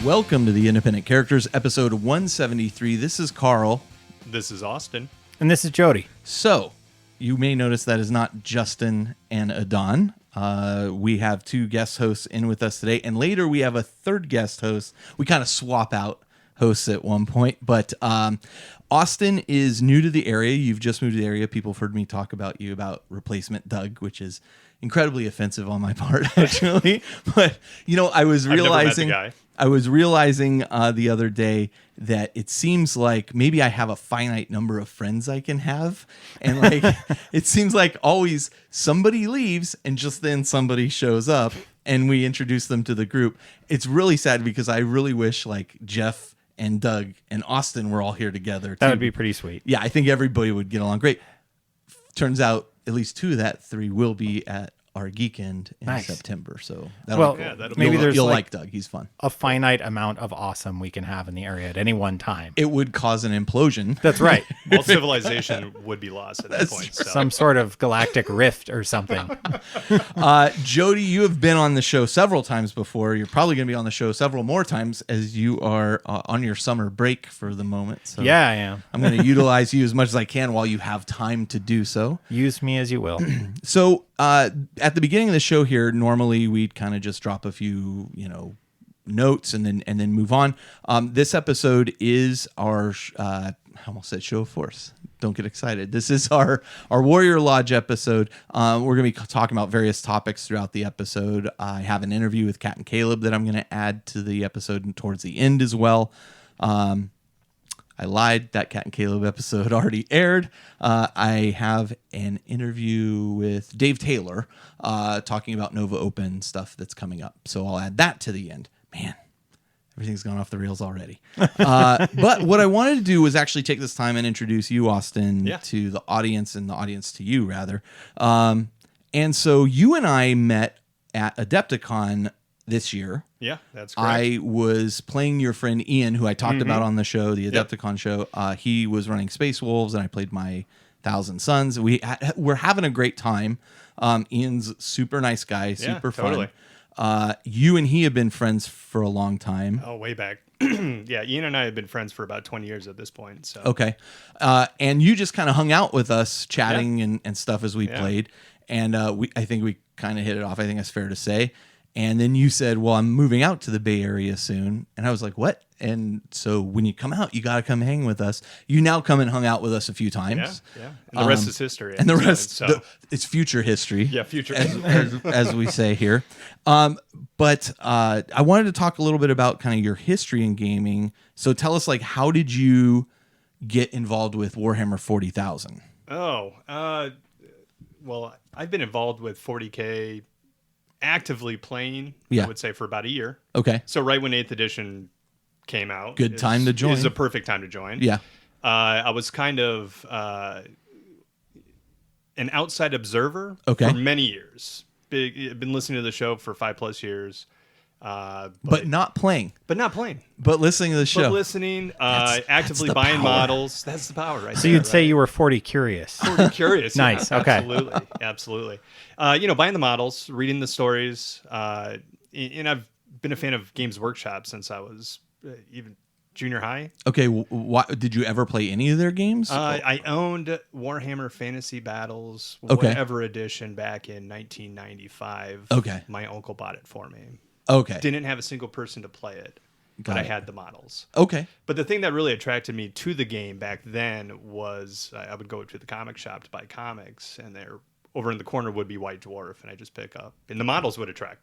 Welcome to the Independent Characters, episode 173. This is Carl. This is Austin. And this is Jody. So, you may notice that is not Justin and Adon. We have two guest hosts in with us today, and later we have a third guest host. We kind of swap out hosts at one point, but Austin is new to the area. You've just moved to the area. People have heard me talk about you about replacement Doug, which is incredibly offensive on my part, actually. But, you know, I was realizing the other day that it seems like maybe I have a finite number of friends I can have. And like, it seems like always somebody leaves and just then somebody shows up and we introduce them to the group. It's really sad because I really wish like Jeff and Doug and Austin were all here together. That would be pretty sweet. Yeah, I think everybody would get along great. Turns out at least two of that three will be at our Geekend in September. So that'll be cool. Maybe you'll like Doug. He's fun. A finite amount of awesome we can have in the area at any one time. It would cause an implosion. That's right. All civilization would be lost at that point. So. Some sort of galactic rift or something. Jody, you have been on the show several times before. You're probably going to be on the show several more times as you are on your summer break for the moment. So yeah, I am. I'm going to utilize you as much as I can while you have time to do so. Use me as you will. So at the beginning of the show here, normally we'd kind of just drop a few, notes and then move on. This episode is our, I almost said show of force. Don't get excited. This is our Warrior Lodge episode. We're going to be talking about various topics throughout the episode. I have an interview with Kat and Caleb that I'm going to add to the episode and towards the end as well. I lied. That Kat and Caleb episode already aired. I have an interview with Dave Taylor talking about Nova Open stuff that's coming up. So I'll add that to the end. Man, everything's gone off the rails already. But what I wanted to do was actually take this time and introduce you, Austin, to the audience and the audience to you, rather. And so you and I met at Adepticon this year. Yeah, that's correct. I was playing your friend Ian, who I talked about on the show, the Adepticon show. He was running Space Wolves, and I played my Thousand Sons. We're having a great time. Ian's super nice guy, super fun. You and he have been friends for a long time. Oh, way back. Yeah, Ian and I have been friends for about 20 years at this point. So. Okay. And you just kind of hung out with us, chatting and stuff as we played. And I think we kind of hit it off. I think that's fair to say. And then you said, well, I'm moving out to the Bay Area soon. And I was like, what? And so when you come out, you got to come hang with us. You now come and hung out with us a few times. Yeah. And the rest is history. And the rest, it's future history. Yeah, future as we say here. But I wanted to talk a little bit about kind of your history in gaming. So tell us, like, how did you get involved with Warhammer 40,000? Well, I've been involved with 40K actively playing, I would say, for about a year. Okay. So right when 8th edition came out. Good time to join. Is a perfect time to join. Yeah. I was kind of an outside observer for many years. I've been listening to the show for 5+ years. But not playing. But not playing. But listening to the show. But listening, actively that's buying power. Models. That's the power right so there. you'd say you were 40 curious. 40 curious. Nice. Yeah, okay. Absolutely. Buying the models, reading the stories. And I've been a fan of Games Workshop since I was even junior high. Okay. Did you ever play any of their games? I owned Warhammer Fantasy Battles, whatever edition back in 1995. Okay. My uncle bought it for me. Okay. Didn't have a single person to play it, but I had the models. Okay. But the thing that really attracted me to the game back then was I would go to the comic shop to buy comics, and there over in the corner would be White Dwarf, and I just pick up, and the models would attract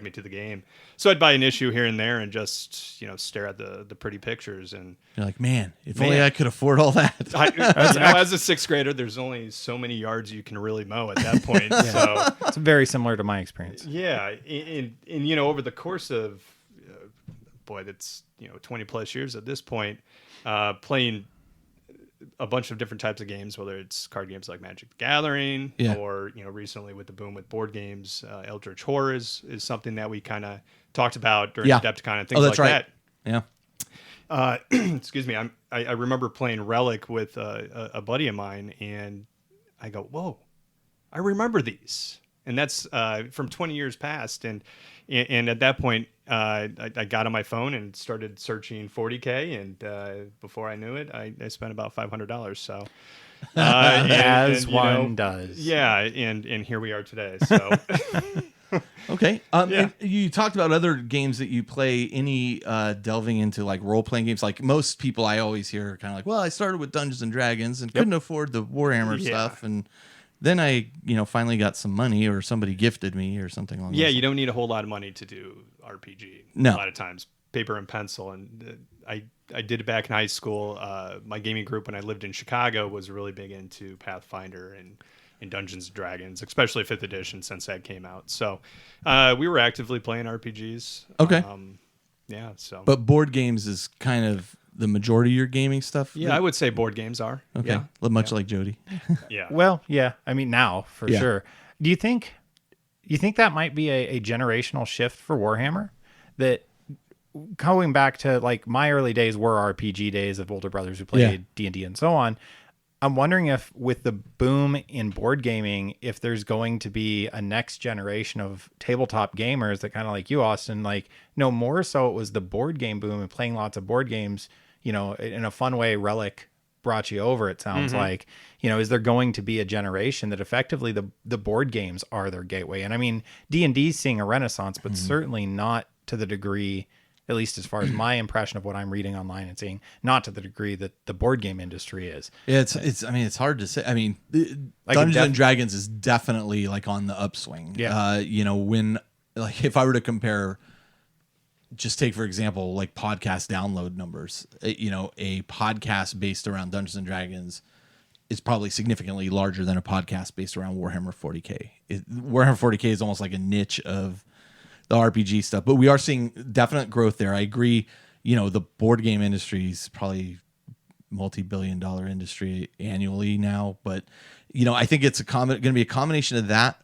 me to the game. So I'd buy an issue here and there and just stare at the pretty pictures, and you're like, man, if only I could afford all that. As a 6th grader, there's only so many yards you can really mow at that point. So it's very similar to my experience. Yeah, and over the course of that's 20+ years at this point, playing a bunch of different types of games, whether it's card games like Magic the Gathering or, recently with the boom with board games, Eldritch Horror is something that we kind of talked about during Adepticon and things that. Yeah. Excuse me. I remember playing Relic with a buddy of mine, and I go, whoa, I remember these. and that's from 20 years past. And at that point, I got on my phone and started searching 40K, and before I knew it, I spent about $500. So As you one does. yeah, and here we are today. So Okay. Yeah. And you talked about other games that you play. Any delving into like role playing games? Like most people, I always hear kind of like, well, I started with Dungeons and Dragons and couldn't afford the Warhammer Yeah. stuff, and then I, finally got some money, or somebody gifted me, or something along. yeah, those you don't need a whole lot of money to do RPG. No. A lot of times, paper and pencil. And I did it back in high school. My gaming group when I lived in Chicago was really big into Pathfinder and Dungeons and Dragons, especially 5th edition since that came out. So we were actively playing RPGs. Okay. Yeah. So. But board games is kind of the majority of your gaming stuff. Yeah, I would say board games are. Okay. Yeah. Much like Jody. Yeah. Well, yeah. I mean, now for Yeah. sure. Do you think that might be a generational shift for Warhammer? That going back to like my early days were RPG days of older brothers who played D&D and so on. I'm wondering if with the boom in board gaming, if there's going to be a next generation of tabletop gamers that kind of like you, Austin, like, no, more so it was the board game boom and playing lots of board games, in a fun way. Relic brought you over, it sounds like. Is there going to be a generation that effectively the board games are their gateway? And I mean, D&D's seeing a renaissance, but certainly not to the degree, at least as far as my impression of what I'm reading online and seeing, not to the degree that the board game industry is. Yeah, it's hard to say. I mean, Like Dungeons and Dragons is definitely like on the upswing. Yeah. When like if I were to compare, just take for example like podcast download numbers. A podcast based around Dungeons and Dragons is probably significantly larger than a podcast based around Warhammer 40K. Warhammer 40K is almost like a niche of the RPG stuff, but we are seeing definite growth there. I agree. The board game industry is probably multi-billion-dollar industry annually now, but I think it's going to be a combination of that,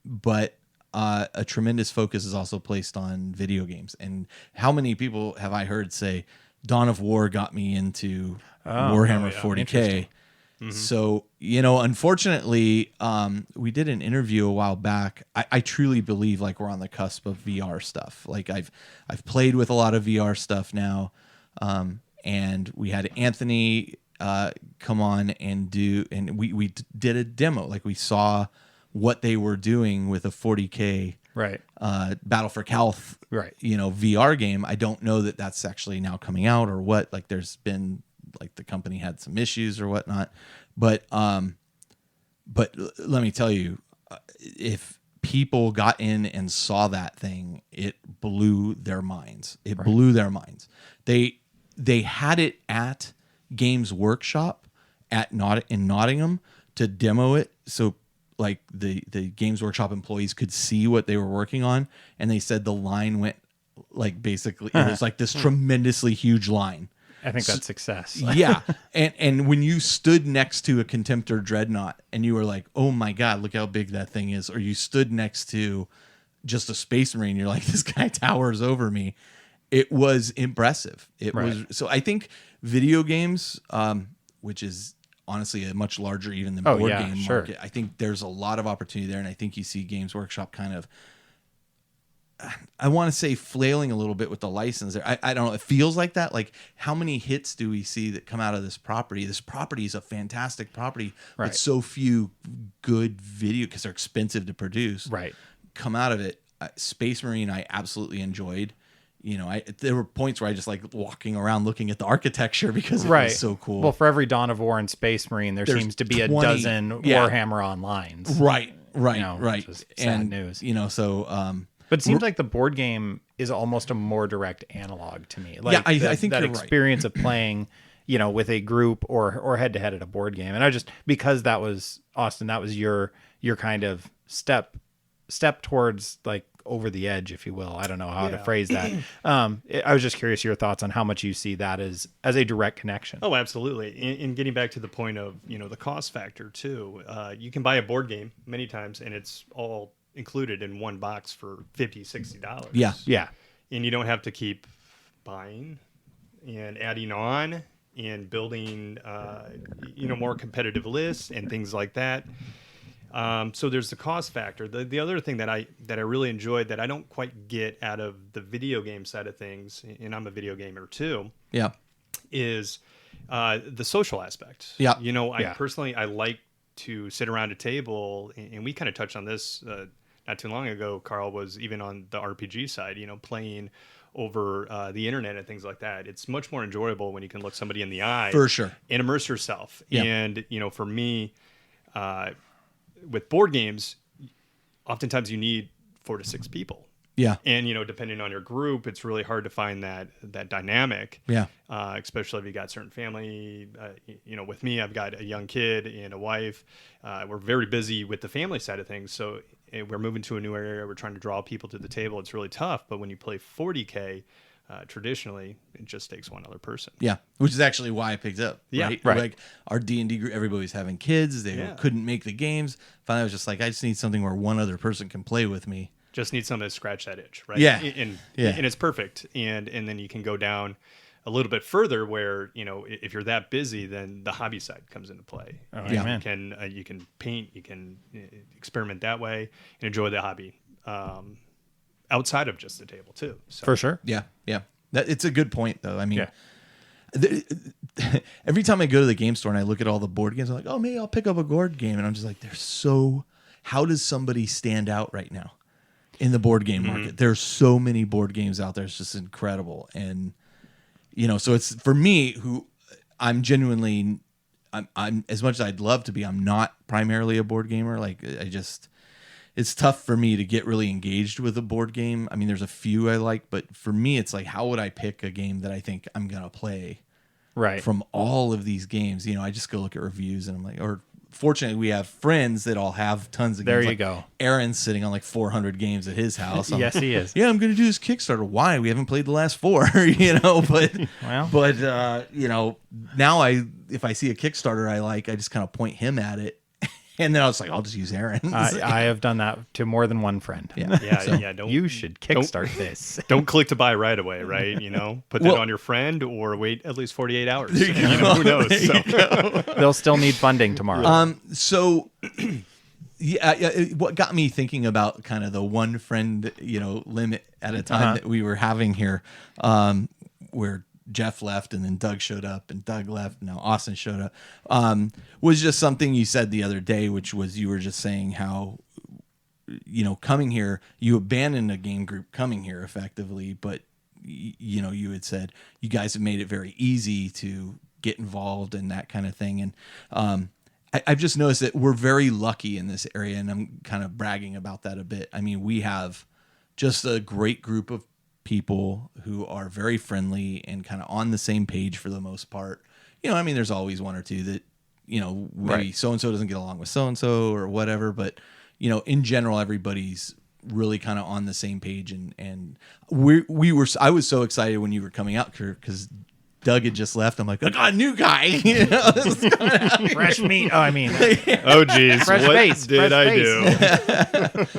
but a tremendous focus is also placed on video games. And how many people have I heard say, Dawn of War got me into Warhammer 40K? So, unfortunately, we did an interview a while back. I truly believe like we're on the cusp of VR stuff. Like I've played with a lot of VR stuff now. And we had Anthony come on and we did a demo. Like we saw what they were doing with a 40K Right. Battle for Calth, Right. VR game. I don't know that that's actually now coming out or what. Like there's been like the company had some issues or whatnot, but let me tell you, if people got in and saw that thing, it blew their minds. It blew their minds. They had it at Games Workshop in Nottingham to demo it, so like the Games Workshop employees could see what they were working on, and they said the line went like basically it was like this tremendously huge line. I think that's success. Yeah. And when you stood next to a Contemptor Dreadnought and you were like, oh my God, look how big that thing is. Or you stood next to just a Space Marine, you're like, this guy towers over me. It was impressive. So I think video games, which is honestly a much larger even than board game market. I think there's a lot of opportunity there. And I think you see Games Workshop kind of, I want to say flailing a little bit with the license there. I don't know. It feels like that. Like how many hits do we see that come out of this property? This property is a fantastic property, but so few good video because they're expensive to produce. Come out of it. Space Marine, I absolutely enjoyed. There were points where I just like walking around looking at the architecture because it was so cool. Well, for every Dawn of War and Space Marine, there seems to be 20, a dozen Warhammer Onlines. Right. Which is sad news. So. But it seems like the board game is almost a more direct analog to me. Like I think that you're experience of playing, with a group or head to head at a board game. And I just, because that was Austin, that was your kind of step towards like over the edge, if you will. I don't know how to phrase that. I was just curious your thoughts on how much you see that as a direct connection. Oh, absolutely. In getting back to the point of, the cost factor too, you can buy a board game many times and it's all included in one box for $50-$60. Yeah. And you don't have to keep buying and adding on and building more competitive lists and things like that. So there's the cost factor. The other thing that I really enjoyed that I don't quite get out of the video game side of things, and I'm a video gamer too, Yeah. is the social aspect. Yeah. I personally, I like to sit around a table, and we kind of touched on this not too long ago. Carl was even on the RPG side, playing over the internet and things like that. It's much more enjoyable when you can look somebody in the eye For sure. and immerse yourself. Yeah. And, for me, with board games, oftentimes you need 4 to 6 people. Yeah. And, depending on your group, it's really hard to find that dynamic. Yeah. Especially if you got certain family. With me, I've got a young kid and a wife. We're very busy with the family side of things. So we're moving to a new area. We're trying to draw people to the table. It's really tough. But when you play 40K, traditionally, it just takes one other person. Yeah, which is actually why I picked up. Yeah, right. right. Like our D&D group, everybody's having kids. They couldn't make the games. Finally, I was just like, I just need something where one other person can play with me. Just need something to scratch that itch, right? Yeah. And it's perfect. And then you can go down a little bit further where, if you're that busy, then the hobby side comes into play. Oh, Yeah. amen. You can paint, you can experiment that way and enjoy the hobby outside of just the table too. So. For sure. Yeah, yeah. It's a good point, though. I mean, Yeah. every time I go to the game store and I look at all the board games, I'm like, oh, maybe I'll pick up a board game. And I'm just like, how does somebody stand out right now in the board game market? There's so many board games out there. It's just incredible. And, so it's for me, who I'm genuinely, I'm as much as I'd love to be, I'm not primarily a board gamer. Like, it's tough for me to get really engaged with a board game. I mean, there's a few I like, but for me, it's like, how would I pick a game that I think I'm going to play Right. from all of these games? I just go look at reviews and I'm like, or fortunately we have friends that all have tons of There games. you Like, go. Aaron's sitting on like 400 games at his house. Yes, he is. Yeah, I'm going to do this Kickstarter. Why? We haven't played the last 4, but, Well. now if I see a Kickstarter I like, I just kind of point him at it. And then I was like, I'll just use Aaron's. I have done that to more than one friend. Yeah. You should kickstart this. Don't click to buy right away, right? Put that on your friend or wait at least 48 hours. Who knows? So. They'll still need funding tomorrow. So what got me thinking about kind of the one friend, limit at a time that we were having here, where Jeff left and then Doug showed up and Doug left. Now Austin showed up, was just something you said the other day, which was, you were just saying how, coming here, you abandoned a game group coming here effectively, but you had said you guys have made it very easy to get involved and that kind of thing. And, I've just noticed that we're very lucky in this area, and I'm kind of bragging about that a bit. I mean, we have just a great group of people who are very friendly and kind of on the same page for the most part. There's always one or two that, maybe so-and-so doesn't get along with so-and-so or whatever, but, in general, everybody's really kind of on the same page. And I was so excited when you were coming out, because Doug had just left. I'm like, I got a new guy. Fresh meat. Oh, I mean, Oh, geez. Fresh what face, did fresh I face.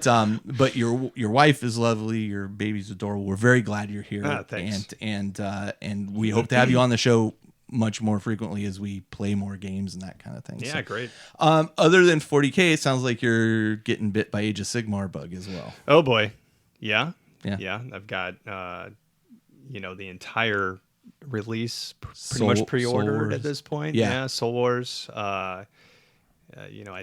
do? but your wife is lovely. Your baby's adorable. We're very glad you're here. Thanks. And we hope to have you on the show much more frequently as we play more games and that kind of thing. Yeah, So, great. other than 40K, it sounds like you're getting bit by Age of Sigmar bug as well. Oh, boy. Yeah. Yeah. I've got, the entire release pretty Soul much pre-ordered Wars. at this point. Yeah. Soul Wars. I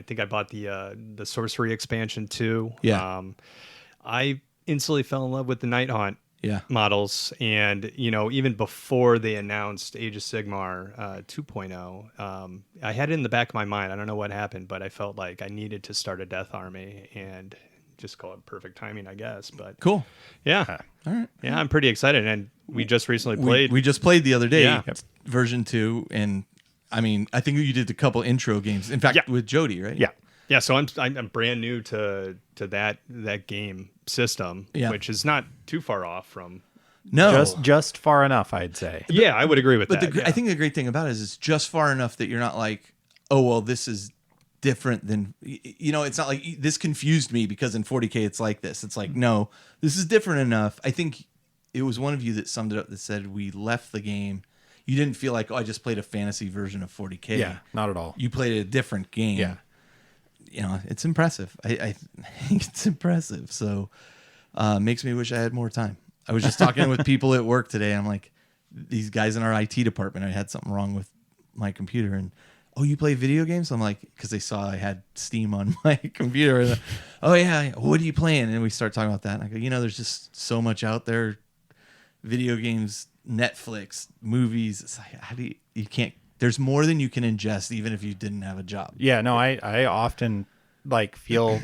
think I bought the sorcery expansion too. Yeah. I instantly fell in love with the Night Haunt Yeah. models, and even before they announced Age of Sigmar 2.0, I had it in the back of my mind. I don't know what happened, but I felt like I needed to start a Death Army, and just call it perfect timing, I guess. But Cool. yeah. All right. Yeah, I'm pretty excited, and we just recently played. We just played the other day, Yeah. version 2, and I mean, I think you did a couple intro games. In fact, Yeah. with Jody, right? Yeah, so I'm brand new to that game system, Yeah. which is not too far off from. No. Just far enough, I'd say. Yeah, I would agree with But that. I think the great thing about it is it's just far enough that you're not like, oh, well, this is different than, it's not like this confused me because in 40K it's like this. It's like, no, this is different enough. I think it was one of you that summed it up that said we left the game. You didn't feel like, oh, I just played a fantasy version of 40K. Yeah, not at all. You played a different game. Yeah. it's impressive. I think it's impressive. So makes me wish I had more time. I was just talking with people at work today. I'm like, these guys in our IT department, I had something wrong with my computer, and oh, you play video games? I'm like, because they saw I had Steam on my computer. And, oh yeah, what are you playing? And we start talking about that. And I go, there's just so much out there. Video games, Netflix, movies. It's like, how do you can't. There's more than you can ingest, even if you didn't have a job. Yeah, no, I often feel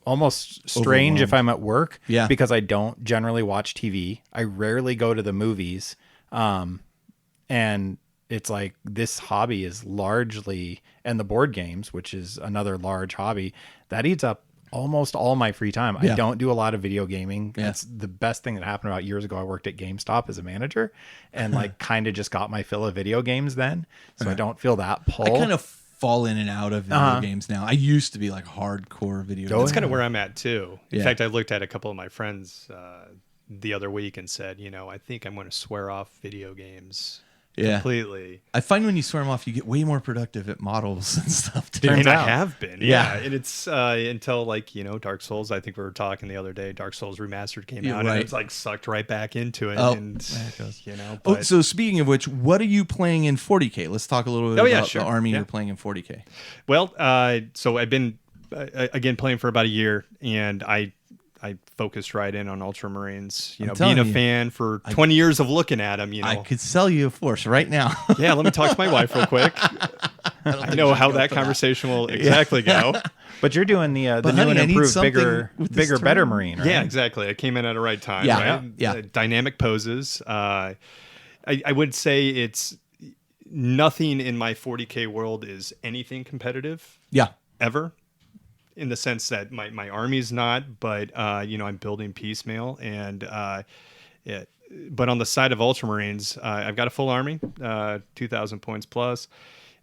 almost strange if I'm at work, because I don't generally watch TV. I rarely go to the movies, and it's like this hobby is largely, and the board games, which is another large hobby, that eats up almost all my free time. I don't do a lot of video gaming. That's the best thing that happened about years ago. I worked at GameStop as a manager and kind of just got my fill of video games then. So I don't feel that pull. I kind of fall in and out of video games now. I used to be like hardcore video games. That's kind of where I'm at too. In fact, I looked at a couple of my friends the other week and said, I think I'm going to swear off video games. Completely. I find when you swear them off, you get way more productive at models and stuff too. I have been. Yeah. And it's until Dark Souls, I think we were talking the other day, Dark Souls Remastered came out and it's like sucked right back into it. Oh, and there it goes. But, so speaking of which, what are you playing in 40K? Let's talk a little bit about the army you're playing in 40K. Well, so I've been, again, playing for about a year, and I focused right in on Ultramarines, being a fan for 20 years of looking at them, I could sell you a force right now. Yeah, let me talk to my wife real quick. I know how that conversation will exactly go. But you're doing the new and improved, bigger, better Marine, right? Yeah, exactly. I came in at the right time, right? Yeah. Dynamic poses. I would say it's nothing in my 40K world is anything competitive. Yeah. Ever. In the sense that my army's not, but I'm building piecemeal, and but on the side of Ultramarines, I've got a full army, 2,000 points plus.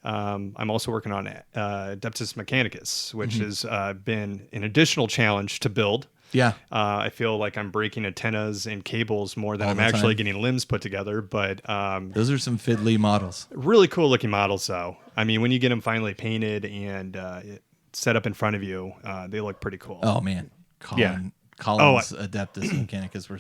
I'm also working on Adeptus Mechanicus, which has been an additional challenge to build. Yeah, I feel like I'm breaking antennas and cables more than I'm actually getting limbs put together. But those are some fiddly models. Really cool looking models, though. I mean, when you get them finally painted and set up in front of you, they look pretty cool. Oh man, Colin's Adeptus Mechanicus were,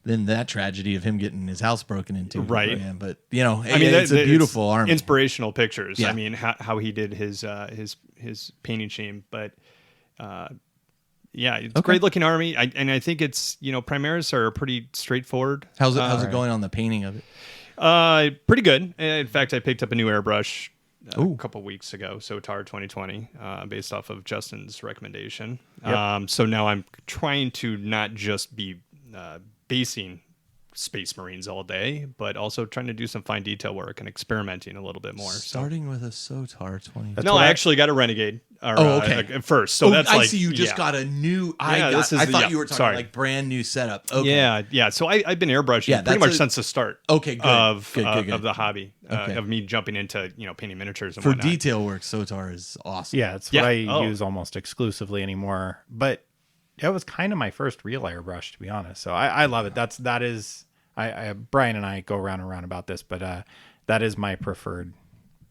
then that tragedy of him getting his house broken into, right? Man, but it's a beautiful army, inspirational pictures. Yeah. I mean, how he did his painting scheme, but it's a great looking army. I think it's Primaris are pretty straightforward. How's it going on the painting of it? Pretty good. In fact, I picked up a new airbrush a couple weeks ago, SOTAR 2020, based off of Justin's recommendation. Yep. So now I'm trying to not just be basing Space Marines all day, but also trying to do some fine detail work and experimenting a little bit more. Starting with a SOTAR 2020. No, I actually got a Renegade first. So that's I see. You just got a new. I thought you were talking like brand new setup. Okay. Yeah. So I've been airbrushing pretty much since the start. Okay, good. Of Good. the hobby of me jumping into painting miniatures and for whatnot. detail work. SOTAR is awesome. Yeah, it's what I use almost exclusively anymore. But it was kind of my first real airbrush, to be honest. So I love it. That is. Brian and I go round and round about this, but that is my preferred.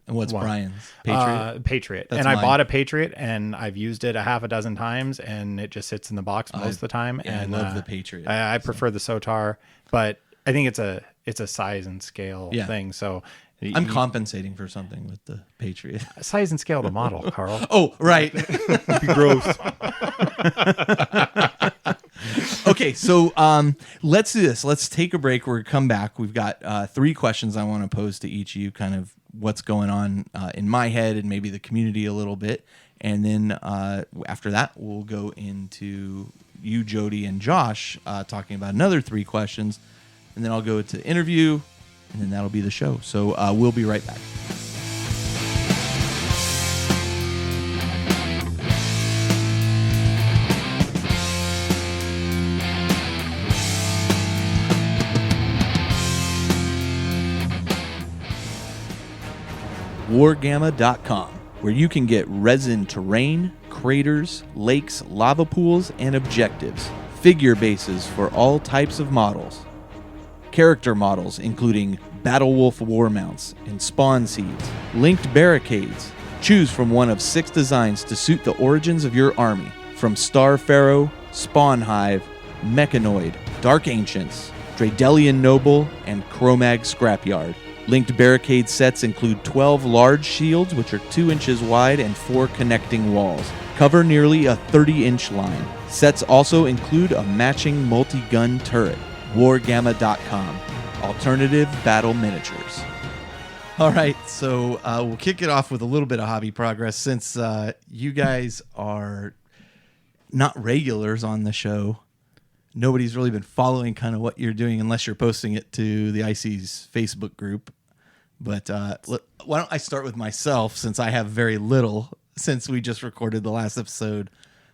And what's one. Brian's? Patriot? Patriot. That's I bought a Patriot, and I've used it a half a dozen times, and it just sits in the box most of the time. Yeah, and I love the Patriot. I prefer the SOTAR, but I think it's a size and scale thing. So I'm compensating for something with the Patriot. Size and scale of the model, Carl. Oh, right. Gross. Okay, so let's do this. Let's take a break. We're going to come back. We've got 3 questions I want to pose to each of you, kind of what's going on in my head and maybe the community a little bit. And then after that, we'll go into you, Jody, and Josh talking about another 3 questions. And then I'll go to interview, and then that'll be the show. So we'll be right back. Wargamma.com, where you can get resin terrain, craters, lakes, lava pools, and objectives, figure bases for all types of models, character models including Battle Wolf war mounts and spawn seeds, linked barricades, Choose from one of 6 designs to suit the origins of your army, from Star Pharaoh, Spawn Hive, Mechanoid, Dark Ancients, Dredelian Noble, and Chromag Scrapyard. Linked barricade sets include 12 large shields, which are 2 inches wide, and 4 connecting walls. Cover nearly a 30-inch line. Sets also include a matching multi-gun turret. Wargamma.com. Alternative battle miniatures. All right, so we'll kick it off with a little bit of hobby progress since you guys are not regulars on the show. Nobody's really been following kind of what you're doing unless you're posting it to the IC's Facebook group. But why don't I start with myself, since I have very little since we just recorded the last episode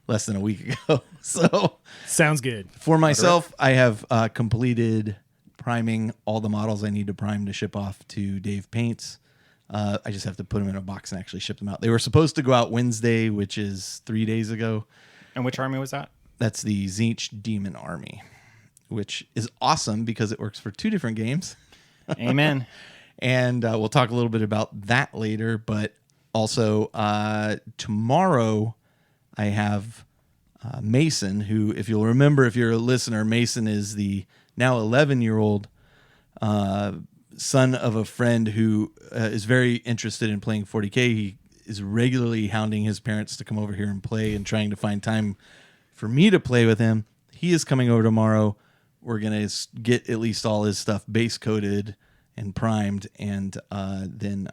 less than a week ago. So sounds good. For myself, I have completed priming all the models I need to prime to ship off to Dave Paints. I just have to put them in a box and actually ship them out. They were supposed to go out Wednesday, which is 3 days ago. And which army was that? That's the Tzeentch Demon Army, which is awesome because it works for 2 different games. Amen. And we'll talk a little bit about that later. But also tomorrow I have Mason, who, if you'll remember, if you're a listener, Mason is the now 11-year-old son of a friend who is very interested in playing 40K. He is regularly hounding his parents to come over here and play and trying to find time for me to play with him. He is coming over tomorrow. We're going to get at least all his stuff base coated and primed, and then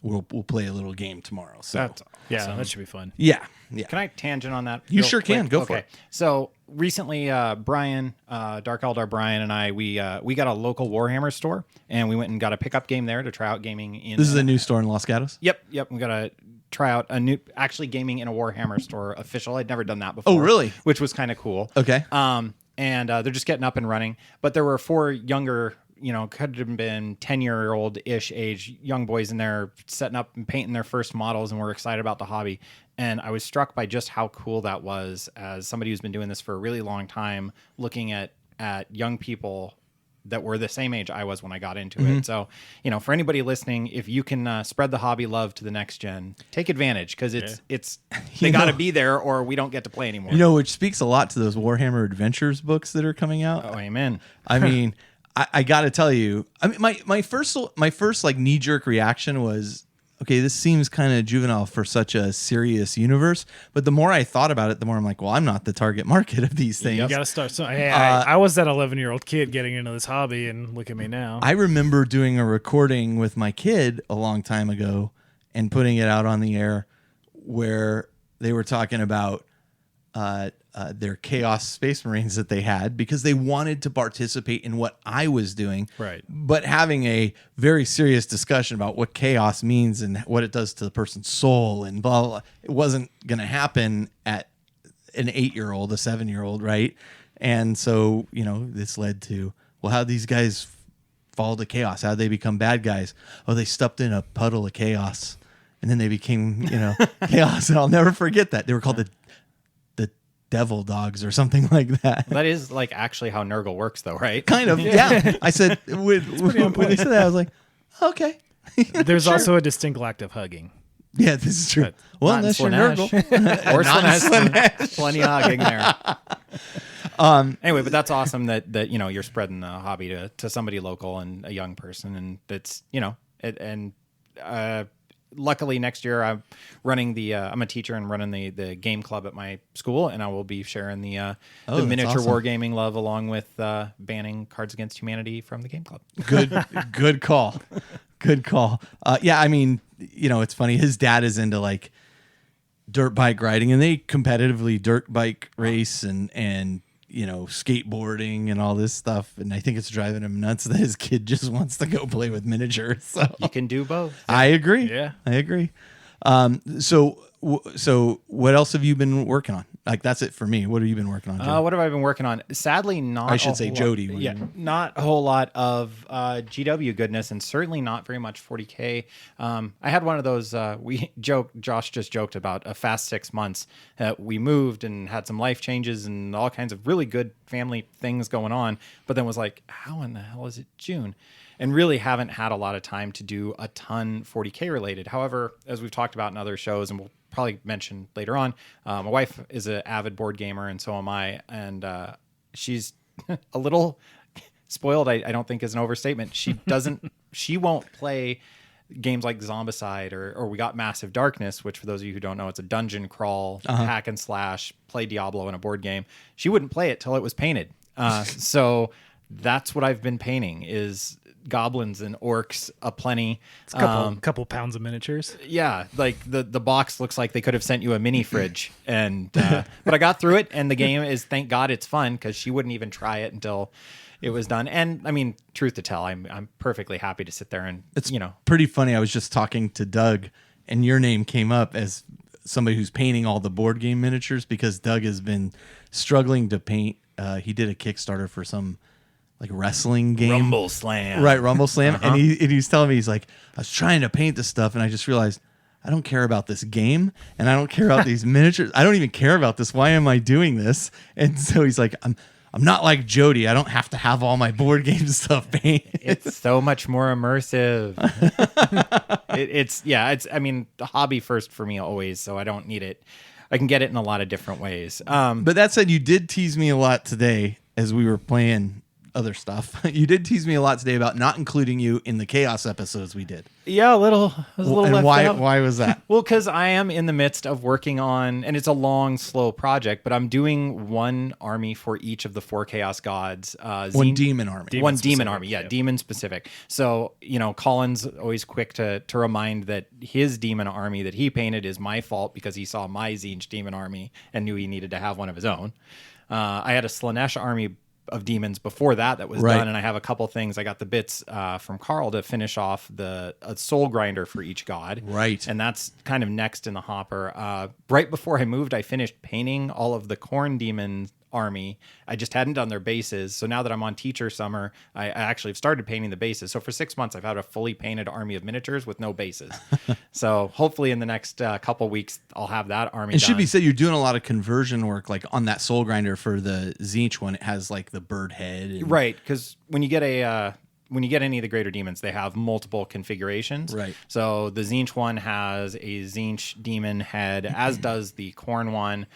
we'll play a little game tomorrow. So That's awesome. That should be fun. yeah. Can I tangent on that? You real sure can. quick? Go for it. So recently, Brian, Dark Eldar Brian, and I, we got a local Warhammer store, and we went and got a pickup game there to try out gaming in. This is a new store in Los Gatos? Yep. We got to try out a new, actually gaming in a Warhammer store official. I'd never done that before. Oh, really? Which was kind of cool. Okay. And they're just getting up and running. But there were 4 younger, could have been 10-year-old-ish age young boys in there setting up and painting their first models, and we're excited about the hobby. And I was struck by just how cool that was as somebody who's been doing this for a really long time, looking at young people that were the same age I was when I got into it. So, for anybody listening, if you can spread the hobby love to the next gen, take advantage, because it's they got to be there or we don't get to play anymore. Which speaks a lot to those Warhammer Adventures books that are coming out. Oh, amen. I mean, I got to tell you, I mean, my first like knee jerk reaction was, okay, this seems kind of juvenile for such a serious universe. But the more I thought about it, the more I'm like, well, I'm not the target market of these things. You got to start. So, hey, I was that 11-year-old kid getting into this hobby, and look at me now. I remember doing a recording with my kid a long time ago and putting it out on the air where they were talking about their Chaos Space Marines that they had because they wanted to participate in what I was doing. Right. But having a very serious discussion about what chaos means and what it does to the person's soul and blah, blah, blah. It wasn't going to happen at an 8-year-old, a 7-year-old, right? And so, this led to, well, how these guys fall to chaos? How did they become bad guys? Oh, they stepped in a puddle of chaos and then they became, chaos. And I'll never forget that. They were called the devil dogs or something like that. That is like actually how Nurgle works, though, right? Kind of, yeah. I said, when they said that, I was like, okay. There's also a distinct lack of hugging. Yeah, this is true. Well, unless you're Nurgle. Or Slaanesh. Plenty of hugging there. Anyway, but that's awesome that you're spreading the hobby to somebody local and a young person, and that's luckily next year I'm running I'm a teacher and running the game club at my school, and I will be sharing the miniature awesome. wargaming love along with banning Cards Against Humanity from the game club. Good call. Good call. Yeah, I mean, it's funny. His dad is into like dirt bike riding, and they competitively dirt bike race and skateboarding and all this stuff. And I think it's driving him nuts that his kid just wants to go play with miniatures. So You can do both. I agree. Yeah. I agree. So what else have you been working on? Like, that's it for me. What have you been working on, Joe? What have I been working on? Sadly, not. I should say Jody. Not a whole lot of GW goodness, and certainly not very much 40K. I had one of those. Josh just joked about a fast 6 months. We moved and had some life changes and all kinds of really good family things going on. But then was like, how in the hell is it June? and really haven't had a lot of time to do a ton 40K related. However, as we've talked about in other shows, and we'll probably mention later on, my wife is an avid board gamer, and so am I, and she's a little spoiled. I don't think is an overstatement. She won't play games like Zombicide or we got Massive Darkness, which for those of you who don't know, it's a dungeon crawl, hack and slash, play Diablo in a board game. She wouldn't play it till it was painted. So that's what I've been painting is goblins and orcs aplenty. It's a couple pounds of miniatures. Yeah, like the box looks like they could have sent you a mini fridge, and but I got through it, and the game is, thank God, it's fun because she wouldn't even try it until it was done. And I mean, truth to tell, I'm perfectly happy to sit there and It's pretty funny. I was just talking to Doug, and your name came up as somebody who's painting all the board game miniatures because Doug has been struggling to paint. He did a Kickstarter for some like wrestling game, Rumble Slam, right? Rumble Slam, and he's telling me, he's like, I was trying to paint this stuff, and I just realized I don't care about this game, and I don't care about these miniatures. I don't even care about this. Why am I doing this? And so he's like, I'm not like Jody. I don't have to have all my board game stuff painted. It's so much more immersive. It's I mean, the hobby first for me always, so I don't need it. I can get it in a lot of different ways. But that said, you did tease me a lot today as we were playing other stuff. You did tease me a lot today about not including you in the Chaos episodes we did. Yeah, a little. I was a little And left out. why was that? Well, because I am in the midst of working on, and it's a long, slow project, but I'm doing one army for each of the 4 Chaos Gods. One demon army. One demon army, yeah, demon specific. So, Colin's always quick to remind that his demon army that he painted is my fault because he saw my Tzeentch demon army and knew he needed to have one of his own. I had a Slaanesh army of demons before that was done, and I have a couple things. I got the bits from Carl to finish off a soul grinder for each god, right? And that's kind of next in the hopper. Right before I moved, I finished painting all of the corn demon army. I just hadn't done their bases, so now that I'm on teacher summer, I actually have started painting the bases. So for 6 months, I've had a fully painted army of miniatures with no bases. So hopefully in the next couple weeks, I'll have that army. It should be said you're doing a lot of conversion work, like on that soul grinder for the Tzeentch one. It has like the bird head, right? Because when you get any of the greater demons, they have multiple configurations. Right. So the Tzeentch one has a Tzeentch demon head, as does the corn one.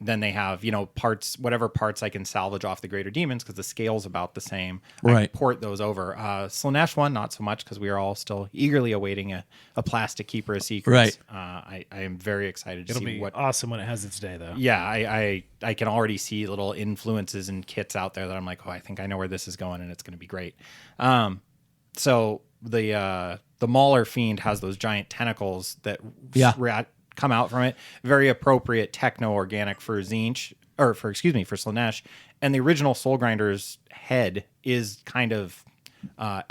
Then they have, parts, whatever parts I can salvage off the greater demons because the scale's about the same. Right. I port those over. Slaanesh one, not so much because we are all still eagerly awaiting a plastic keeper of secrets. Right. I am very excited to It'll see be what. awesome when it has its day, though. Yeah, I can already see little influences and kits out there that I'm like, oh, I think I know where this is going, and it's going to be great. So the Mauler Fiend has those giant tentacles that come out from it. Very appropriate techno-organic for Tzeentch, or for Slaanesh. And the original Soul Grinder's head is kind of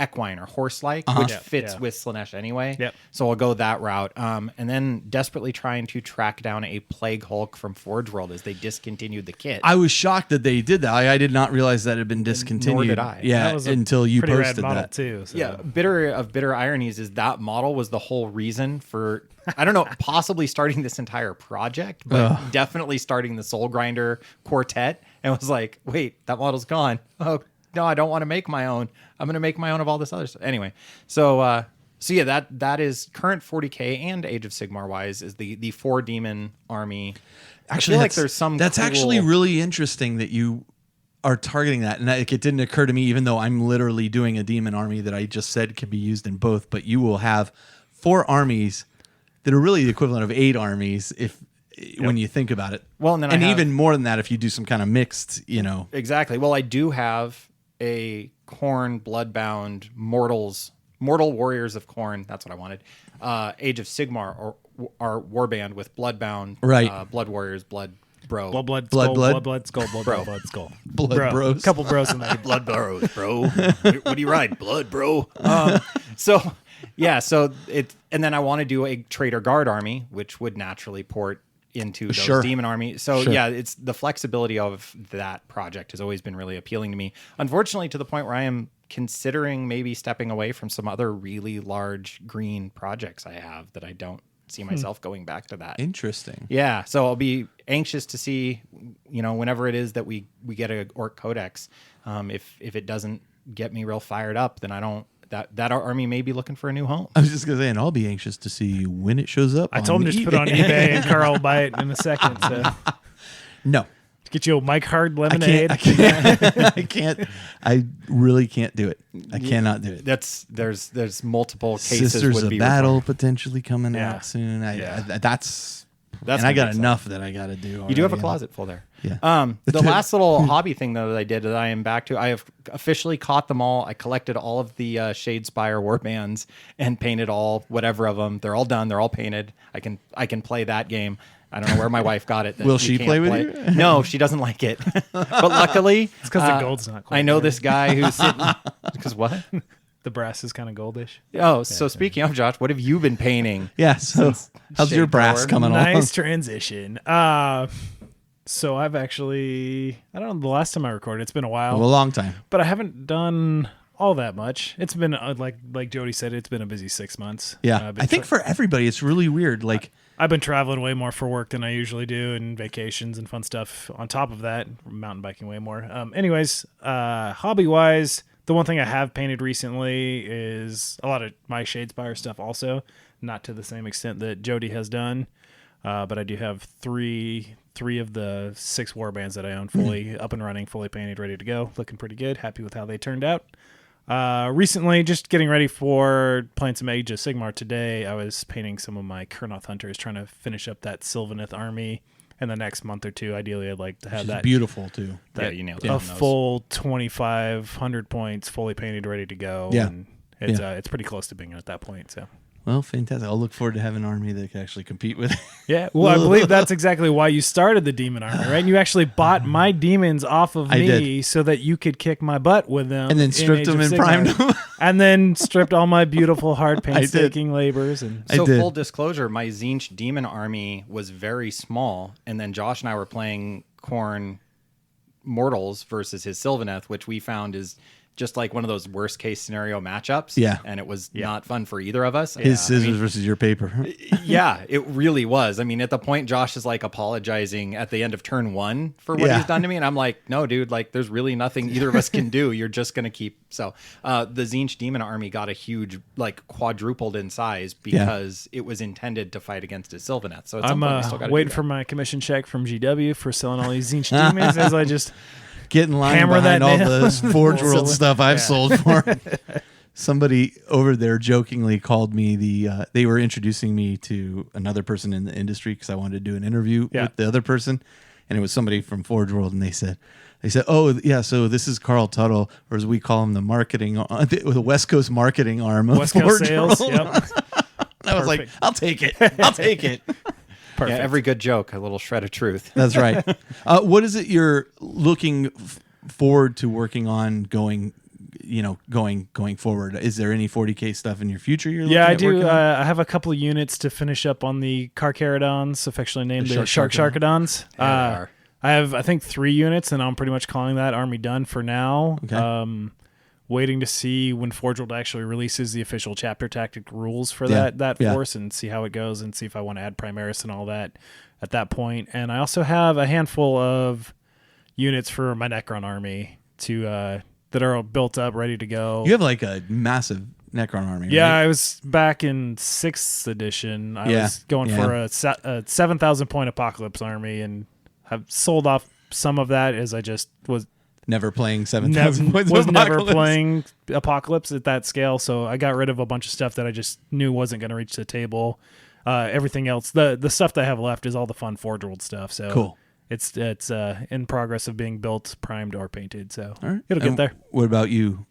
equine or horse-like, which fits with Slaanesh anyway. Yep. So I'll go that route. And then desperately trying to track down a Plague Hulk from Forge World as they discontinued the kit. I was shocked that they did that. I did not realize that it had been discontinued. Nor did I. Yeah, That was a until you pretty posted rad model that too. So. Yeah, bitter ironies is that model was the whole reason for, I don't know, possibly starting this entire project, but definitely starting the Soul Grinder quartet, and was like, wait, that model's gone. Oh, no, I don't want to make my own. I'm going to make my own of all this other stuff. Anyway, so yeah, that is current 40K and Age of Sigmar wise is the 4 demon army. Actually, I feel like there's some. That's cool... actually really interesting that you are targeting that, and it didn't occur to me, even though I'm literally doing a demon army that I just said can be used in both. But you will have 4 armies that are really the equivalent of 8 armies when you think about it. Well, and then even more than that if you do some kind of mixed, Exactly. Well, I do have a Khorne Bloodbound Mortal Warriors of Khorne. That's what I wanted. Age of Sigmar or our warband with Bloodbound, right? Blood Warriors, Blood Bro, Blood, Skull, Blood, Skull, Blood Bros, couple bros in there. Blood Bros, bro. What do you ride, Blood Bro? So it, and then I want to do a Traitor Guard army, which would naturally port into those demon army. So yeah, it's the flexibility of that project has always been really appealing to me. Unfortunately, to the point where I am considering maybe stepping away from some other really large green projects I have that I don't see myself going back to that. Interesting. Yeah, so I'll be anxious to see, whenever it is that we get a Orc Codex, if it doesn't get me real fired up, then I don't. That army may be looking for a new home. I was just gonna say, and I'll be anxious to see when it shows up. I told him just to put it on eBay and Carl will buy it in a second. So No, get you a Mike Hard lemonade. I can't. I can't. I really can't do it. I cannot do it. There's multiple cases. Sisters would of be Battle required. potentially coming Yeah. out soon. That's and gonna I be got exciting. enough that I got to do. You do have a already. closet full there. Yeah. The last little hobby thing though that I did that I am back to, I have officially caught them all. I collected all of the Shadespire warbands and painted all whatever of them. They're all done. They're all painted. I can play that game. I don't know where my wife got it. that Will you she can't play with you? No, she doesn't like it. But luckily, It's because the gold's not quite I know there. this guy who's sitting. Because what? The brass is kind of goldish. Oh, so speaking of Josh, what have you been painting? Yeah. So how's your Shade brass Power. coming along? Nice transition. So I've actually, I don't know, the last time I recorded, it's been a while, A long time. but I haven't done all that much. It's been like Jody said, it's been a busy 6 months. Yeah. I've been I think for everybody, it's really weird. Like, I've been traveling way more for work than I usually do, and vacations and fun stuff on top of that. Mountain biking way more. Anyways, hobby wise, the one thing I have painted recently is a lot of my Shadespire stuff also, not to the same extent that Jody has done. But I do have three of the 6 warbands that I own fully up and running, fully painted, ready to go. Looking pretty good. Happy with how they turned out. Recently, just getting ready for playing some Age of Sigmar today, I was painting some of my Kurnoth Hunters, trying to finish up that Sylvaneth army. In the next month or two, ideally, I'd like to have she's that beautiful too. Yeah, you nailed it. a on those. full 2,500 points, fully painted, ready to go. Yeah. And it's pretty close to being at that point. So. Well, fantastic. I'll look forward to having an army that can actually compete with. Yeah, well, I believe that's exactly why you started the demon army, right? And you actually bought my demons off of I me did. so that you could kick my butt with them, And then in stripped Age them of and Sigmar. primed them. And then stripped all my beautiful hard did. painstaking labors. And I So did. full disclosure, my Tzeentch demon army was very small, and then Josh and I were playing Khorne Mortals versus his Sylvaneth, which we found is just like one of those worst case scenario matchups. Yeah. And it was not fun for either of us. His scissors versus your paper. Yeah, it really was. I mean, at the point Josh is like apologizing at the end of turn 1 for what Yeah. he's done to me, and I'm like, no, dude, like there's really nothing either of us can do. You're just gonna keep. So the Tzeentch demon army got a huge, like quadrupled in size because it was intended to fight against his Sylvaneth. So at some I'm point we still got waiting for my commission check from GW for selling all these Tzeentch demons as I just Get in line Hammer behind that all nail. the Forge World So- stuff I've sold for. Somebody over there jokingly called me they were introducing me to another person in the industry because I wanted to do an interview with the other person, and it was somebody from Forge World, and they said, oh yeah, so this is Carl Tuttle, or as we call him, the marketing, the West Coast marketing arm of West Forge Coast sales. World. Yep. I was like, Perfect. I'll take it. I'll take it. Perfect. Yeah, every good joke, a little shred of truth. That's right. What is it you're looking forward to working on going forward? Is there any 40K stuff in your future you're looking Yeah, I at do. working on? I have a couple of units to finish up on the Carcharodons, affectionately named the Shark Sharkadons. Yeah, they are. I have, I think, 3 units, and I'm pretty much calling that army done for now. Okay. Waiting to see when Forge World actually releases the official chapter tactic rules for Yeah, that yeah. force, and see how it goes, and see if I want to add Primaris and all that at that point. And I also have a handful of units for my Necron army that are built up, ready to go. You have like a massive Necron army. Yeah, right? I was back in 6th edition. I Yeah, was going for a 7,000 point Apocalypse army, and have sold off some of that as I just was Never playing 7,000 points of was never Apocalypse. playing Apocalypse at that scale. So I got rid of a bunch of stuff that I just knew wasn't going to reach the table. Everything else, the stuff that I have left is all the fun Forge World stuff. So Cool. It's in progress of being built, primed, or painted. So All right. it'll get And there. What about you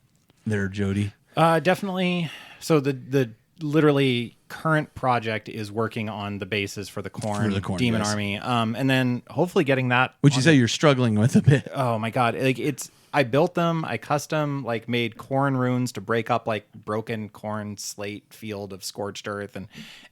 there, Jody? Definitely. So the literally current project is working on the bases for the Khorne demon base. army, and then hopefully getting that. Would you on say you're struggling with a bit? Oh my god! Like I built them. I custom made Khorne runes to break up like broken Khorne slate field of scorched earth,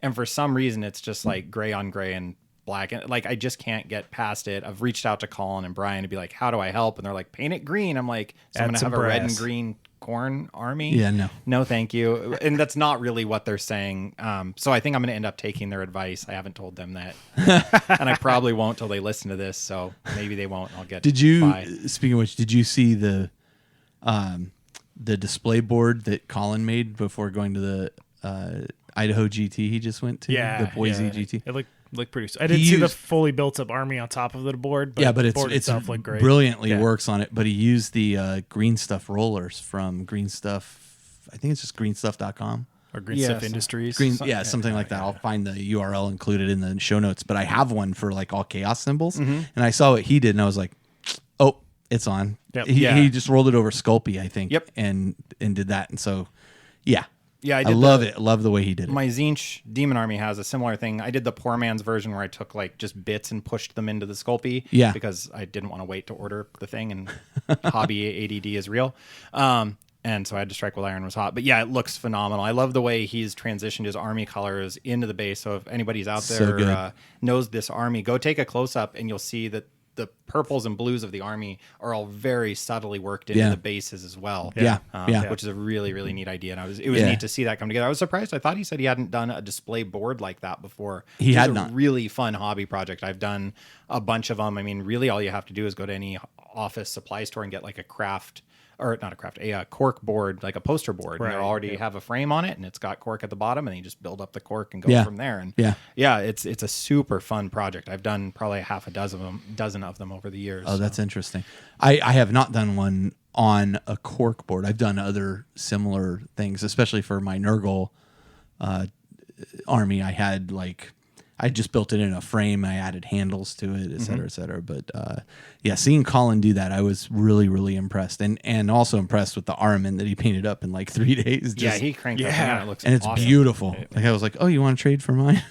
and for some reason it's just like gray on gray and black, and like I just can't get past it. I've reached out to Colin and Brian to be like, how do I help? And they're like, paint it green. I'm like, so I'm Add gonna some have a red and brass. green Khorne army? Yeah, no, thank you. And that's not really what they're saying. So I think I'm gonna end up taking their advice. I haven't told them that, and I probably won't till they listen to this. So maybe they won't. I'll get. Did you? by. Speaking of which, did you see the display board that Colin made before going to the Idaho GT he just went to, the Boise GT. It looked pretty. I didn't see the fully built up army on top of the board, but but the board it's itself looked great. Brilliantly works on it. But he used the Green Stuff rollers from Green Stuff. I think it's just greenstuff.com. Or Green Stuff Industries. Something like that. I'll find the URL included in the show notes. But I have one for like all chaos symbols, and I saw what he did, and I was like, oh, it's on. Yep. He just rolled it over Sculpey, I think. Yep. And did that, and so yeah. Yeah, I love it. I love the way he did it. My Tzeentch Demon Army has a similar thing. I did the poor man's version where I took like just bits and pushed them into the Sculpey. Yeah. Because I didn't want to wait to order the thing, and hobby ADD is real. And so I had to strike while iron was hot. But yeah, it looks phenomenal. I love the way he's transitioned his army colors into the base. So if anybody's out there knows this army, go take a close up and you'll see that the purples and blues of the army are all very subtly worked into the bases as well. Which is a really, really neat idea. And it was neat to see that come together. I was surprised. I thought he said he hadn't done a display board like that before. He had not. Really fun hobby project. I've done a bunch of them. I mean, really all you have to do is go to any office supply store and get like a cork board, like a poster board. Right. And they already have a frame on it, and it's got cork at the bottom, and then you just build up the cork and go from there. And it's a super fun project. I've done probably half a dozen of them over the years. Oh, that's interesting. I have not done one on a cork board. I've done other similar things, especially for my Nurgle army. I just built it in a frame. I added handles to it, et cetera, et cetera. But seeing Colin do that, I was really, really impressed, and also impressed with the Armin that he painted up in like 3 days. He cranked up, and it looks and it's awesome. beautiful. Like I was like, oh, you want to trade for mine?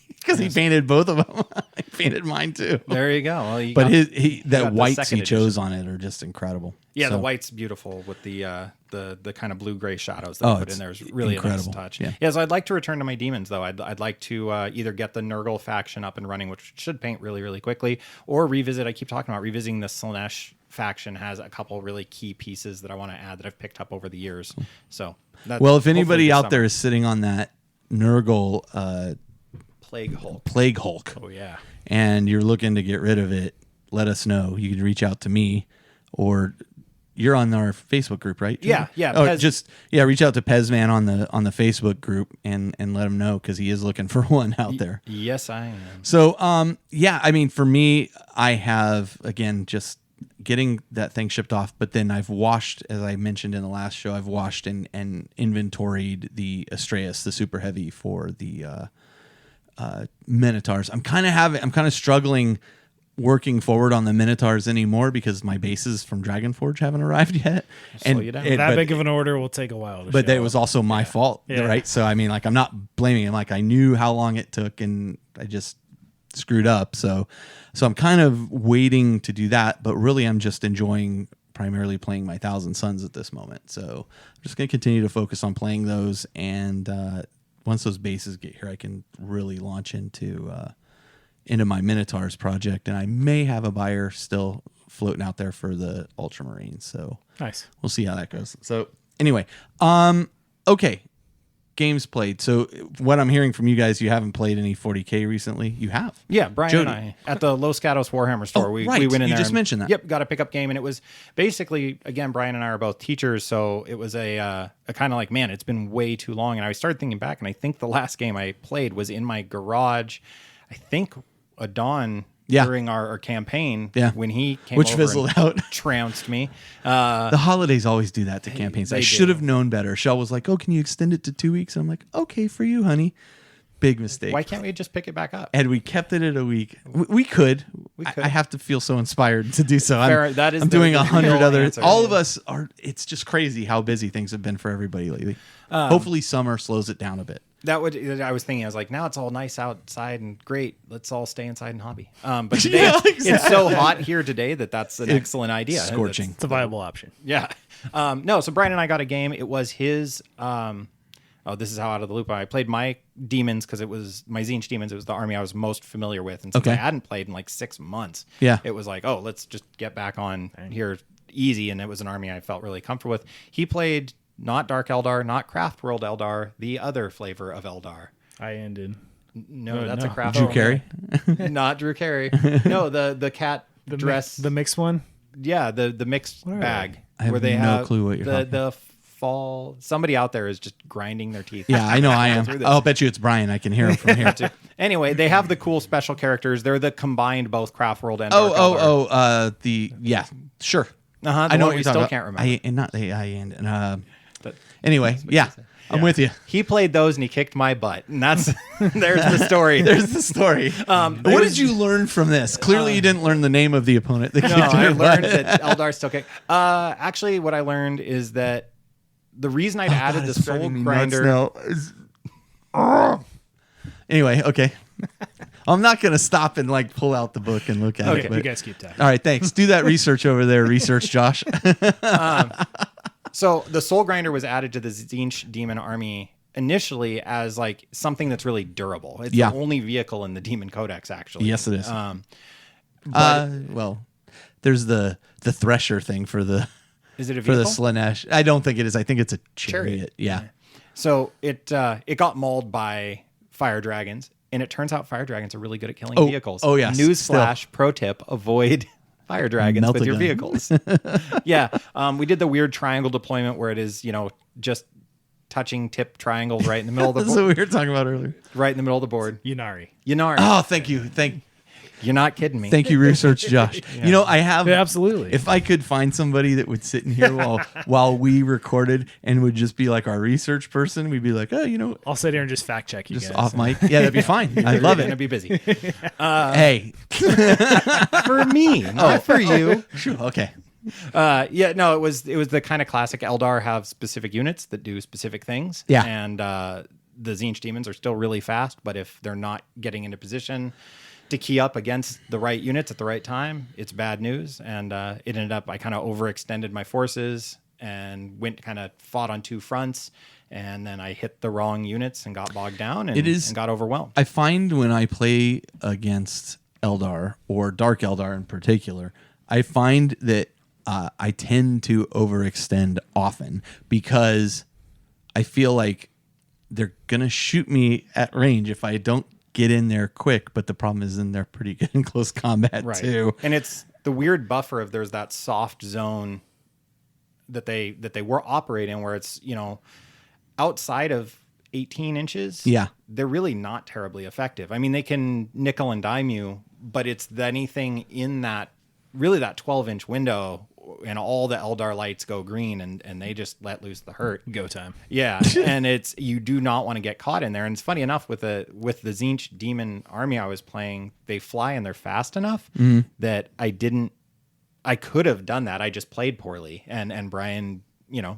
Because he painted both of them. He painted mine too. There you go. Well, the whites he chose on it are just incredible. Yeah, the white's beautiful with the kind of blue gray shadows that put in there is really incredible. A nice touch. Yeah, so I'd like to return to my demons though. I'd like to either get the Nurgle faction up and running, which should paint really, really quickly, or revisit. I keep talking about revisiting the Slaanesh faction. Has a couple really key pieces that I want to add that I've picked up over the years. So, if anybody out there is sitting on that Nurgle Plague Hulk. Oh yeah. And you're looking to get rid of it, let us know. You can reach out to me, or you're on our Facebook group, right? Yeah. Reach out to Pezman on the Facebook group and let him know, because he is looking for one out there. Yes, I am. So I mean, for me, I have again just getting that thing shipped off, but then I've washed, as I mentioned in the last show, I've washed and inventoried the Astraeus, the super heavy, for the Minotaurs. I'm kind of struggling working forward on the Minotaurs anymore because my bases from Dragonforge haven't arrived yet. Slow you down. That big of an order will take a while. But it was also my fault, right? So I mean, like, I'm not blaming him. Like, I knew how long it took, and I just screwed up. So I'm kind of waiting to do that. But really, I'm just enjoying primarily playing my Thousand Suns at this moment. So I'm just going to continue to focus on playing those, and once those bases get here, I can really launch into my Minotaurs project, and I may have a buyer still floating out there for the Ultramarines. So nice. We'll see how that goes. So anyway, okay, games played. So what I'm hearing from you guys, you haven't played any 40K recently. You have? Yeah, Brian Jody. and I at the Los Gatos Warhammer store. We went in there. You just mentioned that. Yep, got a pickup game, and it was basically, again, Brian and I are both teachers, so it was a kind of like, man, it's been way too long. And I started thinking back, and I think the last game I played was in my garage. I think a dawn during our campaign when he came which over fizzled and out. trounced me. The holidays always do that to campaigns. I should have known better. Shell was like, oh, can you extend it to 2 weeks? And I'm like, okay, for you, honey. Big mistake. Why can't we just pick it back up? And we kept it at a week. We could. I have to feel so inspired to do so. I'm doing 100 other. Answer. All of us are. It's just crazy how busy things have been for everybody lately. Hopefully, summer slows it down a bit. I was thinking, I was like, now it's all nice outside and great. Let's all stay inside and hobby. But today it's so hot here today that's an excellent idea. Scorching. It's a viable option. Yeah. No, so Brian and I got a game. It was his. This is how out of the loop I played my demons, because it was my Tzeentch demons. It was the army I was most familiar with, and since I hadn't played in like 6 months, it was like, oh, let's just get back on here easy. And it was an army I felt really comfortable with. He played not Dark Eldar, not Craft World Eldar, the other flavor of Eldar. I ended. No, that's a Craft. Drew Carey? Not Drew Carey. No, the cat dress. The mixed one? Yeah, the mixed bag. I have where they no clue what you're talking the fall. Somebody out there is just grinding their teeth. Yeah, I know I am. through this. I'll bet you it's Brian. I can hear him from here. Anyway, they have the cool special characters. They're the combined both Craft World and Dark Eldar. Sure. I know what you're talking about. Can't remember. Anyway, yeah, I'm with you. He played those and he kicked my butt, and that's there's the story. There's the story. What did you learn from this? Clearly, you didn't learn the name of the opponent. That No, I learned that Eldar still kick. Actually, what I learned is that the reason I'd added the Soul Grinder. Anyway, okay. I'm not going to stop and like pull out the book and look at it. You guys keep talking. All right, thanks. Do that research over there. Research, Josh. So the Soul Grinder was added to the Tzeentch Demon Army initially as like something that's really durable. It's the only vehicle in the Demon Codex, actually. Yes, it is. Well, there's the Thresher thing for the is it a for vehicle? the Slanesh. I don't think it is. I think it's a chariot. Yeah. So it got mauled by fire dragons, and it turns out fire dragons are really good at killing vehicles. Oh yes. Newsflash, pro tip: avoid fire dragons Melt with a your gun. vehicles. Yeah, we did the weird triangle deployment where it is, just touching tip triangles right in the middle of the That's board. what we were talking about earlier. Right in the middle of the board. Yunari. Oh, thank you. You're not kidding me. Thank you, Research Josh. You know, I have Absolutely. If I could find somebody that would sit in here while we recorded and would just be like our research person, we'd be like, oh, I'll sit here and just fact check you just guys. off mic. Yeah, that'd be fine. I love You're gonna it. be busy. Hey, For me, not for you. sure, okay. It was the kind of classic Eldar have specific units that do specific things. Yeah. And the Tzeentch demons are still really fast, but if they're not getting into position to key up against the right units at the right time, it's bad news. And it ended up, I kind of overextended my forces and fought on two fronts. And then I hit the wrong units and got bogged down and got overwhelmed. I find when I play against Eldar or Dark Eldar in particular, I find that I tend to overextend often because I feel like they're going to shoot me at range if I don't get in there quick. But the problem is then they're pretty good in close combat too. And it's the weird buffer of there's that soft zone that they were operating where it's, outside of 18 inches. Yeah. They're really not terribly effective. I mean, they can nickel and dime you, but it's anything in that 12-inch window and all the Eldar lights go green and they just let loose the hurt. Go time. Yeah, and you do not want to get caught in there. And it's funny enough with the Tzeentch demon army I was playing, they fly and they're fast enough that I could have done that. I just played poorly, and Brian,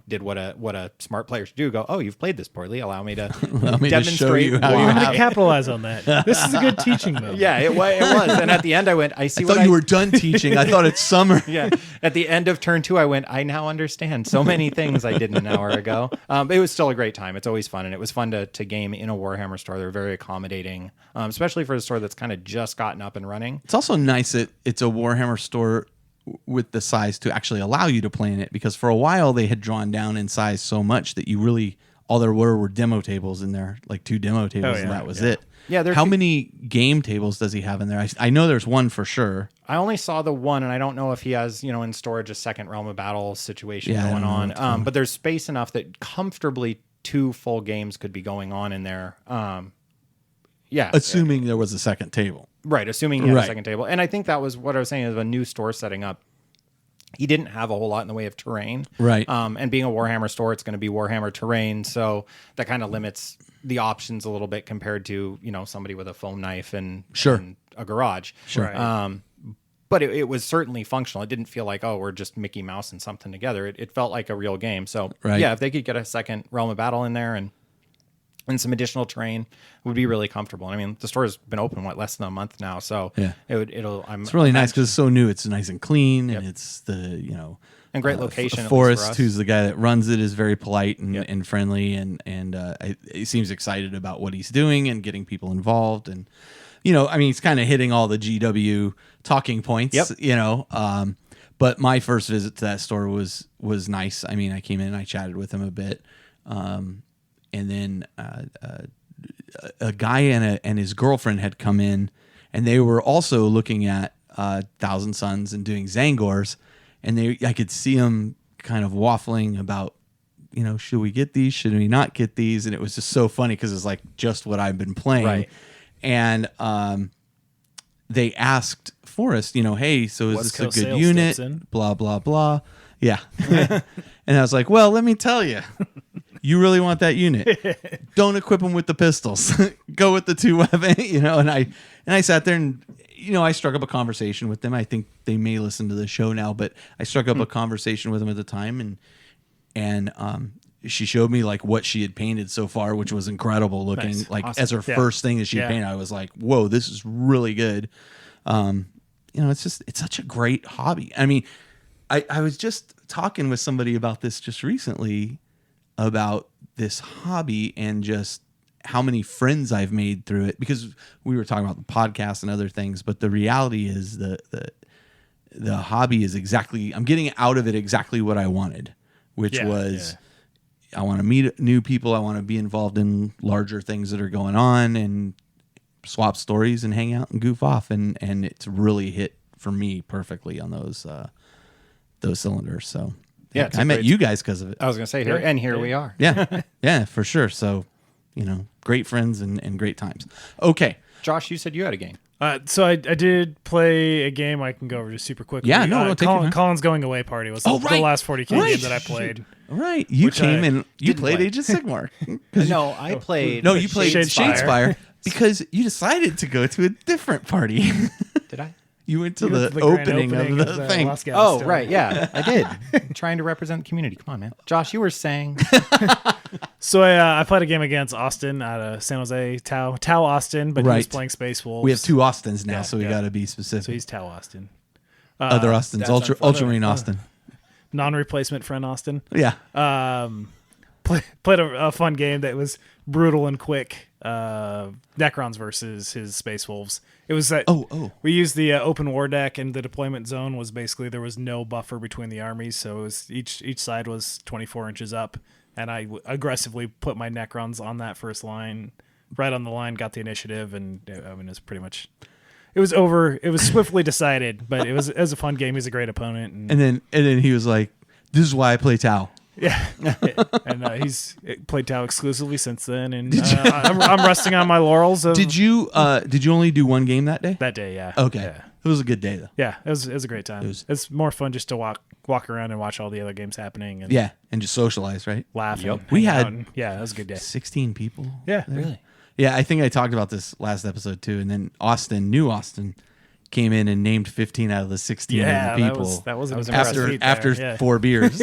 did what a smart player should do. Go, oh, you've played this poorly. Allow me to demonstrate show you how you I'm have. going to capitalize on that. This is a good teaching moment. Yeah, it was. And at the end, I went, I thought you were done teaching. I thought it's summer. Yeah. At the end of turn 2, I went, I now understand so many things I didn't an hour ago. It was still a great time. It's always fun. And it was fun to game in a Warhammer store. They're very accommodating, especially for a store that's kind of just gotten up and running. It's also nice that it's a Warhammer store with the size to actually allow you to play in it, because for a while they had drawn down in size so much that you really all there were demo tables in there, like 2 demo tables, and that was it. Yeah, how many game tables does he have in there? I know there's one for sure. I only saw the one, and I don't know if he has, in storage a second Realm of Battle situation going on. But there's space enough that comfortably 2 full games could be going on in there. Yeah, assuming there was a second table. Right, assuming he had a second table. And I think that was what I was saying is a new store setting up. He didn't have a whole lot in the way of terrain. Right. And being a Warhammer store, it's going to be Warhammer terrain. So that kind of limits the options a little bit compared to, somebody with a foam knife and a garage. Sure. Right. But it was certainly functional. It didn't feel like, oh, we're just Mickey Mouse and something together. It felt like a real game. So, yeah, if they could get a second Realm of Battle in there and some additional terrain, would be really comfortable. I mean, the store has been open less than a month now, so it's really nice because it's so new. It's nice and clean, and it's the and great location. Forrest, who's the guy that runs it, is very polite and friendly, and he seems excited about what he's doing and getting people involved, and he's kind of hitting all the GW talking points. But my first visit to that store was nice. I mean, I came in and I chatted with him a bit. And then a guy and his girlfriend had come in, and they were also looking at Thousand Suns and doing Zangors, and I could see them kind of waffling about should we get these? Should we not get these? And it was just so funny because it's like just what I've been playing. Right. And they asked Forrest, hey, so is West this a Coast good sales unit? steps in. Blah, blah, blah. Yeah. And I was like, well, let me tell you, you really want that unit. Don't equip them with the pistols. Go with the 2-weapon, and I sat there and, I struck up a conversation with them. I think they may listen to the show now, but I struck up a conversation with them at the time, and she showed me like what she had painted so far, which was incredible looking. Nice. Like Awesome. as her first thing that she Yeah. painted, I was like, whoa, this is really good. It's such a great hobby. I mean, I was just talking with somebody about this just recently about this hobby and just how many friends I've made through it, because we were talking about the podcast and other things, but the reality is the hobby is I'm getting out of it exactly what I wanted, which was I want to meet new people. I want to be involved in larger things that are going on and swap stories and hang out and goof off. And it's really hit for me perfectly on those cylinders. So Yeah, it's I a met great- you guys because of it. I was going to say here, and here we are. Yeah. Yeah, for sure. So, great friends and great times. Okay. Josh, you said you had a game. So I did play a game I can go over just super quickly. Yeah, no, take your time. Colin's Going Away Party was the last 40K game that I played. All right. You Which came I and you didn't played play. Age of Sigmar. No, I played. No, you played Shadespire. Shadespire because you decided to go to a different party. Did I? You went to You went the grand opening of the thing. Las Vegas Oh, store. right. Yeah, I did. Trying to represent the community. Come on, man. Josh, you were saying. So I played a game against Austin out of San Jose, Tau Austin, but he was Right. playing Space Wolves. We have two Austins now, Yeah, so we yeah. got to be specific. So he's Tau Austin. Other Austins, that's Ultramarine Austin. Non-replacement friend Austin. Yeah. Played a fun game that was brutal and quick. Necrons versus his Space Wolves. It was that. We used the open war deck, and the deployment zone was basically there was no buffer between the armies, so it was each side was 24 inches up, and I aggressively put my Necrons on that first line, right on the line, got the initiative, and I mean it's pretty much. It was over. It was swiftly decided, but it was a fun game. He's a great opponent, And then he was like, "This is why I play Tau." yeah, and he's played Tau exclusively since then, and I'm resting on my laurels. Of Did you only do one game that day? that day? Yeah. Okay. Yeah. It was a good day though. Yeah, it was a great time. It's more fun just to walk around and watch all the other games happening and Yeah, and just socialize, right? laugh. Yep. And We hang had- out and- it was a good day. 16 people. Yeah, Really? Yeah, I think I talked about this last episode too. And then New Austin, came in and named 15 out of the 16 yeah. of the people. That was an That was impressive impressive. feat after there, yeah. 4 beers.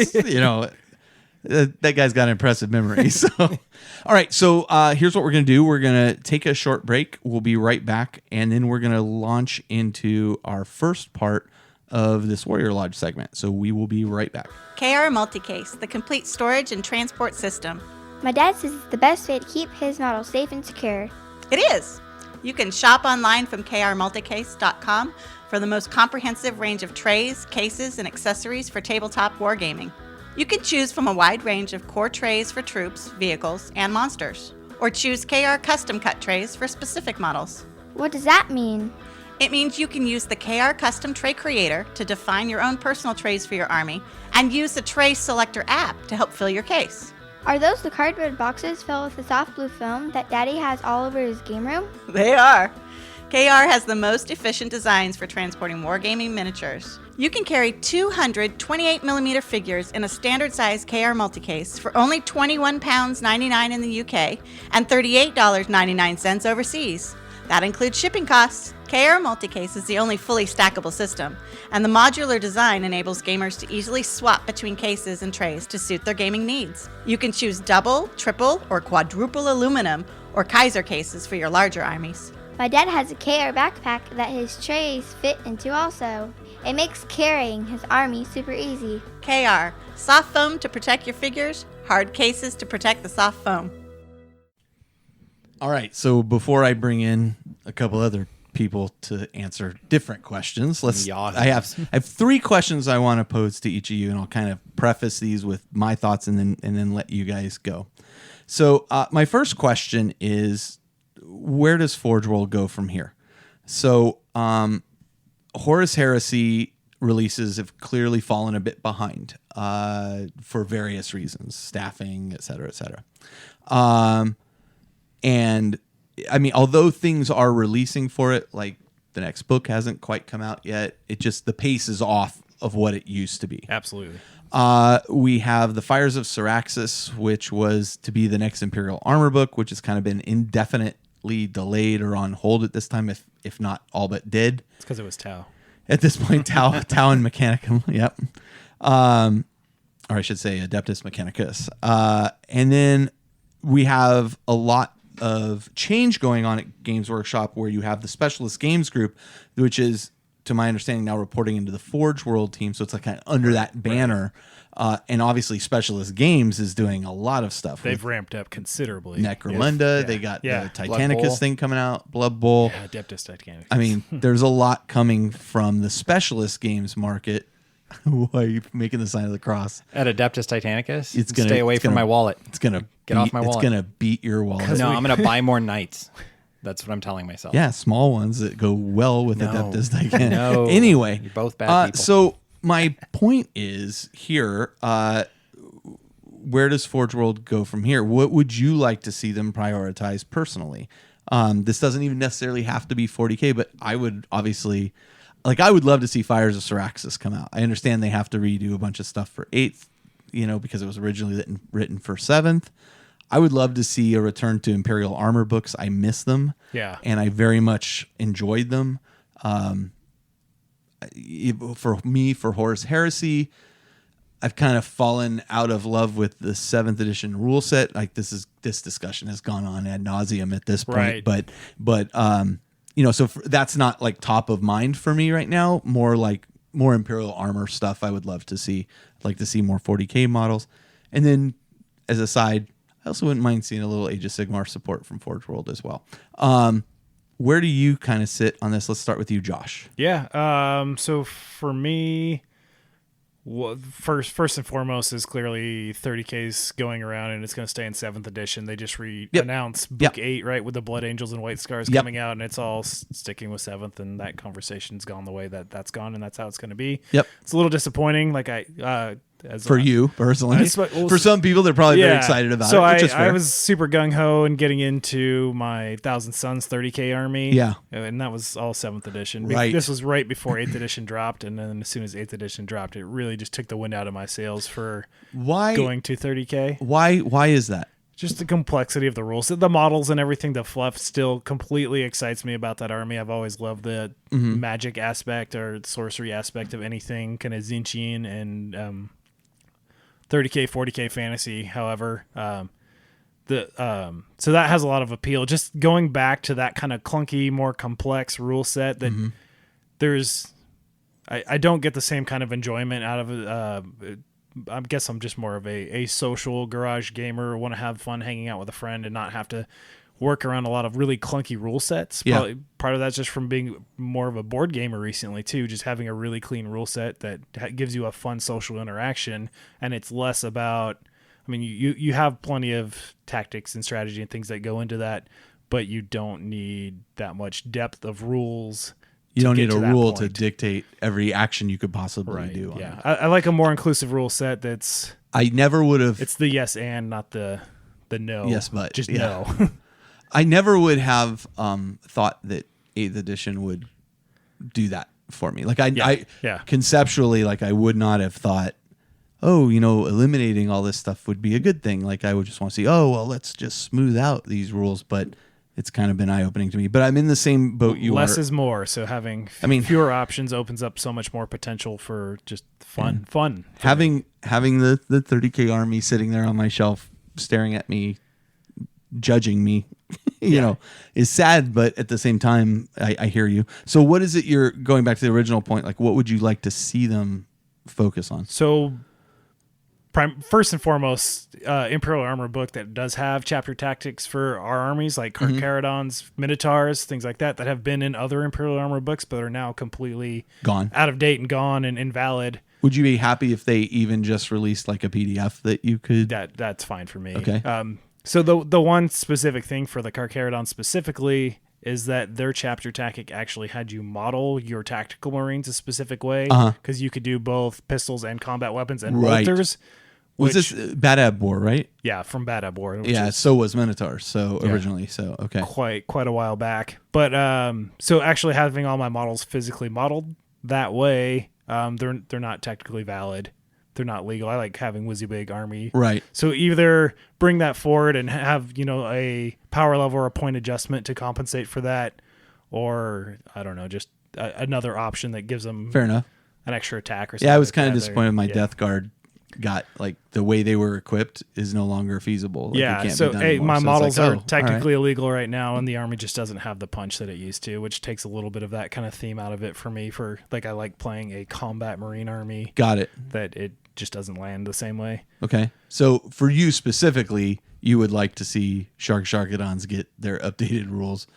That guy's got an impressive memory. So, all right. So here's what we're gonna do. We're gonna take a short break. We'll be right back, and then we're gonna launch into our first part of this Warrior Lodge segment. So we will be right back. KR Multicase, the complete storage and transport system. My dad says it's the best way to keep his model safe and secure. It is. You can shop online from krmulticase.com for the most comprehensive range of trays, cases, and accessories for tabletop wargaming. You can choose from a wide range of core trays for troops, vehicles, and monsters, or choose KR custom cut trays for specific models. What does that mean? It means you can use the KR Custom Tray Creator to define your own personal trays for your army, and use the Tray Selector app to help fill your case. Are those the cardboard boxes filled with the soft blue film that Daddy has all over his game room? They are. KR has the most efficient designs for transporting wargaming miniatures. You can carry 200 28mm figures in a standard size KR multicase for only £21.99 in the UK and $38.99 overseas. That includes shipping costs. KR Multicase is the only fully stackable system, and the modular design enables gamers to easily swap between cases and trays to suit their gaming needs. You can choose double, triple, or quadruple aluminum or Kaiser cases for your larger armies. My dad has a KR backpack that his trays fit into also. It makes carrying his army super easy. KR, soft foam to protect your figures, hard cases to protect the soft foam. All right. So before I bring in a couple other people to answer different questions, I have 3 questions I want to pose to each of you, and I'll kind of preface these with my thoughts and then let you guys go. So my first question is, where does Forge World go from here? So Horus Heresy releases have clearly fallen a bit behind for various reasons, staffing, et cetera, et cetera. And I mean, although things are releasing for it, like the next book hasn't quite come out yet, it just, the pace is off of what it used to be. Absolutely. We have the Fires of Syraxis, which was to be the next Imperial Armor book, which has kind of been indefinitely delayed or on hold at this time, if not all but dead. It's because it was Tau. At this point, Tau and Mechanicum, yep. Or I should say Adeptus Mechanicus. And then we have a lot of change going on at Games Workshop, where you have the Specialist Games Group, which is, to my understanding, now reporting into the Forge World team. So it's like kind of under that banner. And obviously Specialist Games is doing a lot of stuff. They've ramped up considerably. Necrolunda, Yeah. they got Yeah. the Titanicus thing coming out, Blood Bowl. Yeah, Adeptus Titanicus. I mean, there's a lot coming from the Specialist Games market. Why are you making the sign of the cross? At Adeptus Titanicus, It's gonna stay away from my wallet. It's gonna Get off my wallet. It's gonna beat your wallet. No, I'm gonna buy more knights. That's what I'm telling myself. Yeah, small ones that go well with No. Adeptus Titanicus. No. Anyway, You're both bad people. So my point is here. Where does Forge World go from here? What would you like to see them prioritize personally? This doesn't even necessarily have to be 40K, but I would obviously, I would love to see Fires of Syraxis come out. I understand they have to redo a bunch of stuff for 8th, because it was originally written for 7th. I would love to see a return to Imperial Armor books. I miss them. Yeah. And I very much enjoyed them. For me, for Horus Heresy, I've kind of fallen out of love with the 7th edition rule set. Like this discussion has gone on ad nauseum at this point, Right. but so that's not like top of mind for me right now. More Imperial Armor stuff. I would love to see. I'd like to see more 40K models. And then as a side, I also wouldn't mind seeing a little Age of Sigmar support from Forge World as well. Where do you kind of sit on this? Let's start with you, Josh. Yeah. So for me, first and foremost is clearly 30K's going around, and it's going to stay in 7th edition. They just announced book 8, right, with the Blood Angels and White Scars coming out, and it's all sticking with 7th, and that conversation's gone the way that's gone, and that's how it's going to be. Yep. It's a little disappointing. For you personally, well, for some people, they're probably very excited about so it. Which is fair. I was super gung ho and getting into my Thousand Suns 30K army. Yeah, and that was all 7th edition. Right. This was right before 8th edition dropped, and then as soon as 8th edition dropped, it really just took the wind out of my sails for going to 30K. Why is that? Just the complexity of the rules, the models, and everything. The fluff still completely excites me about that army. I've always loved the magic aspect or sorcery aspect of anything kind of Zinchian and 30K, 40K fantasy. However, so that has a lot of appeal. Just going back to that kind of clunky, more complex rule set that I don't get the same kind of enjoyment out of it. I guess I'm just more of a social garage gamer, want to have fun hanging out with a friend and not have to work around a lot of really clunky rule sets. Yeah. Probably part of that's just from being more of a board gamer recently too, just having a really clean rule set that gives you a fun social interaction, and it's less about, I mean, you have plenty of tactics and strategy and things that go into that, but you don't need that much depth of rules. You don't need a rule to point. dictate every action you could possibly do. Yeah, I like a more inclusive rule set that's. I never would have. It's the yes and, not the no. Yes, but just yeah. no. I never would have thought that 8th edition would do that for me. Like I conceptually, like I would not have thought, eliminating all this stuff would be a good thing. Like I would just want to see, let's just smooth out these rules. But it's kind of been eye-opening to me. But I'm in the same boat you are. Less is more. So having fewer options opens up so much more potential for just fun. Having the 30K army sitting there on my shelf, staring at me, judging me, is sad. But at the same time, I hear you. So what is it you're going back to the original point? Like, what would you like to see them focus on? So first and foremost, Imperial Armor book that does have chapter tactics for our armies, like Carcharodons, Minotaurs, things like that have been in other Imperial Armor books, but are now completely gone, out of date and gone and invalid. Would you be happy if they even just released like a PDF that you could? That's fine for me. Okay. So the one specific thing for the Carcharodon specifically is that their chapter tactic actually had you model your tactical Marines a specific way, because you could do both pistols and combat weapons and bolters. Was this Bad Ab War, right? Yeah, from Bad Ab War. Yeah, so was Minotaur. So originally, so okay, quite a while back. But so actually having all my models physically modeled that way, they're not technically valid. They're not legal. I like having Wizzy Big army. Right. So either bring that forward and have, a power level or a point adjustment to compensate for that, or I don't know, just another option that gives them fair enough an extra attack or something. Yeah, I was kind of disappointed my Death Guard got like the way they were equipped is no longer feasible. Like, yeah, so my models are technically illegal right now, and the army just doesn't have the punch that it used to, which takes a little bit of that kind of theme out of it for me. For like, I like playing a combat Marine army. Got it. That it just doesn't land the same way. Okay, so for you specifically, you would like to see Sharkadons get their updated rules.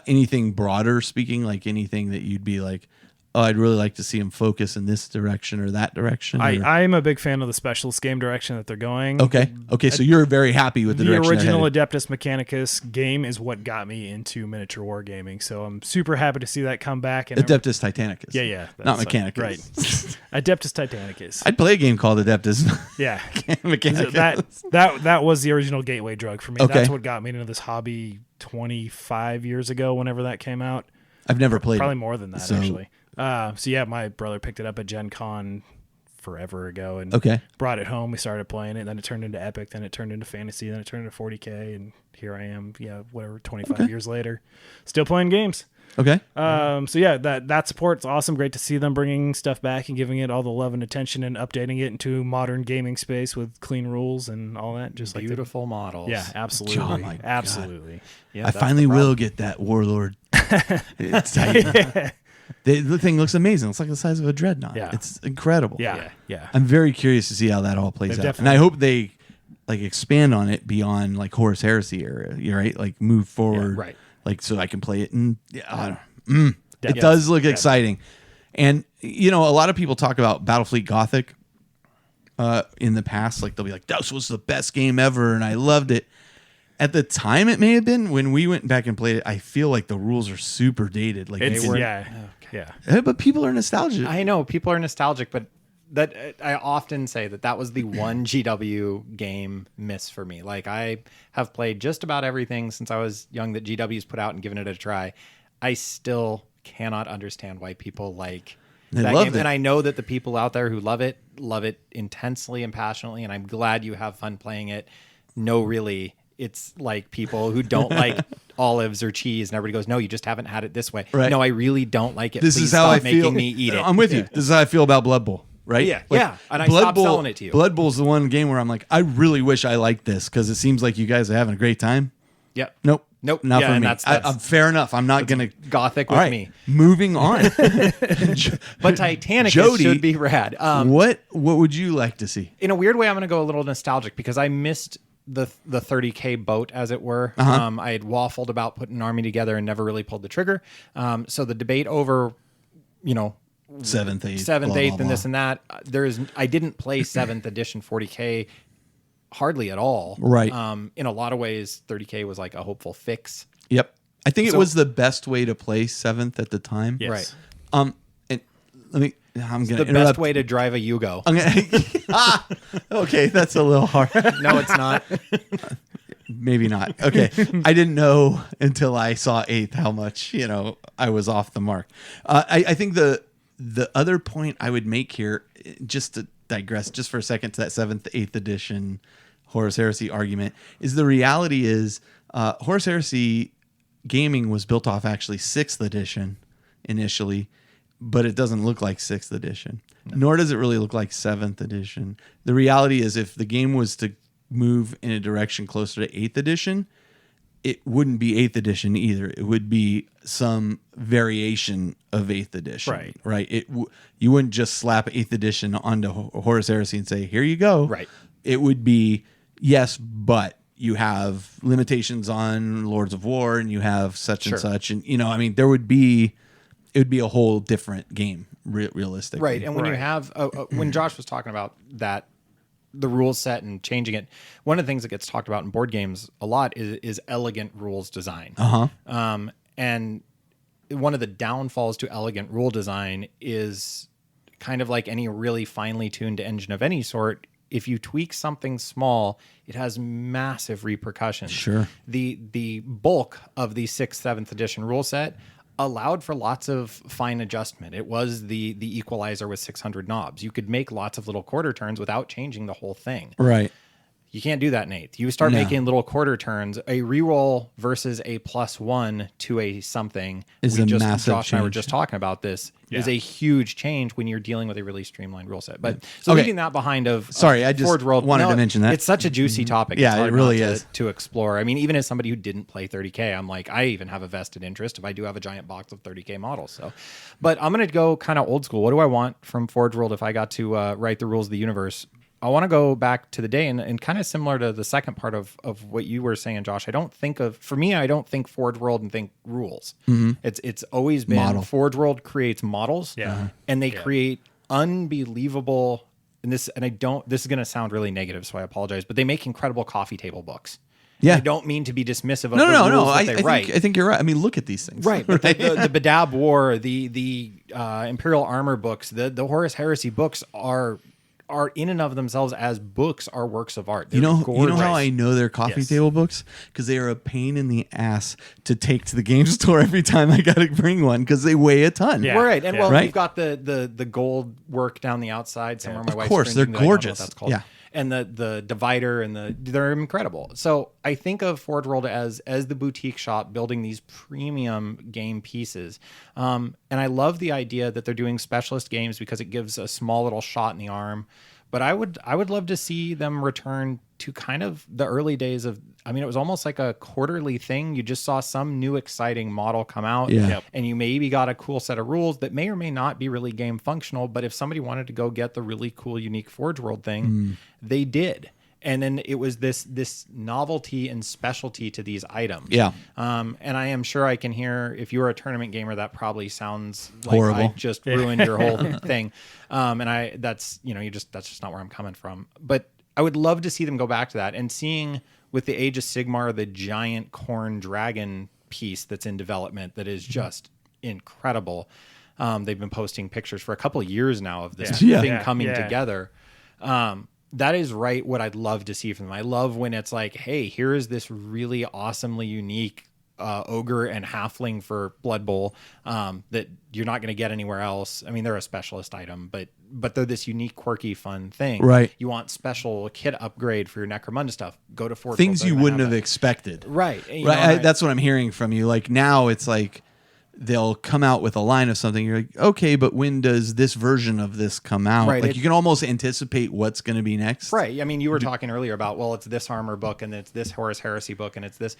Anything broader speaking, like anything that you'd be like, oh, I'd really like to see them focus in this direction or that direction. I'm a big fan of the specialist game direction that they're going. Okay. So you're very happy with the direction. The original Adeptus Mechanicus game is what got me into miniature wargaming, so I'm super happy to see that come back. And Adeptus Titanicus. Yeah. Not Mechanicus. Right. Adeptus Titanicus. I'd play a game called Adeptus. Yeah. Mechanicus. That was the original gateway drug for me. Okay. That's what got me into this hobby 25 years ago, whenever that came out. I've never played Probably it. more than that, actually. So yeah, my brother picked it up at Gen Con forever ago and brought it home. We started playing it, then it turned into Epic, then it turned into Fantasy, then it turned into 40K, and here I am, 25 years later, still playing games. Okay. So yeah, that support's awesome. Great to see them bringing stuff back and giving it all the love and attention and updating it into modern gaming space with clean rules and all that. Just like beautiful models. Yeah, absolutely. Oh my God. Absolutely. Yeah, I finally will get that Warlord. It's tight. The thing looks amazing. It's like the size of a dreadnought. Yeah. It's incredible. Yeah. I'm very curious to see how that all plays out. And I hope they like expand on it beyond like Horus Heresy era, right? Like move forward. right. Like so I can play it and it does look exciting. And a lot of people talk about Battlefleet Gothic in the past. Like they'll be like, this was the best game ever and I loved it. At the time it may have been, when we went back and played it, I feel like the rules are super dated. Like It's, they were, yeah. But people are nostalgic. I know people are nostalgic, but that I often say that was the one GW game miss for me. Like I have played just about everything since I was young that GW's put out and given it a try. I still cannot understand why people like that game. And I know that the people out there who love it intensely and passionately, and I'm glad you have fun playing it. No, really. It's like people who don't like olives or cheese, and everybody goes, "No, you just haven't had it this way." Right. No, I really don't like it. This Please is how stop I feel. making me eat it. I'm with you. This is how I feel about Blood Bowl, right? Yeah, Like, yeah. And I stopped selling it to you. Blood Bowl's the one game where I'm like, I really wish I liked this because it seems like you guys are having a great time. Yep. Nope. Not for and me. that's I'm fair enough. I'm not gonna Gothic All with right, me. Moving on. But Titanic Jody, should be rad. What would you like to see? In a weird way, I'm going to go a little nostalgic because I missed the 30K boat, as it were. I had waffled about putting an army together and never really pulled the trigger. So the debate over, 7th, 8th, 8th, and this and that. I didn't play 7th edition 40K hardly at all. Right. In a lot of ways, 30K was like a hopeful fix. Yep. I think it was the best way to play 7th at the time. Yes. Right. And I'm gonna The interrupt. best way to drive a Yugo. Okay, that's a little hard. No, it's not. Maybe not. Okay. I didn't know until I saw 8th how much, I was off the mark. I think the other point I would make here, just to digress just for a second to that 7th, 8th edition Horus Heresy argument, is the reality is Horus Heresy gaming was built off actually 6th edition initially, but it doesn't look like 6th edition. No. Nor does it really look like 7th edition. The reality is if the game was to move in a direction closer to 8th edition, it wouldn't be 8th edition either. It would be some variation of 8th edition. Right. You wouldn't just slap 8th edition onto Horus Heresy and say, here you go. Right. It would be, yes, but you have limitations on Lords of War and you have such and such. And, it would be a whole different game, realistically. Right. And when you have, when Josh was talking about that, the rules set and changing it, one of the things that gets talked about in board games a lot is elegant rules design. And one of the downfalls to elegant rule design is kind of like any really finely tuned engine of any sort. If you tweak something small, it has massive repercussions. Sure. The bulk of the 6th, 7th edition rule set allowed for lots of fine adjustment. It was the equalizer with 600 knobs. You could make lots of little quarter turns without changing the whole thing. Right. You can't do that, Nate. You start making little quarter turns. A reroll versus a +1 to a something is a massive Josh and I were change. just talking about this. Yeah. Is a huge change when you're dealing with a really streamlined rule set. But so Okay. leaving that behind Sorry, I just Forge World, wanted to mention that. it's such a juicy topic. Yeah, It's hard it really not is. to explore. I mean, even as somebody who didn't play 30K, I'm like, I even have a vested interest if I do have a giant box of 30K models. So, but I'm going to go kind of old school. What do I want from Forge World if I got to write the rules of the universe? I want to go back to the day and kind of similar to the second part of what you were saying, Josh. I don't think Forge World and think rules. It's always been Model. Forge World creates models, and they create unbelievable. This is going to sound really negative, so I apologize. But they make incredible coffee table books. Yeah. I don't mean to be dismissive of No, the no, rules no. that they write. I think you're right. I mean, look at these things. Right, but the Badab War, the Imperial Armor books, the Horus Heresy books are in and of themselves as books are works of art. They're You know gorgeous. how I know they're coffee Yes. table books? Because they are a pain in the ass to take to the game store every time I got to bring one because they weigh a ton. Yeah. Right, and Yeah. well, Right. you've got the gold work down the outside somewhere. My Of wife's course, they're drinking, but I don't know what gorgeous. that's called. Yeah. And the divider and they're incredible. So I think of Forge World as the boutique shop building these premium game pieces. And I love the idea that they're doing specialist games because it gives a small little shot in the arm. But I would love to see them return to kind of the early days of, I mean, it was almost like a quarterly thing. You just saw some new exciting model come out, Yeah. Yep. and you maybe got a cool set of rules that may or may not be really game functional. But if somebody wanted to go get the really cool, unique Forge World thing, they did. And then it was this novelty and specialty to these items. Yeah. And I am sure I can hear, if you're a tournament gamer, that probably sounds like Horrible. I just ruined your whole thing. And that's just not where I'm coming from. But I would love to see them go back to that, and seeing with the Age of Sigmar, the giant corn dragon piece that's in development that is just incredible. They've been posting pictures for a couple of years now of this Yeah. thing Yeah. coming Yeah. together. That is right what I'd love to see from them. I love when it's like, hey, here is this really awesomely unique ogre and halfling for Blood Bowl that you're not going to get anywhere else. I mean, they're a specialist item, but they're this unique, quirky, fun thing. Right. You want special kit upgrade for your Necromunda stuff, go to Forge Things World, you they're wouldn't gonna have that. expected. Right. You Right. know, That's what I'm hearing from you. Like now it's like they'll come out with a line of something. You're like, okay, but when does this version of this come out? Right, Like you can almost anticipate what's going to be next. Right. I mean, you were talking earlier about, well, it's this armor book and it's this Horus Heresy book and it's this.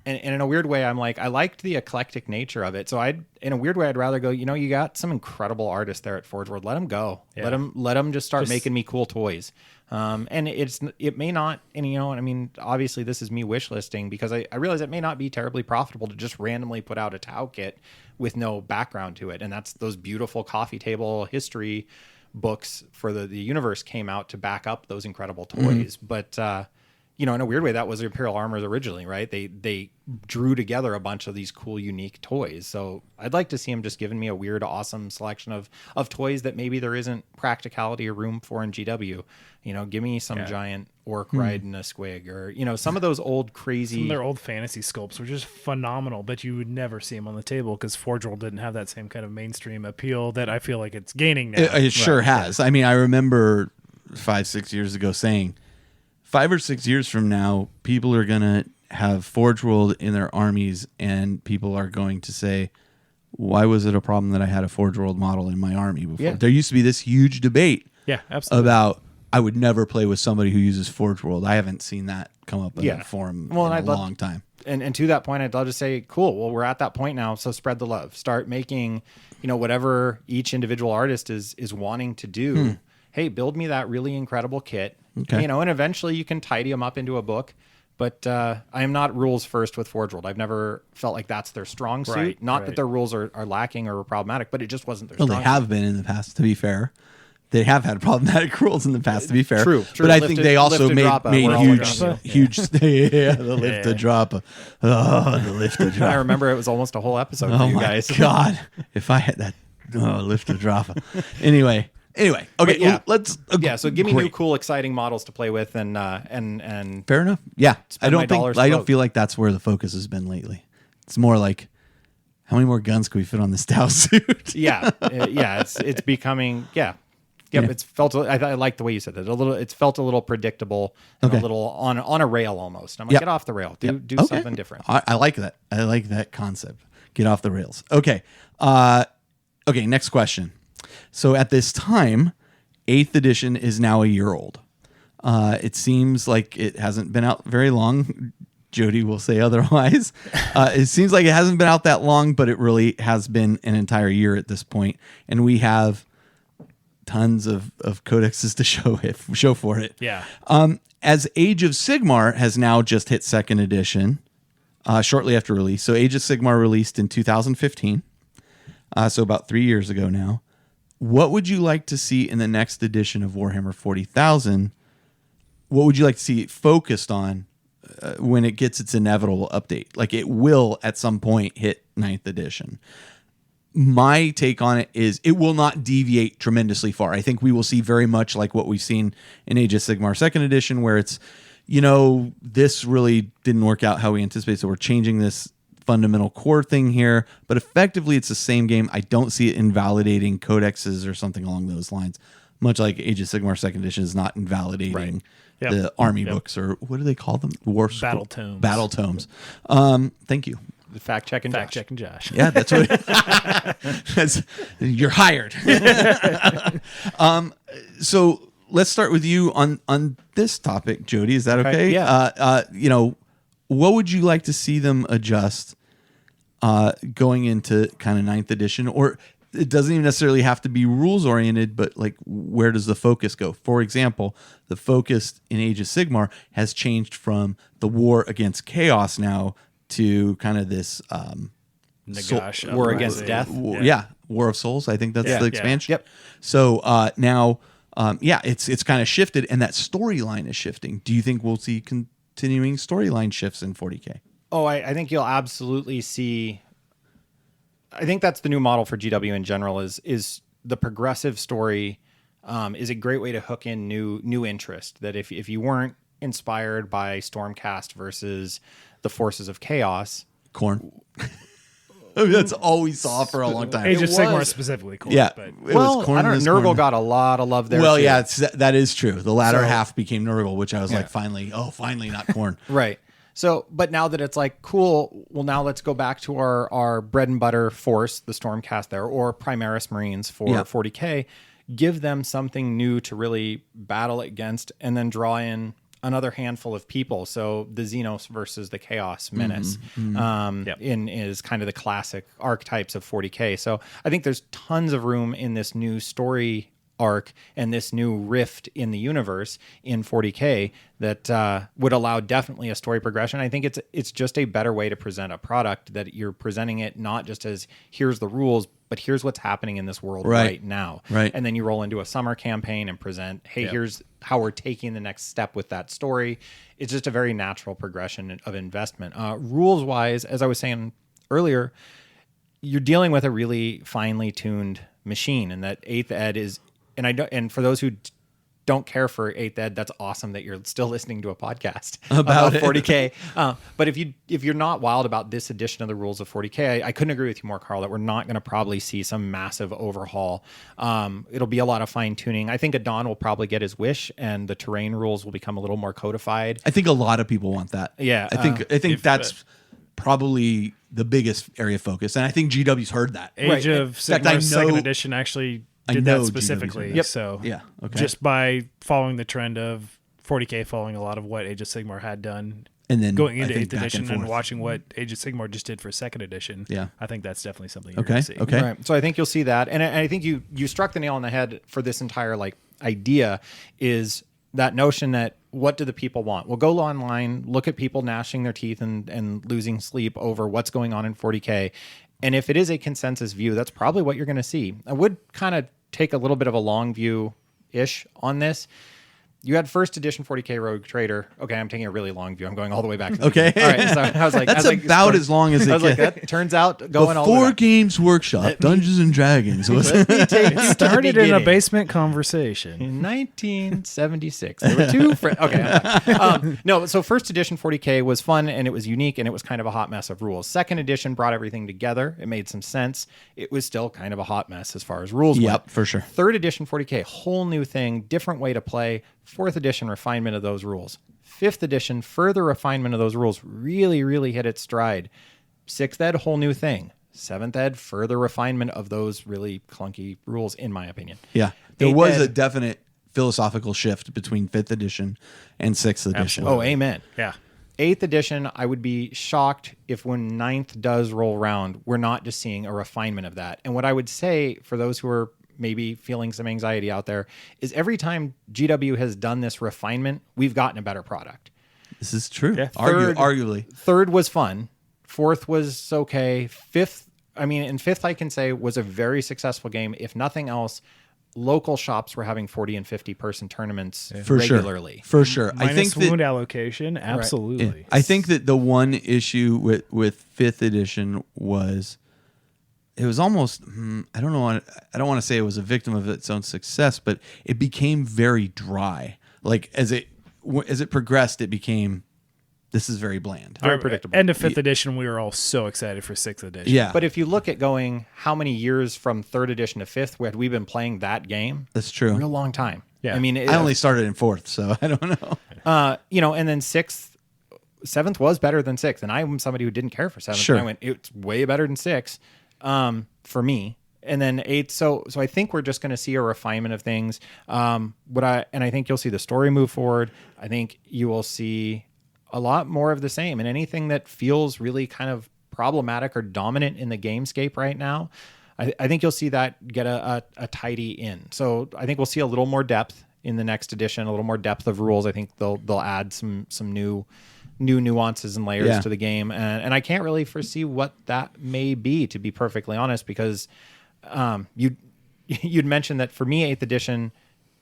And in a weird way, I'm like, I liked the eclectic nature of it. So in a weird way, I'd rather go, you got some incredible artists there at Forge World. Let them go. Yeah. Let them just start making me cool toys. And it may not, and I mean, obviously this is me wish listing because I realize it may not be terribly profitable to just randomly put out a Tau kit with no background to it. And that's those beautiful coffee table history books for the universe came out to back up those incredible toys. But, in a weird way, that was Imperial Armors originally, right? They drew together a bunch of these cool, unique toys. So I'd like to see them just giving me a weird, awesome selection of toys that maybe there isn't practicality or room for in GW. Give me some giant orc riding a squig, or some of those old crazy. Some of their old fantasy sculpts were just phenomenal, but you would never see them on the table because Forge World didn't have that same kind of mainstream appeal that I feel like it's gaining now. It sure has. I mean, I remember 5-6 years ago saying 5 or 6 years from now, people are going to have Forge World in their armies and people are going to say, why was it a problem that I had a Forge World model in my army before? Yeah. There used to be this huge debate Yeah, absolutely. about I would never play with somebody who uses Forge World. I haven't seen that come up in Yeah. a forum Well, in and a I'd love- long time. And to that point, I'd love to say, cool, well, we're at that point now, so spread the love. Start making, whatever each individual artist is wanting to do. Hey, build me that really incredible kit. Okay. And eventually you can tidy them up into a book. But I am not rules first with Forge World. I've never felt like that's their strong suit. Right, Not right. that their rules are lacking or problematic, but it just wasn't their Well, strong they have been in the past, to be fair. They have had problematic rules in the past, to be fair. True. But I think Lift they to- also lift to made drop, made we're all huge, gonna huge. Yeah, the lift to drop. Oh, the lift to I drop. remember it was almost a whole episode for Oh you my guys. god! If I had that, lift to drop. Anyway. Okay. But yeah. Let's. Yeah, so give me new, great. cool, exciting models to play with, and Fair enough. Yeah, Spend my dollars I to don't vote. feel like that's where the focus has been lately. It's more like, how many more guns can we fit on this Tau suit? yeah, it's becoming Yep, Yeah. it's felt. I like the way you said that. It's felt a little predictable and Okay. a little on a rail almost. I'm like, Yep. get off the rail. Do Okay. something different. I like that. I like that concept. Get off the rails. Okay. Okay. Next question. So at this time, 8th edition is now a year old. It seems like it hasn't been out very long. Jody will say otherwise. It seems like it hasn't been out that long, but it really has been an entire year at this point, and we have tons of codexes to show for it. Yeah. As Age of Sigmar has now just hit 2nd edition, shortly after release. So Age of Sigmar released in 2015, so about 3 years ago now. What would you like to see in the next edition of Warhammer 40,000? What would you like to see it focused on when it gets its inevitable update? Like, it will at some point hit 9th edition. My take on it is it will not deviate tremendously far. I think we will see very much like what we've seen in Age of Sigmar 2nd edition, where it's, this really didn't work out how we anticipated, so we're changing this fundamental core thing here, but effectively it's the same game. I don't see it invalidating codexes or something along those lines, much like Age of Sigmar 2nd edition is not invalidating Right. Yep. the army Yep. books, or what do they call them? Battle tomes. Battle tomes. Thank you. The fact checking Josh. Yeah, that's what you're hired. So let's start with you on this topic, Jody. Is that okay? Yeah. What would you like to see them adjust going into kind of 9th edition? Or it doesn't even necessarily have to be rules oriented, but like, where does the focus go? For example, the focus in Age of Sigmar has changed from the war against chaos now to kind of this Nagash. War against death. War of Souls. I think that's Yeah. the Yeah. expansion. Yep. So now, it's kind of shifted, and that storyline is shifting. Do you think we'll see continuing storyline shifts in 40K? Oh, I think you'll absolutely see. I think that's the new model for GW in general. Is the progressive story is a great way to hook in new interest. That if you weren't inspired by Stormcast versus the Forces of Chaos, Corn. I mean, that's all we saw for a long time. Age of It Sigmar was. specifically. Cool, Yeah. But It well, was Corn. I don't this, know. Nurgle Corn. got a lot of love there. Well, too. yeah, that is true. The latter So- half became Nurgle, which I was like, Yeah. finally not Corn. Right. So, but now that it's like, cool, well, now let's go back to our bread and butter force, the Stormcast there, or Primaris Marines for Yeah. 40K, give them something new to really battle against, and then draw in another handful of people. So the Xenos versus the Chaos Menace Yep. is kind of the classic archetypes of 40K. So I think there's tons of room in this new story arc and this new rift in the universe in 40K that would allow definitely a story progression. I think it's just a better way to present a product, that you're presenting it not just as here's the rules, but here's what's happening in this world right now. Right. And then you roll into a summer campaign and present, hey, here's how we're taking the next step with that story. It's just a very natural progression of investment. Rules wise, as I was saying earlier, you're dealing with a really finely tuned machine, and that 8th ed is, and for those who don't care for 8th ed, that's awesome that you're still listening to a podcast about it. 40K. But if you're not wild about this edition of the rules of 40K, I couldn't agree with you more, Carl, that we're not going to probably see some massive overhaul. It'll be a lot of fine tuning. I think Adon will probably get his wish, and the terrain rules will become a little more codified. I think a lot of people want that. Yeah, I think that's probably the biggest area of focus, and I think GW's heard that. Age of In fact, I Sigmar second know- edition actually I did know that GW's specifically. done that. Yep. So Yeah, okay. just by following the trend of 40K, following a lot of what Age of Sigmar had done, And then going I into think 8th back edition and forth. watching what Age of Sigmar just did for 2nd edition. Yeah. I think that's definitely something you're Okay. going to see. Okay. Right. So I think you'll see that, and I think you struck the nail on the head for this entire idea, is that notion that what do the people want? We'll go online, look at people gnashing their teeth and losing sleep over what's going on in 40K. And if it is a consensus view, that's probably what you're going to see. I would kind of take a little bit of a long view ish on this. You had first edition 40K Rogue Trader. Okay, I'm taking a really long view. I'm going all the way back. To the Okay. beginning. All right. So I was like, That's about as long as it I was like, gets. that turns out going all the way Before back. Games Workshop, Dungeons and Dragons was. Let me take you to the Started in a beginning. basement conversation. In 1976, there were two friends. Okay, no. So first edition 40K was fun and it was unique and it was kind of a hot mess of rules. Second edition brought everything together. It made some sense. It was still kind of a hot mess as far as rules went. Yep, for sure. Third edition 40K, whole new thing, different way to play. Fourth edition, refinement of those rules. Fifth edition, further refinement of those rules. Really, really hit its stride. Sixth ed, whole new thing. Seventh ed, further refinement of those really clunky rules, in my opinion. Yeah. There Eighth was ed- a definite philosophical shift between 5th edition and 6th edition. Oh, amen. Yeah. 8th edition, I would be shocked if when 9th does roll around, we're not just seeing a refinement of that. And what I would say for those who are maybe feeling some anxiety out there is every time GW has done this refinement, we've gotten a better product. This is true. Yeah. Arguably. Third was fun. Fourth was okay. Fifth, and fifth I can say was a very successful game. If nothing else, local shops were having 40 and 50 person tournaments For regularly. sure. For sure. Minus I think that, wound allocation, absolutely. yeah, I think that the one issue with 5th edition was it was almost I don't want to say it was a victim of its own success, but it became very dry. Like as it progressed, it became this is very bland. Very predictable. End of 5th edition, we were all so excited for 6th edition. Yeah, But if you look at going how many years from 3rd edition to 5th had we been playing that game? that's true. A real long time. Yeah. I mean, I only started in 4th, so I don't know. and then 6th, 7th was better than 6th. And I'm somebody who didn't care for 7th. Sure. And I went, it's way better than 6 for me. And then 8th. So I think we're just going to see a refinement of things. And I think you'll see the story move forward. I think you will see a lot more of the same. And anything that feels really kind of problematic or dominant in the gamescape right now, I think you'll see that get a tidy in. So I think we'll see a little more depth in the next edition, a little more depth of rules. I think they'll add some new nuances and layers to the game, and I can't really foresee what that may be, to be perfectly honest, because you'd mentioned that for me 8th edition,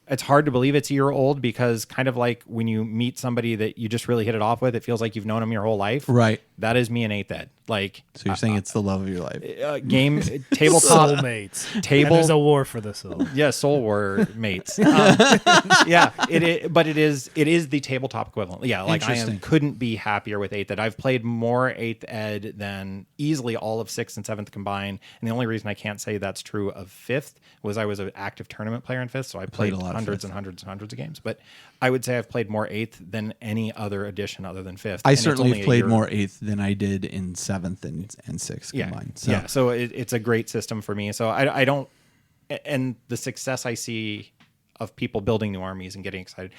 it's hard to believe it's a year old because kind of like when you meet somebody that you just really hit it off with, it feels like you've known them your whole life. Right. That is me in 8th ed. Like, So you're saying it's the love of your life. game tabletop Soulmates. table. And there's a war for the soul. Yeah, Soul War mates. Yeah, but it is the tabletop equivalent. Yeah, like Interesting. couldn't be happier with 8th ed. I've played more 8th ed than easily all of 6th and 7th combined. And the only reason I can't say that's true of 5th was I was an active tournament player in 5th, so I played a lot of hundreds 5th. and hundreds and hundreds of games. But I would say I've played more 8th than any other edition other than 5th. I And it's certainly only have a played year. more 8th than I did in 7th and 6th combined. So. Yeah, so it's a great system for me. So I don't, and the success I see of people building new armies and getting excited,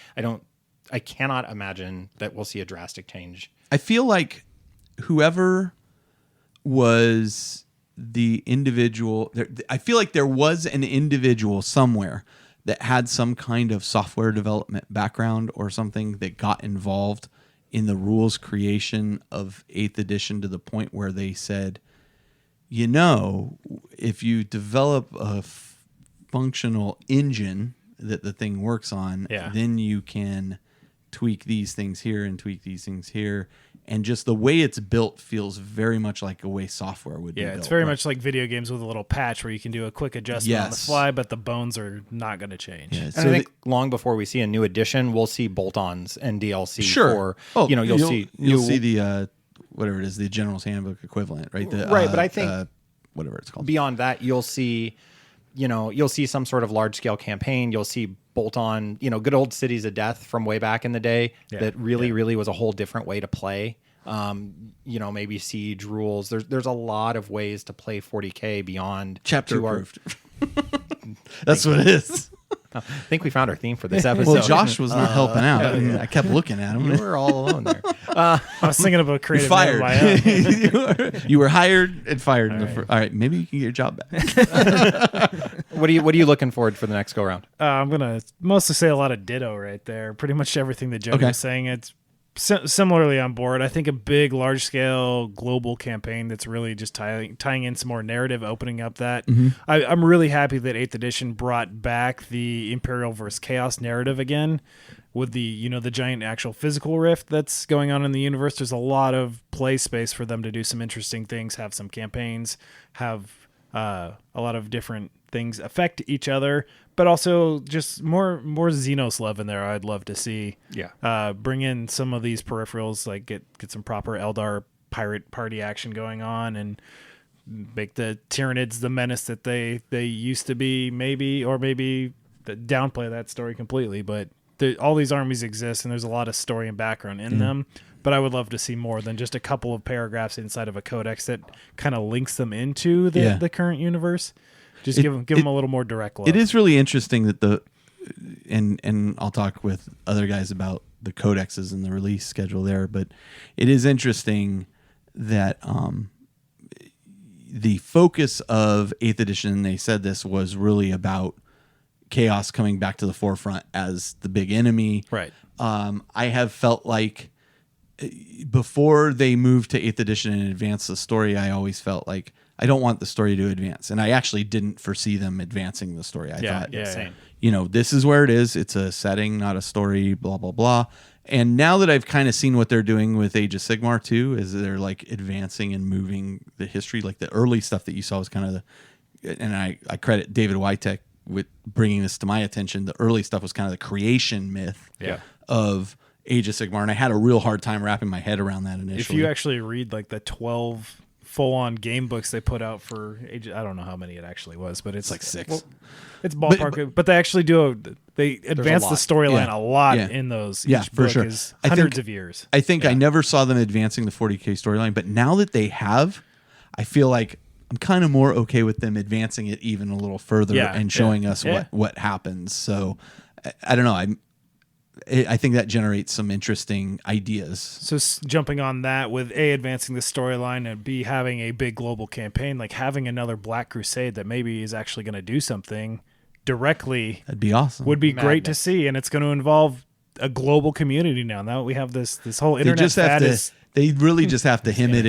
I cannot imagine that we'll see a drastic change. I feel like whoever was the individual, I feel like there was an individual somewhere that had some kind of software development background or something that got involved in the rules creation of 8th edition to the point where they said, if you develop a functional engine that the thing works on, then you can tweak these things here and tweak these things here. And just the way it's built feels very much like a way software would be built. Yeah, it's very much like video games with a little patch where you can do a quick adjustment on the Yes. fly, but the bones are not going to change. Yeah, And so I think long before we see a new edition, we'll see bolt-ons and DLC. sure. For, you'll see the whatever it is, the General's Handbook equivalent, right? Right, but I think whatever it's called. beyond that, you'll see some sort of large scale campaign. You'll see bolt-on, good old Cities of Death from way back in the day that really was a whole different way to play. Maybe siege rules. There's a lot of ways to play 40K beyond Chapter 2 approved. That's what it is. I think we found our theme for this episode. Well, Josh was not helping out. I kept looking at him. You were all alone there. I was thinking about You're creative fired. name of my own. You were hired and fired. All right, maybe you can get your job back. What are you looking forward for the next go round? I'm going to mostly say a lot of ditto right there. Pretty much everything that Jody Okay. was saying. It's similarly on board. I think a big, large-scale global campaign that's really just tying in some more narrative, opening up that. I'm really happy that 8th edition brought back the Imperial versus Chaos narrative again with the giant actual physical rift that's going on in the universe. There's a lot of play space for them to do some interesting things, have some campaigns, have a lot of different things affect each other, but also just more Xenos love in there. I'd love to see. Yeah. Bring in some of these peripherals, like get some proper Eldar pirate party action going on, and make the Tyranids the menace that they used to be, maybe downplay that story completely. But all these armies exist, and there's a lot of story and background in them. But I would love to see more than just a couple of paragraphs inside of a codex that kind of links them into the current universe. Just give them a little more direct love. It is really interesting that and I'll talk with other guys about the codexes and the release schedule there, but it is interesting that the focus of 8th edition, they said this, was really about chaos coming back to the forefront as the big enemy. Right. I have felt like before they moved to 8th edition and advanced the story, I always felt like I don't want the story to advance. And I actually didn't foresee them advancing the story. I thought, same. This is where it is. It's a setting, not a story, blah, blah, blah. And now that I've kind of seen what they're doing with Age of Sigmar too, is they're like advancing and moving the history. Like the early stuff that you saw was kind of and I credit David Witek with bringing this to my attention. The early stuff was kind of the creation myth of Age of Sigmar. And I had a real hard time wrapping my head around that initially. If you actually read like the 12 full-on game books they put out for Age, I don't know how many it actually was, but it's like 6. Well, it's ballpark, but they actually they advance the storyline a lot in those. Each for book sure. is hundreds of years. I think I never saw them advancing the 40K storyline, but now that they have, I feel like I'm kind of more okay with them advancing it even a little further and showing us what happens. So I don't know. I think that generates some interesting ideas. So jumping on that with A, advancing the storyline, and B, having a big global campaign, like having another Black Crusade that maybe is actually going to do something directly. That'd be awesome. Would be great to see, and it's going to involve a global community now. Now we have this whole internet fad. They really just have to hem it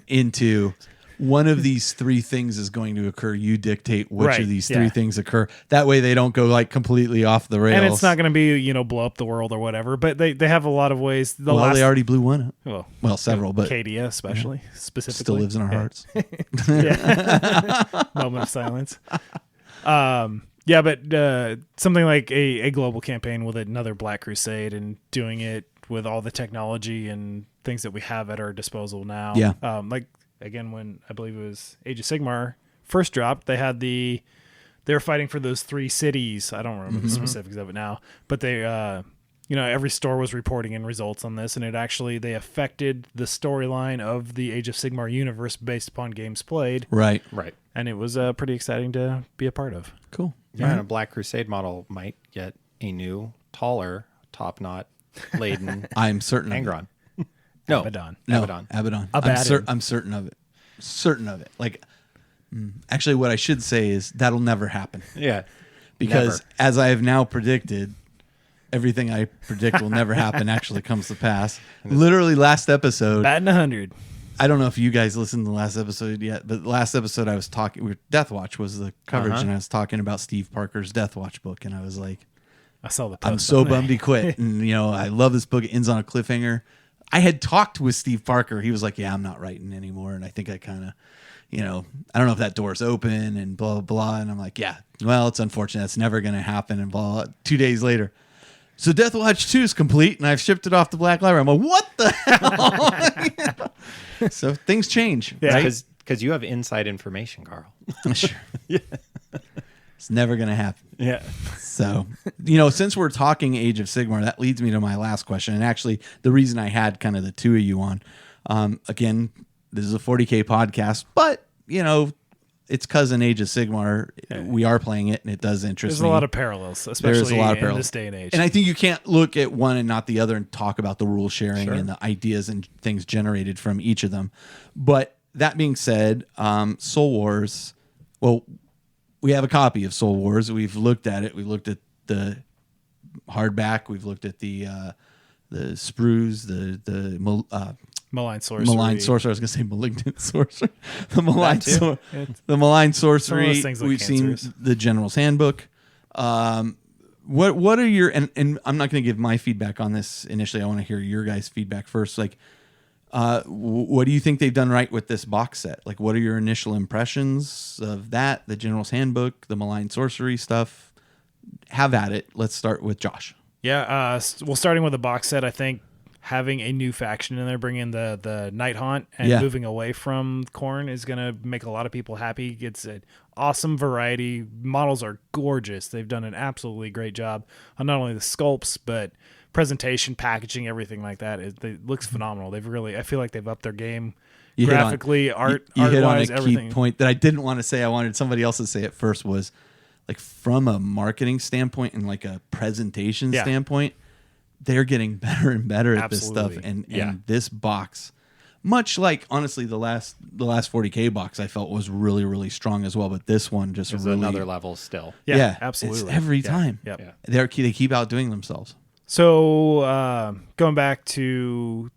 into one of these 3 things is going to occur. You dictate which of these 3 things occur. That way they don't go like completely off the rails. And it's not going to be, blow up the world or whatever, but they have a lot of ways. They already blew one up. Well, several, but Cadia especially, specifically. Still lives in our hearts. Moment of silence. But something like a global campaign with another Black Crusade and doing it with all the technology and things that we have at our disposal now. Yeah. Again, when I believe it was Age of Sigmar first dropped, they were fighting for those 3 cities. I don't remember the specifics of it now, but they, every store was reporting in results on this, and they affected the storyline of the Age of Sigmar universe based upon games played. Right. And it was pretty exciting to be a part of. Cool. Yeah, and a Black Crusade model might get a taller, top knot laden I'm certain Angron. No, Abaddon. I'm certain of it. Certain of it. Like, actually, what I should say is that'll never happen. Yeah, because as I have now predicted, everything I predict will never happen actually comes to pass. Literally, last episode, batting 100. I don't know if you guys listened to the last episode yet, but the last episode I was talking. Death Watch was the coverage, and I was talking about Steve Parker's Death Watch book, and I was like, I saw the post. I'm so bummed he quit, and I love this book. It ends on a cliffhanger. I had talked with Steve Parker. He was like, yeah, I'm not writing anymore. And I think I kind of, I don't know if that door's open and blah, blah, blah. And I'm like, yeah, well, it's unfortunate. It's never going to happen. And blah, blah. 2 days later. So Death Watch 2 is complete and I've shipped it off to Black Library. I'm like, what the hell? So things change. Yeah, right? Because you have inside information, Carl. Sure. It's never going to happen. Yeah. So, since we're talking Age of Sigmar, that leads me to my last question. And actually, the reason I had kind of the 2 of you on, again, this is a 40K podcast, but, it's cousin Age of Sigmar. We are playing it, and it does interest me. There's a lot of parallels, especially in this day and age. And I think you can't look at one and not the other and talk about the rule sharing and the ideas and things generated from each of them. But that being said, Soul Wars, well, we have a copy of Soul Wars. We've looked at it. We looked at the hardback. We've looked at the sprues, the Malign sorcery. malign sorcery. I was going to say malignant sorcery. The malign It's- the malign Some of sorcery. those things look We've cancerous. seen the General's Handbook. What are your and I'm not going to give my feedback on this initially. I want to hear your guys' feedback first. Like, what do you think they've done right with this box set? Like, what are your initial impressions of that? The General's Handbook, the malign sorcery stuff. Have at it. Let's start with Josh. Yeah, well, starting with the box set, I think having a new faction in there, bringing the Night Haunt and Yeah. moving away from Khorne is going to make a lot of people happy. It's an awesome variety. Models are gorgeous. They've done an absolutely great job on not only the sculpts, but presentation, packaging, everything like that. It looks phenomenal. They've really, I feel like they've upped their game You hit on- graphically, you art-wise, hit on a key everything. point that I didn't want to say. I wanted somebody else to say it first. Was like from a marketing standpoint and like a presentation Yeah. standpoint, they're getting better and better at this stuff. Absolutely. And this box, much like honestly the last 40K box, I felt was really really strong as well. But this one just Is really another level still. Yeah, it's absolutely. every Yeah. time. Yep. Yeah. They keep outdoing themselves. So going back to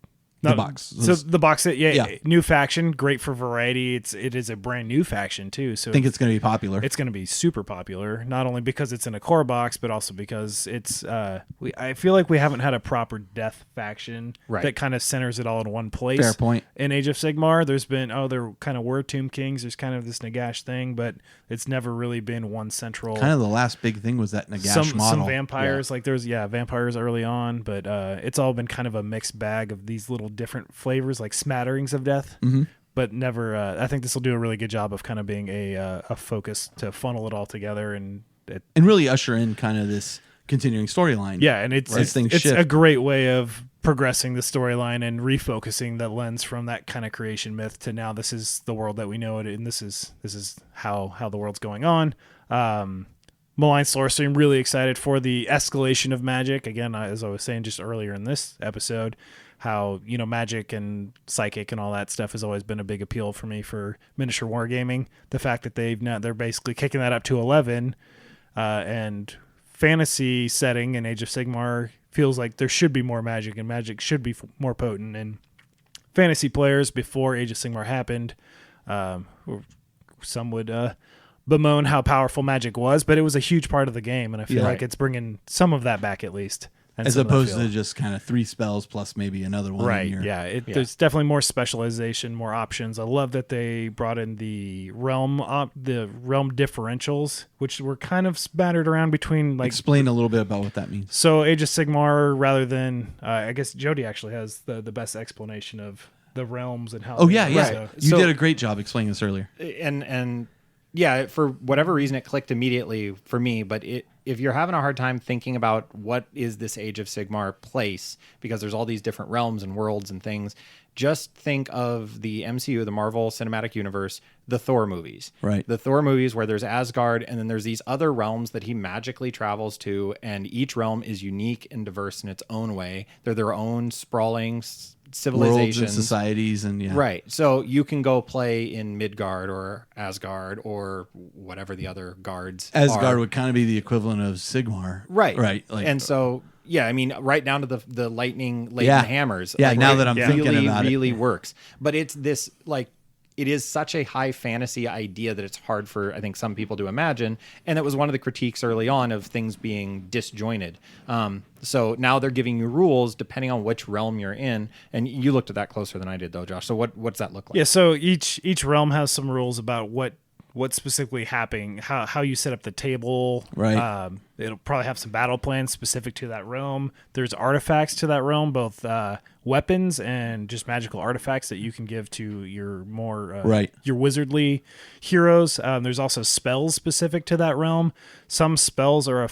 The box. So the box set, Yeah. new faction, great for variety. It is a brand new faction too, so I think it's going to be popular. it's going to be super popular. Not only because it's in a core box, but also because it's. I feel like we haven't had a proper death faction Right. that kind of centers it all in one place. Fair point. In Age of Sigmar, there's been there kind of were Tomb Kings. There's kind of this Nagash thing, but it's never really been one central. Kind of the last big thing was that Nagash some model. vampires like there's vampires early on, but it's all been kind of a mixed bag of these little different flavors, like smatterings of death, but never. I think this will do a really good job of kind of being a focus to funnel it all together and really usher in kind of this continuing storyline. yeah, and it's As things it's shift. a great way of progressing the storyline and refocusing the lens from that kind of creation myth to now this is the world that we know it, and this is how the world's going on. Malign Sorcery, I'm really excited for the escalation of magic. Again, as I was saying just earlier in this episode, how magic and psychic and all that stuff has always been a big appeal for me for miniature wargaming. The fact that they're basically kicking that up to 11, and fantasy setting in Age of Sigmar feels like there should be more magic, and magic should be more potent. And fantasy players before Age of Sigmar happened, some would bemoan how powerful magic was, but it was a huge part of the game, and I feel Yeah. like it's bringing some of that back at least. And As some of that opposed feel. to just kind of 3 spells plus maybe another one. Right. In your, Yeah. There's definitely more specialization, more options. I love that they brought in the realm differentials, which were kind of spattered around between like. Explain a little bit about what that means. So Age of Sigmar, rather than I guess Jody actually has the best explanation of the realms and how. Oh they yeah, work, yeah. so- You So- did a great job explaining this earlier. And yeah, for whatever reason, it clicked immediately for me. But if you're having a hard time thinking about what is this Age of Sigmar place, because there's all these different realms and worlds and things, just think of the MCU, the Marvel Cinematic Universe, the Thor movies. Right. The Thor movies where there's Asgard and then there's these other realms that he magically travels to, and each realm is unique and diverse in its own way. They're their own sprawling civilizations. Worlds and societies and yeah. Right. So you can go play in Midgard or Asgard or whatever the other guards Asgard are. would kind of be the equivalent of Sigmar. Right. Right. Like, and so, yeah, I mean, right down to the lightning laden Yeah. hammers. Yeah, now that I'm really, thinking about it. really works. But it's this, like, it is such a high fantasy idea that it's hard for, I think, some people to imagine. And that was one of the critiques early on of things being disjointed. So now they're giving you rules depending on which realm you're in. And you looked at that closer than I did, though, Josh. So what's that look like? Yeah, so each realm has some rules about what's specifically happening, how you set up the table. Right. It'll probably have some battle plans specific to that realm. There's artifacts to that realm, both weapons and just magical artifacts that you can give to your more Right. your wizardly heroes. There's also spells specific to that realm. Some spells are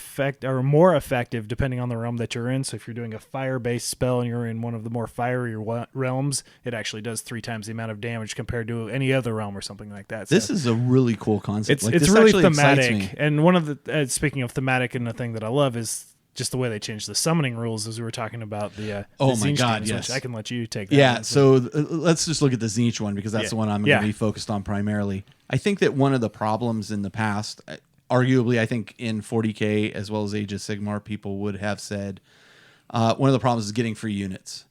more effective depending on the realm that you're in. So if you're doing a fire-based spell and you're in one of the more fiery realms, it actually does 3 times the amount of damage compared to any other realm or something like that. This So is a really cool concept. it's this really actually excites thematic. me. And one of the speaking of thematic, and the thing that I love is just the way they changed the summoning rules, as we were talking about the Oh the my Tzeentch God, games, yes. which I can let you take that Yeah, one. so let's just look at the Tzeentch one because that's Yeah. the one I'm Yeah. going to be focused on primarily. I think that one of the problems in the past, arguably, I think in 40K as well as Age of Sigmar, people would have said, One of the problems is getting free units.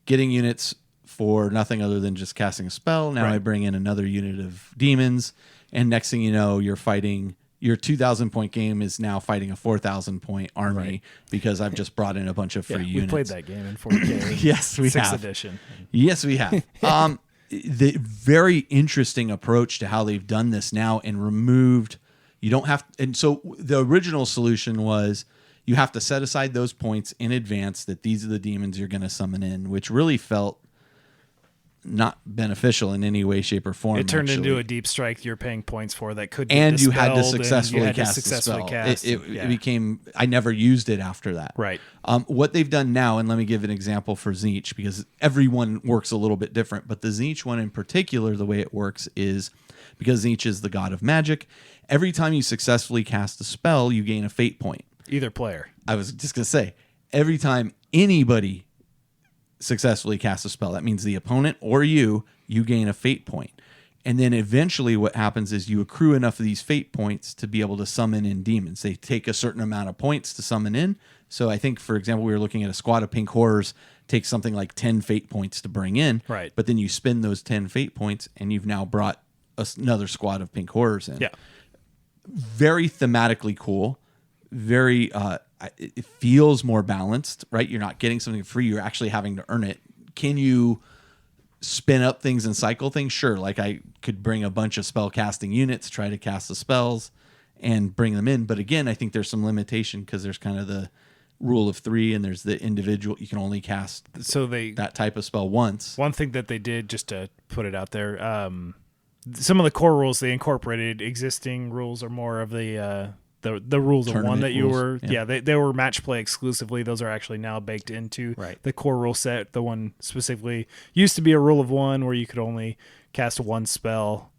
Getting units for nothing other than just casting a spell. Now I bring in another unit of demons, and next thing you know, you're fighting. Your 2,000 point game is now fighting a 4,000 point army because I've just brought in a bunch of free units. We played that game in 4K. Yes, we 6th have. edition. Yes, we have. The very interesting approach to how they've done this now and removed. You don't have, and so the original solution was you have to set aside those points in advance that these are the demons you're going to summon in, which really felt not beneficial in any way, shape, or form. It turned actually. into a deep strike you're paying points for that could be And you had to dispelled, successfully and you had to cast the successfully spell. cast. It became, I never used it after that. Right. What they've done now, and let me give an example for Tzeentch, because everyone works a little bit different, but the Tzeentch one in particular, the way it works is, because Tzeentch is the god of magic, every time you successfully cast a spell, you gain a fate point. Either player. I was just going to say, every time anybody successfully casts a spell, that means the opponent or you gain a fate point. And then eventually what happens is you accrue enough of these fate points to be able to summon in demons. They take a certain amount of points to summon in. So I think, for example, we were looking at a squad of pink horrors, takes something like 10 fate points to bring in. Right. But then you spend those 10 fate points and you've now brought another squad of pink horrors in. Yeah. Very thematically cool. Very, it feels more balanced, right? You're not getting something free. You're actually having to earn it. Can you spin up things and cycle things? Sure. Like I could bring a bunch of spell casting units, try to cast the spells and bring them in. But again, I think there's some limitation because there's kind of the rule of 3 and there's the individual. You can only cast that type of spell once. One thing that they did, just to put it out there, some of the core rules they incorporated existing rules are more of the rules of one that you were they were match play exclusively. Those are actually now baked into the core rule set. The one specifically used to be a rule of 1 where you could only cast one spell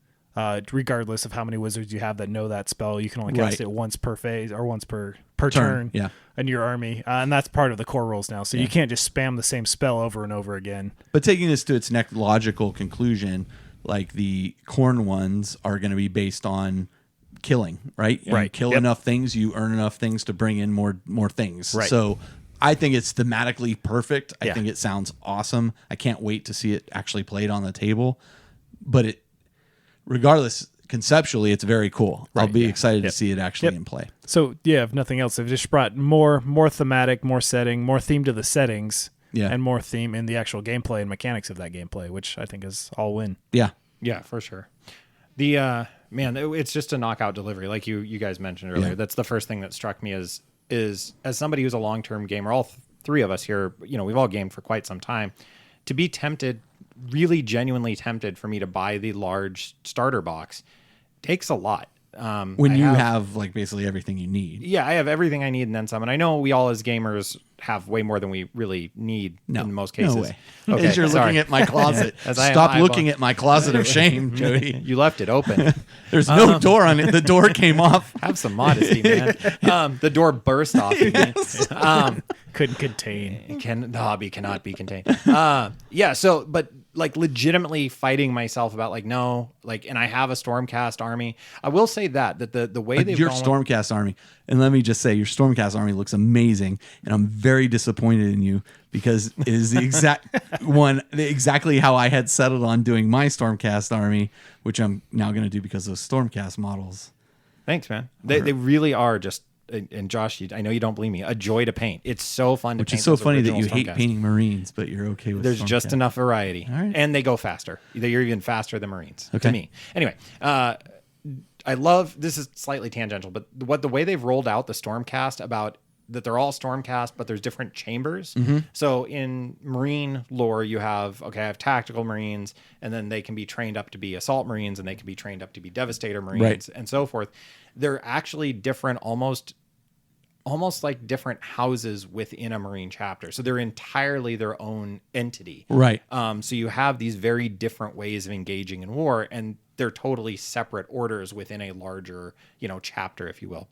regardless of how many wizards you have that know that spell. You can only cast it once per phase or once per turn in your army, and that's part of the core rules now, so you can't just spam the same spell over and over again. But taking this to its next logical conclusion, like the corn ones are going to be based on killing, right? You kill enough things, you earn enough things to bring in more things. Right. So I think it's thematically perfect. I think it sounds awesome. I can't wait to see it actually played on the table. But regardless, conceptually, it's very cool. I'll be excited to see it actually in play. So if nothing else, they've just brought more thematic, more setting, more theme to the settings, and more theme in the actual gameplay and mechanics of that gameplay, which I think is all win. Yeah, for sure. The it's just a knockout delivery, like you guys mentioned earlier. That's the first thing that struck me is as somebody who's a long-term gamer. All three of us here, we've all gamed for quite some time. To be tempted, really genuinely tempted for me to buy the large starter box takes a lot. When you have like basically everything you need. Yeah, I have everything I need and then some. And I know we all as gamers have way more than we really need in most cases. No way. Okay, as you're looking at my closet. Stop looking at my closet of shame, Jody. You left it open. There's no door on it. The door came off. Have some modesty, man. The door burst off. Yes. Couldn't contain. Cannot be contained. But like legitimately fighting myself about and I have a Stormcast army. I will say that the way they've your gone Stormcast army, and let me just say your Stormcast army looks amazing, and I'm very disappointed in you because it is the exactly how I had settled on doing my Stormcast army, which I'm now going to do because of Stormcast models. Thanks, man. They really are just. And Josh, I know you don't believe me, a joy to paint. It's so fun to paint. Which is so funny that you Stormcast. hate painting Marines, but you're okay with There's just enough variety. All right. And they go faster. You're even faster than Marines, okay. to me. Anyway, I love, this is slightly tangential, but the way they've rolled out the Stormcast about that they're all Stormcast, but there's different chambers. Mm-hmm. So in Marine lore, I have tactical Marines, and then they can be trained up to be Assault Marines, and they can be trained up to be Devastator Marines, and so forth. They're actually different, almost like different houses within a Marine chapter. So they're entirely their own entity. Right. So you have these very different ways of engaging in war, and they're totally separate orders within a larger, chapter, if you will.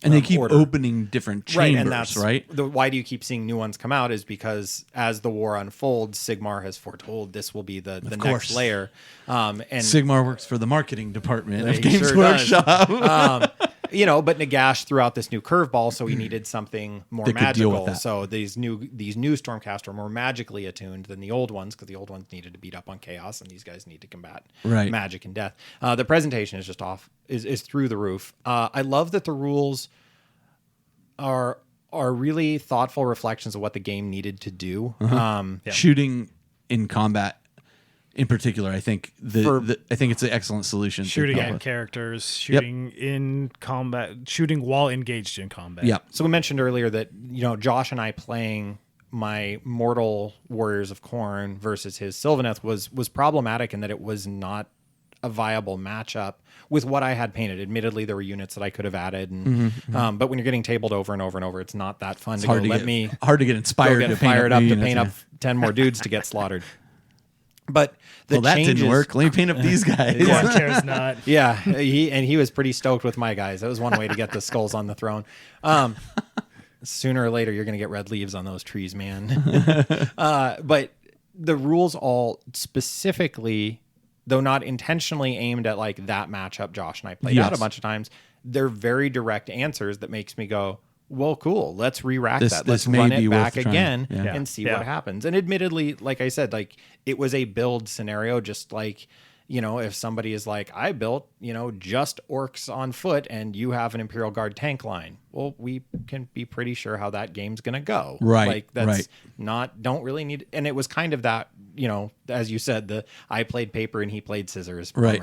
And they keep opening different chambers, right? And that's right? Why do you keep seeing new ones come out is because as the war unfolds, Sigmar has foretold this will be the next layer. And Sigmar works for the marketing department of he Games sure Workshop. But Nagash threw out this new curveball, so he needed something more That could deal with magical. that. So these new Stormcast are more magically attuned than the old ones, because the old ones needed to beat up on chaos, and these guys need to combat magic and death. The presentation is just off, is through the roof. I love that the rules are really thoughtful reflections of what the game needed to do. Shooting in combat. In particular, I think I think it's an excellent solution. Shooting at characters, shooting in combat, shooting while engaged in combat. Yeah. So we mentioned earlier that, Josh and I playing my Mortal Warriors of Khorne versus his Sylvaneth was problematic in that it was not a viable matchup with what I had painted. Admittedly, there were units that I could have added, and but when you're getting tabled over and over and over, it's not that fun. Hard to get inspired, get fired up to paint up 10 more dudes to get slaughtered. But that didn't work. Let me paint up these guys. Yeah, cares not. Yeah, he was pretty stoked with my guys. That was one way to get the skulls on the throne. Sooner or later, you're going to get red leaves on those trees, man. But the rules all specifically, though not intentionally aimed at like that matchup Josh and I played out a bunch of times, they're very direct answers that makes me go, well, cool. Let's re-rack that. Let's run it back again and see what happens. And admittedly, like I said, like it was a build scenario, just like, if somebody is like, I built, just orcs on foot and you have an Imperial Guard tank line. Well, we can be pretty sure how that game's going to go. Right. Like that's don't really need. And it was kind of that, as you said, I played paper and he played scissors. Right.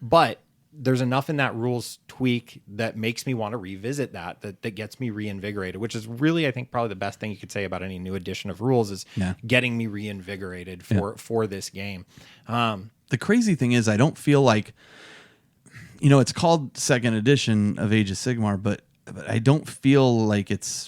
But there's enough in that rules tweak that makes me want to revisit that gets me reinvigorated, which is really, I think, probably the best thing you could say about any new edition of rules is getting me reinvigorated for this game. The crazy thing is I don't feel like, it's called second edition of Age of Sigmar, but I don't feel like it's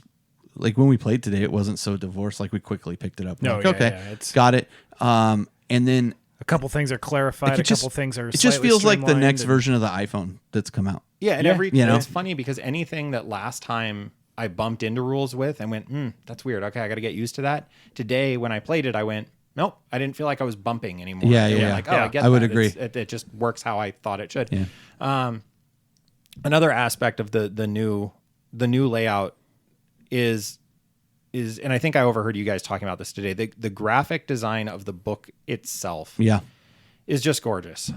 like when we played today, it wasn't so divorced. Like we quickly picked it up. It's got it. And then a couple things are clarified. A couple things are. It just feels like the next and version of the iPhone that's come out. Yeah, and it's funny because anything that last time I bumped into rules with, I went, that's weird. Okay, I got to get used to that. Today, when I played it, I went, nope, I didn't feel like I was bumping anymore. Like, I get I would that. agree. It just works how I thought it should. Yeah. Another aspect of the new layout is, and I think I overheard you guys talking about this today. The graphic design of the book itself, is just gorgeous.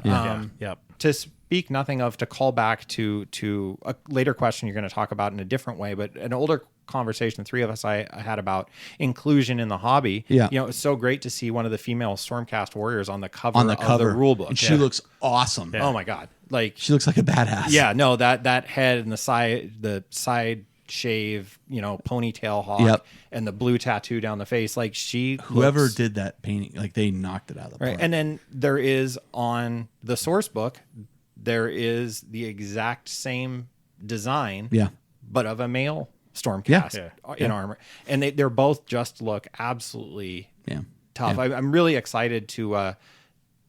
To speak nothing of, to call back to a later question you're going to talk about in a different way, but an older conversation the three of us I had about inclusion in the hobby. It's so great to see one of the female Stormcast warriors on the cover of the rule book. And she looks awesome. Oh my god, like she looks like a badass. That head and the side shave, ponytail hawk and the blue tattoo down the face, like whoever did that painting, like they knocked it out of the park. And then there is on the source book, there is the exact same design, but of a male Stormcast in armor, and they're both just look absolutely tough. I'm really excited to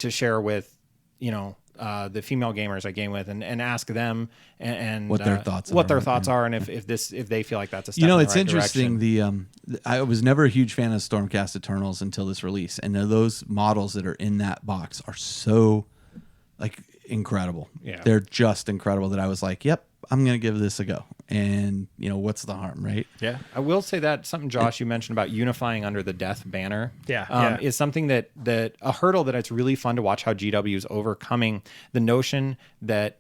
share with the female gamers I game with and ask them and what their thoughts are, and if they feel like that's a step in the it's right interesting. direction. I was never a huge fan of Stormcast Eternals until this release, and those models that are in that box are so like incredible. They're just incredible that I was like, yep, I'm gonna give this a go. And what's the harm, right? I will say that something, Josh, you mentioned about unifying under the death banner is something that a hurdle that it's really fun to watch how GW is overcoming the notion that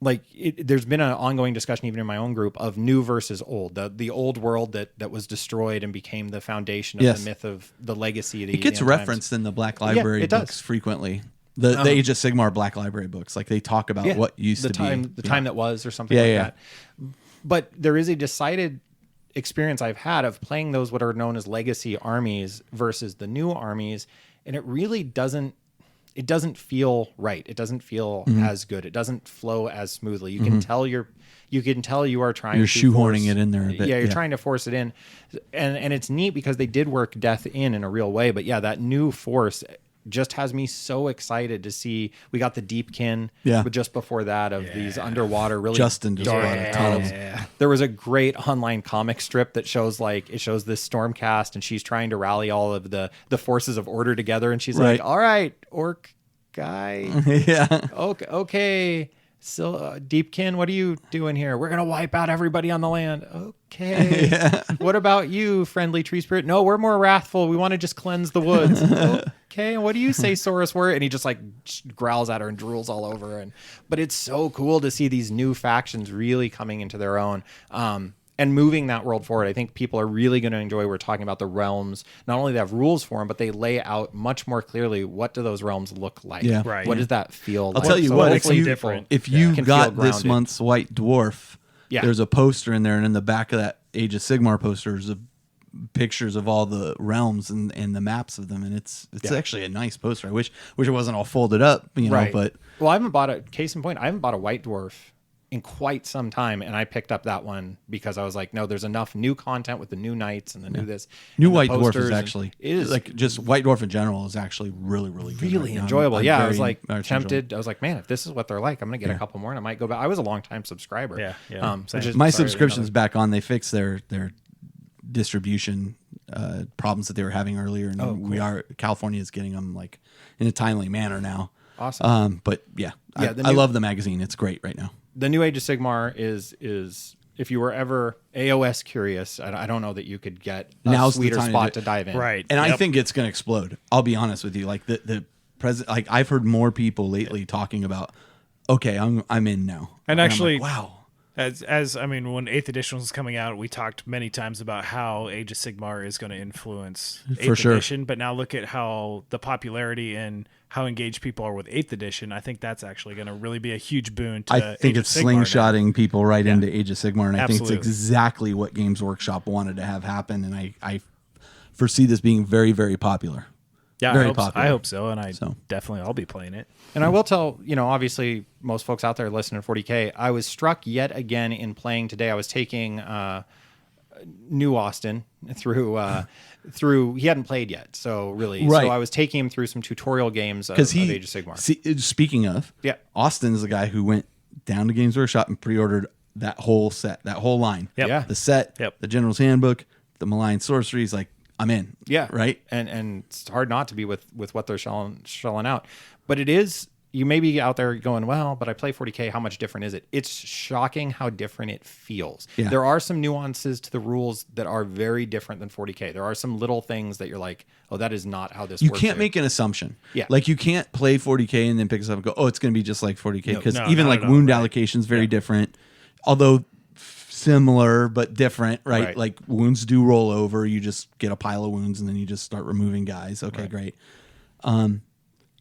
there's been an ongoing discussion even in my own group of new versus old, the old world that was destroyed and became the foundation of the myth of the legacy of the it gets referenced in the Black Library books frequently. The Age of Sigmar Black Library books, like they talk about what used to be the time that was, or something like that. But there is a decided experience I've had of playing those what are known as legacy armies versus the new armies, and it really doesn't feel right. It doesn't feel as good. It doesn't flow as smoothly. You can tell you are trying. You're to shoehorning it in there a bit. Yeah, you're trying to force it in, and it's neat because they did work death in a real way. But that new force just has me so excited to see. We got the Deepkin, but just before that of these underwater really Justin dark tunnels. There was a great online comic strip that shows this Stormcast and she's trying to rally all of the forces of order together, and she's like, all right, orc guy, okay, So, Deepkin, what are you doing here? We're gonna wipe out everybody on the land. Okay. What about you, friendly tree spirit? No, we're more wrathful. We want to just cleanse the woods. Okay. And what do you say, Saurus? Were? And he just like growls at her and drools all over her. But it's so cool to see these new factions really coming into their own. And moving that world forward. I think people are really going to enjoy. We're talking about the realms. Not only they have rules for them, but they lay out much more clearly what do those realms look like. Yeah. Right. What does that feel I'll like? tell you So what, hopefully if you can got feel this grounded. month's White Dwarf, Yeah. there's a poster in there, and in the back of that Age of Sigmar poster is pictures of all the realms and the maps of them, and it's actually a nice poster. I wish it wasn't all folded up, Right. but Well, I haven't bought a case in point. I haven't bought a White Dwarf in quite some time, and I picked up that one because I was like, no, there's enough new content with the new knights and the new this. New and the White Dwarf posters, is and actually it is like just White Dwarf in general is actually really good really right now. enjoyable. I'm Yeah, I very was like much tempted. I was like, man, if this is what they're like, I'm gonna get a couple more, and I might go back. I was a long time subscriber. Yeah. Which Same. is- My sorry, subscription's back on. They fixed their distribution problems that they were having earlier, and California is getting them like in a timely manner now. Awesome. But yeah, Yeah, I love the magazine. It's great right now. The new Age of Sigmar is if you were ever AOS curious, I don't know that you could get a Now's the sweeter time to spot do it. to dive in. Right. And I Yep. think it's going to explode. I'll be honest with you. Like the present, like I've heard more people lately talking about, okay, I'm in now. And I'm actually, like, wow. As I mean, when 8th edition was coming out, we talked many times about how Age of Sigmar is going to influence 8th For sure. edition. But now look at how the popularity and how engaged people are with 8th edition. I think that's actually going to really be a huge boon to I think Age it's of Sigmar now. slingshotting people right into Age of Sigmar, and I think Absolutely. it's exactly what Games Workshop wanted to have happen. And I foresee this being very, very popular. Yeah, Very I popular. hope so, and So. definitely I'll be playing it. And I will tell, obviously most folks out there listening to 40K, I was struck yet again in playing today. I was taking New Austin through he hadn't played yet. So really, Right. so I was taking him through some tutorial games of Because Age of Sigmar. Speaking of, Yeah. Austin's the guy who went down to Games Workshop and pre-ordered that whole set, that whole line. Yep. Yeah. The set, Yep. the General's Handbook, the Malign Sorcery. He's like, I'm in. Yeah. Right? And it's hard not to be with what they're shelling out. But it is, you may be out there going, well, but I play 40K. How much different is it? It's shocking how different it feels. Yeah. There are some nuances to the rules that are very different than 40K. There are some little things that you're like, oh, that is not how this You works. can't here. make an assumption. Yeah. Like you can't play 40K and then pick this up and go, oh, it's going to be just like 40K. Because No, even not like at all, wound right. allocation is very different. Although similar but different, right? Right. Like wounds do roll over. You just get a pile of wounds and then you just start removing guys. Okay, great.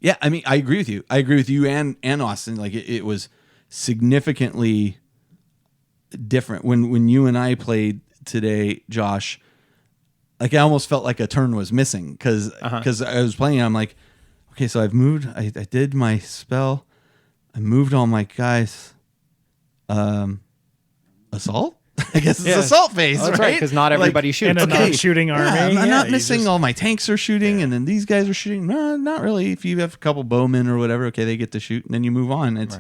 Yeah, I mean, I agree with you. I agree with you and Austin. Like it was significantly different when you and I played today, Josh. Like I almost felt like a turn was missing because I was playing. I'm like, okay, so I've moved. I did my spell. I moved all my guys. Assault. I guess it's assault phase, Oh, that's right, because not everybody shoots. And a non-shooting army. I'm Yeah, not you missing. just- All my tanks are shooting, and then these guys are shooting. No, not really. If you have a couple bowmen or whatever, okay, they get to shoot, and then you move on. It's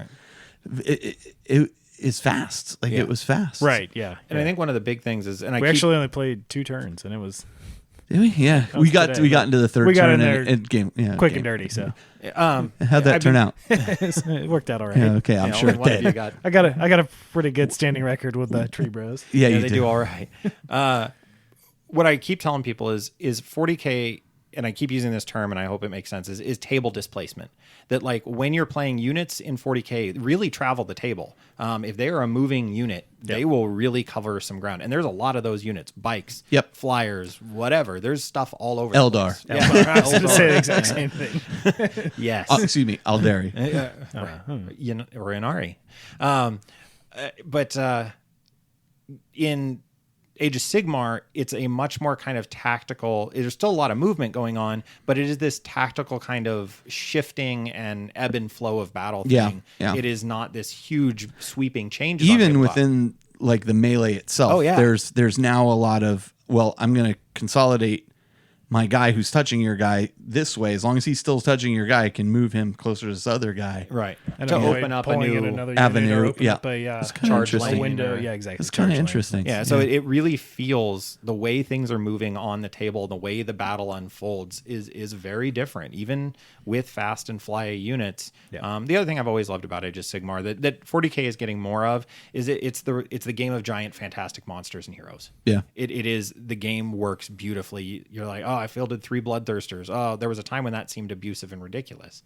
it is fast. Like Yeah. it was fast. Right, yeah. And I think one of the big things is, and we actually only played 2 turns, and it was Did we? Yeah, we got today, we got but into the third we got turn in and there game. Yeah, quick game. and dirty, so How'd that turn out? it worked out all right. Yeah, okay, I'm you know, sure it one of you did. got I got a pretty good standing record with the Tree Bros. Yeah, yeah, you they did. do all right. What I keep telling people is 40K, and I keep using this term, and I hope it makes sense, is table displacement. That like when you're playing units in 40K, really travel the table. If they are a moving unit, they will really cover some ground. And there's a lot of those units, bikes, Yep. flyers, whatever. There's stuff all over. Eldar. The place. I was going to say the exact same thing. Yes. Excuse me, Aldari. Or Inari. But in Age of Sigmar, it's a much more kind of tactical. There's still a lot of movement going on, but it is this tactical kind of shifting and ebb and flow of battle thing. Yeah. It is not this huge sweeping changes. on Even tabletop. within like the melee itself. Oh, yeah. There's now a lot of I'm going to consolidate my guy who's touching your guy this way, as long as he's still touching your guy, I can move him closer to this other guy. Right. And To avoid open up a pulling in new another avenue, unit or open yeah. up a It's kinda charge interesting. lane window. or- Yeah, exactly. It's kind of Charge lane. interesting. Yeah, so it really feels the way things are moving on the table, the way the battle unfolds is very different, even with fast and fly units. Yeah. The other thing I've always loved about Age of Sigmar that 40K is getting more of is it's the game of giant fantastic monsters and heroes. Yeah. It is, the game works beautifully. You're like, oh, I fielded 3 bloodthirsters. Oh, there was a time when that seemed abusive and ridiculous.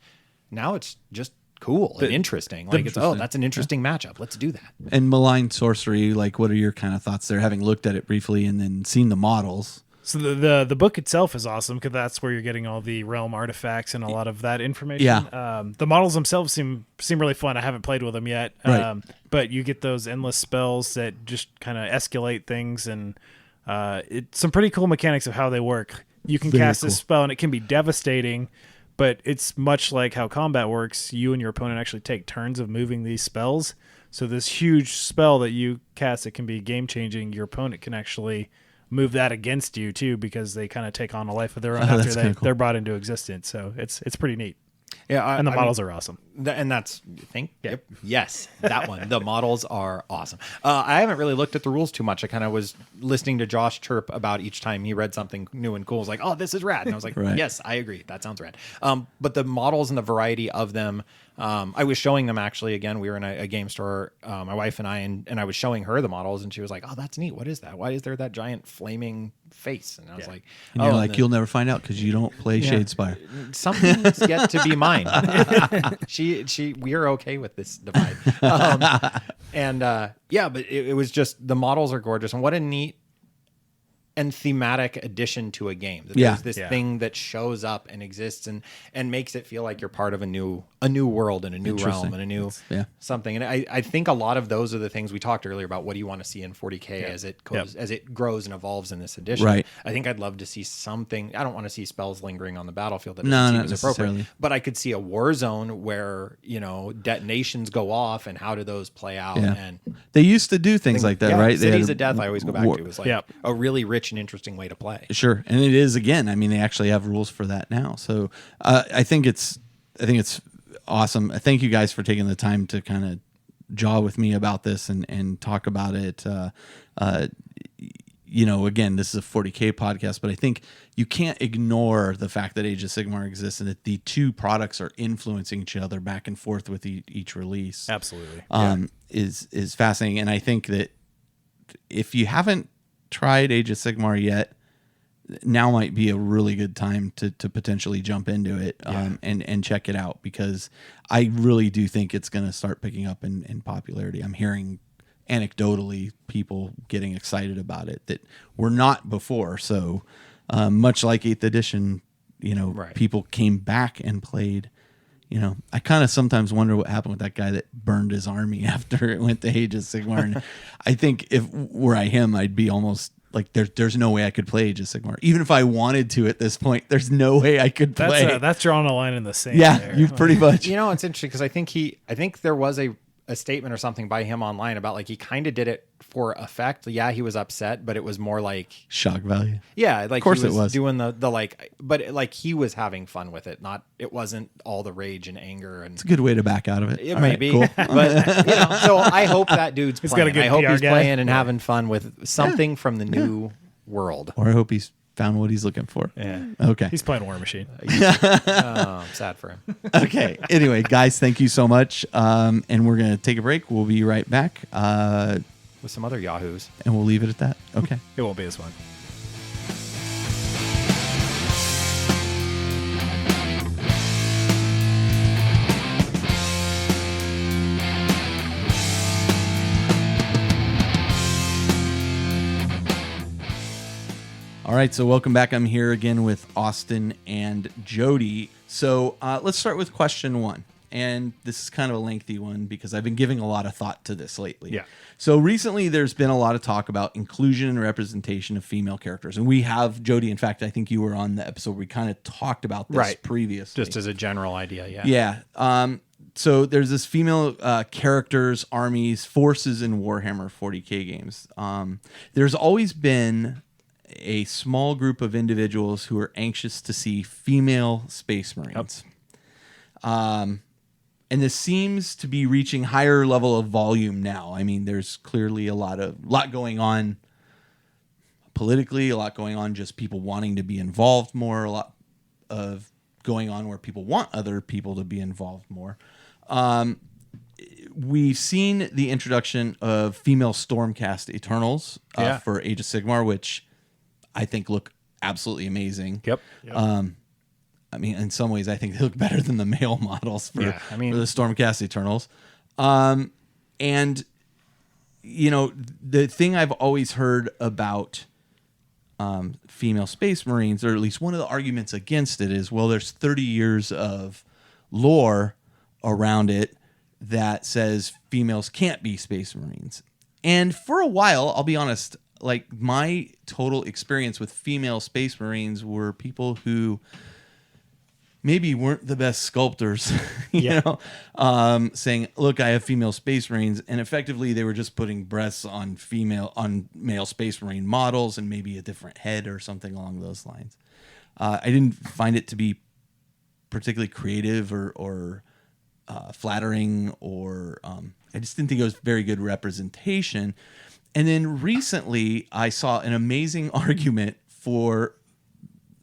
Now it's just cool and interesting. Like it's, oh, that's an interesting matchup. Let's do that. And malign sorcery, like, what are your kind of thoughts there, having looked at it briefly and then seen the models? So the book itself is awesome because that's where you're getting all the realm artifacts and a lot of that information. Yeah. The models themselves seem really fun. I haven't played with them yet. Right. But you get those endless spells that just kind of escalate things, and it's some pretty cool mechanics of how they work. You can cast this spell and it can be devastating, but it's much like how combat works. You and your opponent actually take turns of moving these spells. So this huge spell that you cast, it can be game changing. Your opponent can actually move that against you too, because they kind of take on a life of their own after that's kinda cool. they're brought into existence. So it's pretty neat. Yeah, And the models are awesome. And that's, you think? Yeah. Yep. Yes, that one. The models are awesome. I haven't really looked at the rules too much. I kind of was listening to Josh chirp about each time he read something new and cool. I was like, oh, this is rad. And I was like, Right. yes, I agree. That sounds rad. But the models and the variety of them, I was showing them actually, again, we were in a game store, my wife and I, and I was showing her the models, and she was like, oh, that's neat. What is that? Why is there that giant flaming face? And I was like, And oh, you're like, you'll never find out because you don't play Shadespire. something's yet to be mine. We're okay with this divide. But it was just, the models are gorgeous, and what a neat and thematic addition to a game. That Yeah. There's this thing that shows up and exists and makes it feel like you're part of a new world and a new Interesting. realm and a new yeah. something. And I think a lot of those are the things we talked earlier about. What do you want to see in 40K as it goes, as it grows and evolves in this edition? Right. I think I'd love to see something. I don't want to see spells lingering on the battlefield. That No, doesn't not seem as appropriate. necessarily. But I could see a war zone where, detonations go off, and how do those play out? Yeah. And They used to do things like that, yeah, right? They had Cities of Death I always go back war- to is like Yep. a really rich and interesting way to play. Sure, and it is, again. I mean, they actually have rules for that now. So I think it's awesome. Thank you guys for taking the time to kind of jaw with me about this and talk about it. Again, this is a 40K podcast, but I think you can't ignore the fact that Age of Sigmar exists and that the two products are influencing each other back and forth with each release. Absolutely. Is fascinating, and I think that if you haven't tried Age of Sigmar yet, now might be a really good time to potentially jump into it and check it out, because I really do think it's going to start picking up in popularity. I'm hearing anecdotally people getting excited about it that were not before. So much like 8th edition, people came back and played. I kind of sometimes wonder what happened with that guy that burned his army after it went to Age of Sigmar. And I think if were I him, I'd be almost like, there's no way I could play Age of Sigmar. Even if I wanted to at this point, there's no way I could play. That's drawing a line in the sand. Yeah, there. you pretty much. It's interesting because I think there was a statement or something by him online about, like, he kind of did it for effect. Yeah, he was upset, but it was more like Shock value. Yeah, like, of course he was it was doing the like, but like he was having fun with it. It wasn't all the rage and anger. And It's a good way to back out of it. it All may right, be, cool. but so I hope that dude's He's got a playing. good I hope PR he's guy. playing and having fun with something from the new world. Or I hope he's found what he's looking for. Yeah. Okay. He's playing War Machine. I'm sad for him. Okay. Anyway, guys, thank you so much. And we're going to take a break. We'll be right back. With some other yahoos. And we'll leave it at that. Okay. It won't be as fun. All right, so welcome back. I'm here again with Austin and Jody. So let's start with question 1. And this is kind of a lengthy one because I've been giving a lot of thought to this lately. Yeah. So recently there's been a lot of talk about inclusion and representation of female characters. And we have, Jody, in fact, I think you were on the episode where we kind of talked about this previously. Just as a general idea, yeah. Yeah. So there's this female characters, armies, forces in Warhammer 40K games. There's always been a small group of individuals who are anxious to see female Space Marines. And this seems to be reaching higher level of volume now. I mean, there's clearly a lot going on politically, a lot going on just people wanting to be involved more, a lot of going on where people want other people to be involved more. We've seen the introduction of female Stormcast Eternals for Age of Sigmar, which I think look absolutely amazing. Yep. I mean, in some ways, I think they look better than the male models for, Yeah, I mean- for the Stormcast Eternals. And, you know, the thing I've always heard about female Space Marines, or at least one of the arguments against it, is, well, there's 30 years of lore around it that says females can't be Space Marines. And for a while, I'll be honest, like my total experience with female Space Marines were people who maybe weren't the best sculptors, you know, saying, look, I have female Space Marines. And effectively they were just putting breasts on male Space Marine models and maybe a different head or something along those lines. I didn't find it to be particularly creative or flattering, or I just didn't think it was very good representation. And then recently I saw an amazing argument for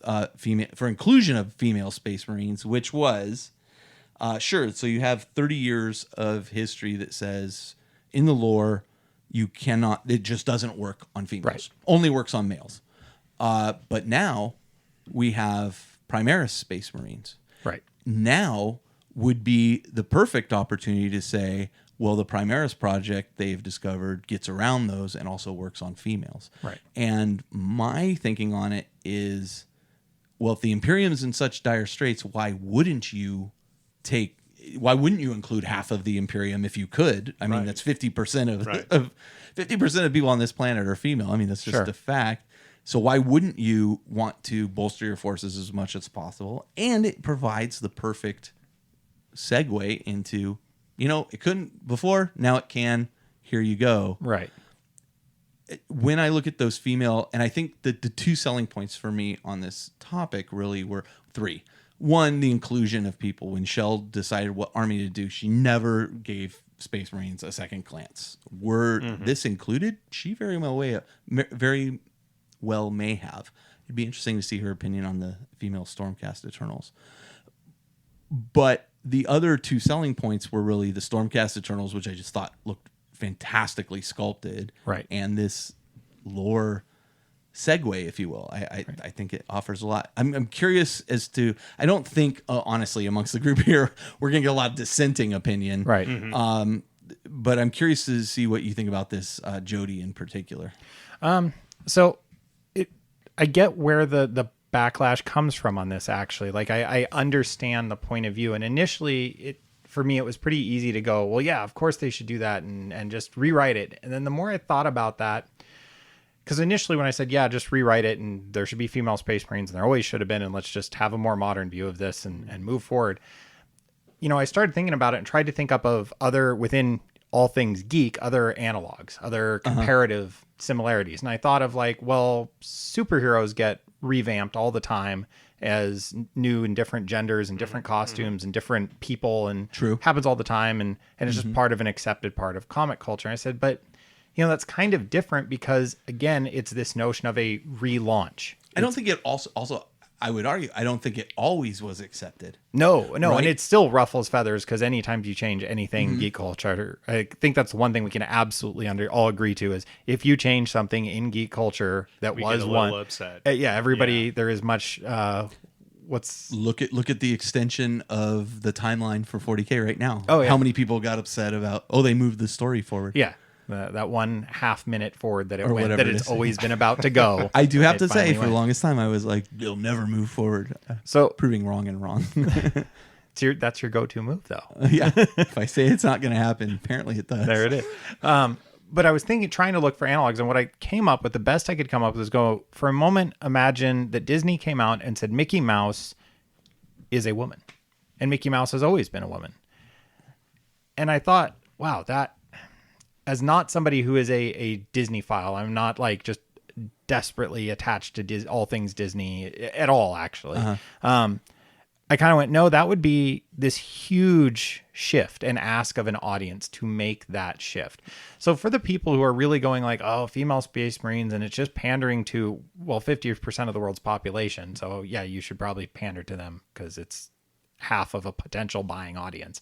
inclusion of female Space Marines, which was sure. So you have 30 years of history that says in the lore it just doesn't work on females, Right. only works on males. But now we have Primaris Space Marines. Right. Now would be the perfect opportunity to say, well, the Primaris project they've discovered gets around those and also works on females. Right. And my thinking on it is, well, if the Imperium's in such dire straits, why wouldn't you include half of the Imperium if you could? I mean, that's 50% of 50% of people on this planet are female. I mean, that's just a fact. So why wouldn't you want to bolster your forces as much as possible? And it provides the perfect segue into, you know, it couldn't before, now it can. Here you go. Right. When I look at those female, and I think that the two selling points for me on this topic really were three. One, the inclusion of people. When Shell decided what army to do, she never gave Space Marines a second glance. This included? She very well may have. It'd be interesting to see her opinion on the female Stormcast Eternals. But the other two selling points were really the Stormcast Eternals, which I just thought looked fantastically sculpted. Right. And this lore segue, if you will. I think it offers a lot. I'm curious as to, I don't think, honestly, amongst the group here, we're going to get a lot of dissenting opinion. Right. But I'm curious to see what you think about this, Jody in particular. So I get where the backlash comes from on this, actually. Like, I understand the point of view. And initially, for me, it was pretty easy to go, well, yeah, of course they should do that and just rewrite it. And then the more I thought about that, because initially when I said, yeah, just rewrite it and there should be female Space Marines, and there always should have been, and let's just have a more modern view of this and move forward. You know, I started thinking about it and tried to think up of other, within all things geek, other analogs, other comparative similarities. And I thought of like, well, superheroes get revamped all the time as new and different genders and different costumes and different people, and happens all the time. And it's just part of an accepted part of comic culture. And I said, but you know, that's kind of different because again, it's this notion of a relaunch. I don't think it also, I would argue, I don't think it always was accepted. No. Right? And it still ruffles feathers because anytime you change anything geek culture, I think that's the one thing we can absolutely all agree to is if you change something in geek culture that We was get a one, little upset. Everybody, there is much, look at the extension of the timeline for 40K right now. Oh, yeah. How many people got upset about, they moved the story forward. Yeah. That 1/2 minute forward that Or whatever that it it's is. always been about to go. I do have to say, finally for went. the longest time, I was like, they'll never move forward. So Proving wrong and wrong. that's your go-to move, though. Yeah. If I say it's not going to happen, apparently it does. There it is. But I was trying to look for analogs, and what I came up with, the best I could come up with, is go, for a moment, imagine that Disney came out and said Mickey Mouse is a woman, and Mickey Mouse has always been a woman. And I thought, wow, that, as not somebody who is a Disney file, I'm not like just desperately attached to all things Disney at all, actually. I kind of went, no, that would be this huge shift and ask of an audience to make that shift. So for the people who are really going like, oh, female Space Marines, and it's just pandering to, well, 50% of the world's population. So yeah, you should probably pander to them because it's half of a potential buying audience.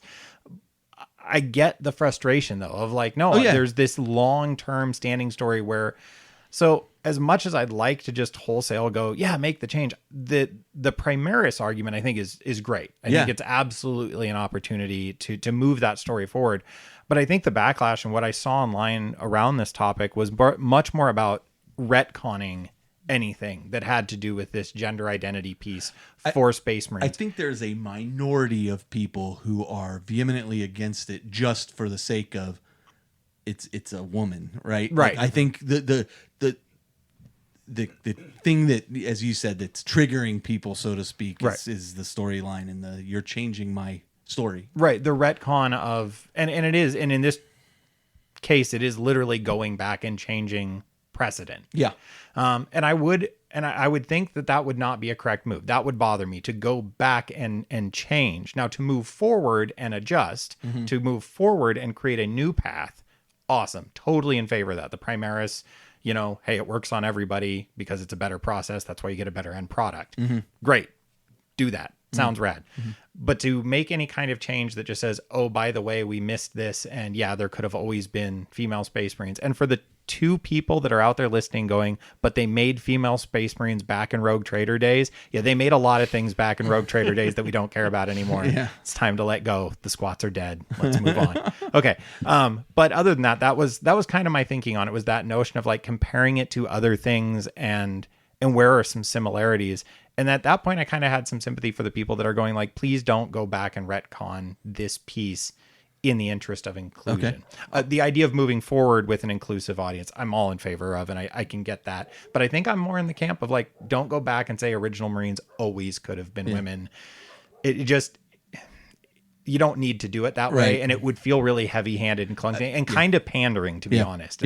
I get the frustration though of like, no, there's this long-term standing story where, so as much as I'd like to just wholesale go, yeah, make the change, the Primaris argument I think is great. I think it's absolutely an opportunity to move that story forward. But I think the backlash and what I saw online around this topic was much more about retconning anything that had to do with this gender identity piece for Space Marines. I think there's a minority of people who are vehemently against it just for the sake of it's a woman, right? Right. Like, I think the thing that, as you said, that's triggering people, so to speak, is the storyline and you're changing my story. Right. The retcon of, and it is, and in this case, it is literally going back and changing precedent. Yeah. And I would think that would not be a correct move. That would bother me to go back and change. Now to move forward and adjust, to move forward and create a new path. Awesome. Totally in favor of that. The Primaris, hey, it works on everybody because it's a better process. That's why you get a better end product. Great. Do that. Sounds rad. But to make any kind of change that just says, oh, by the way, we missed this. And yeah, there could have always been female Space Marines. And for the 2 people that are out there listening going, but they made female Space Marines back in Rogue Trader days. Yeah, they made a lot of things back in Rogue Trader days that we don't care about anymore. It's time to let go. The squats are dead. Let's move on. Okay. But other than that was kind of my thinking on it, was that notion of like comparing it to other things and where are some similarities. And at that point, I kind of had some sympathy for the people that are going like, please don't go back and retcon this piece in the interest of inclusion. The idea of moving forward with an inclusive audience, I'm all in favor of, and I can get that. But I think I'm more in the camp of like, don't go back and say original Marines always could have been women. It just, you don't need to do it that way. And it would feel really heavy-handed and clunky and kind of pandering, to be honest.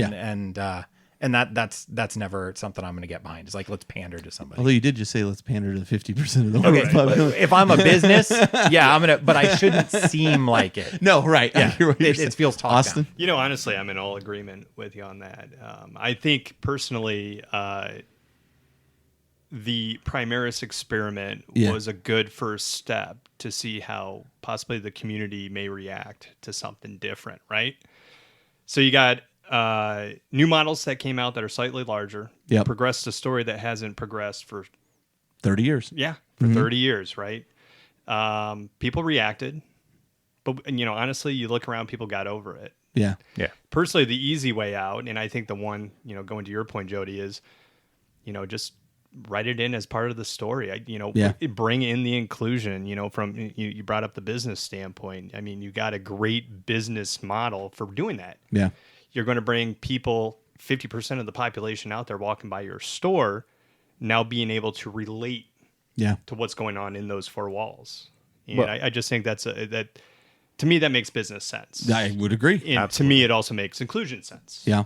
And that's never something I'm going to get behind. It's like, let's pander to somebody. Although you did just say let's pander to 50% of the world. Okay, if I'm a business, I'm going to, but I shouldn't seem like it. No, right. Yeah, it feels talk Austin? down. Honestly, I'm in all agreement with you on that. I think personally, the Primaris experiment was a good first step to see how possibly the community may react to something different, right? So you got new models that came out that are slightly larger. Progressed a story that hasn't progressed for 30 years. Yeah, for 30 years, right? People reacted, but honestly, you look around, people got over it. Yeah. Personally, the easy way out, and I think the one, going to your point, Jody, is, just write it in as part of the story. Bring in the inclusion. From you brought up the business standpoint. I mean, you got a great business model for doing that. Yeah. You're going to bring people, 50% of the population out there walking by your store, now being able to relate to what's going on in those 4 walls. And I just think that to me, that makes business sense. I would agree. And to me, it also makes inclusion sense. Yeah.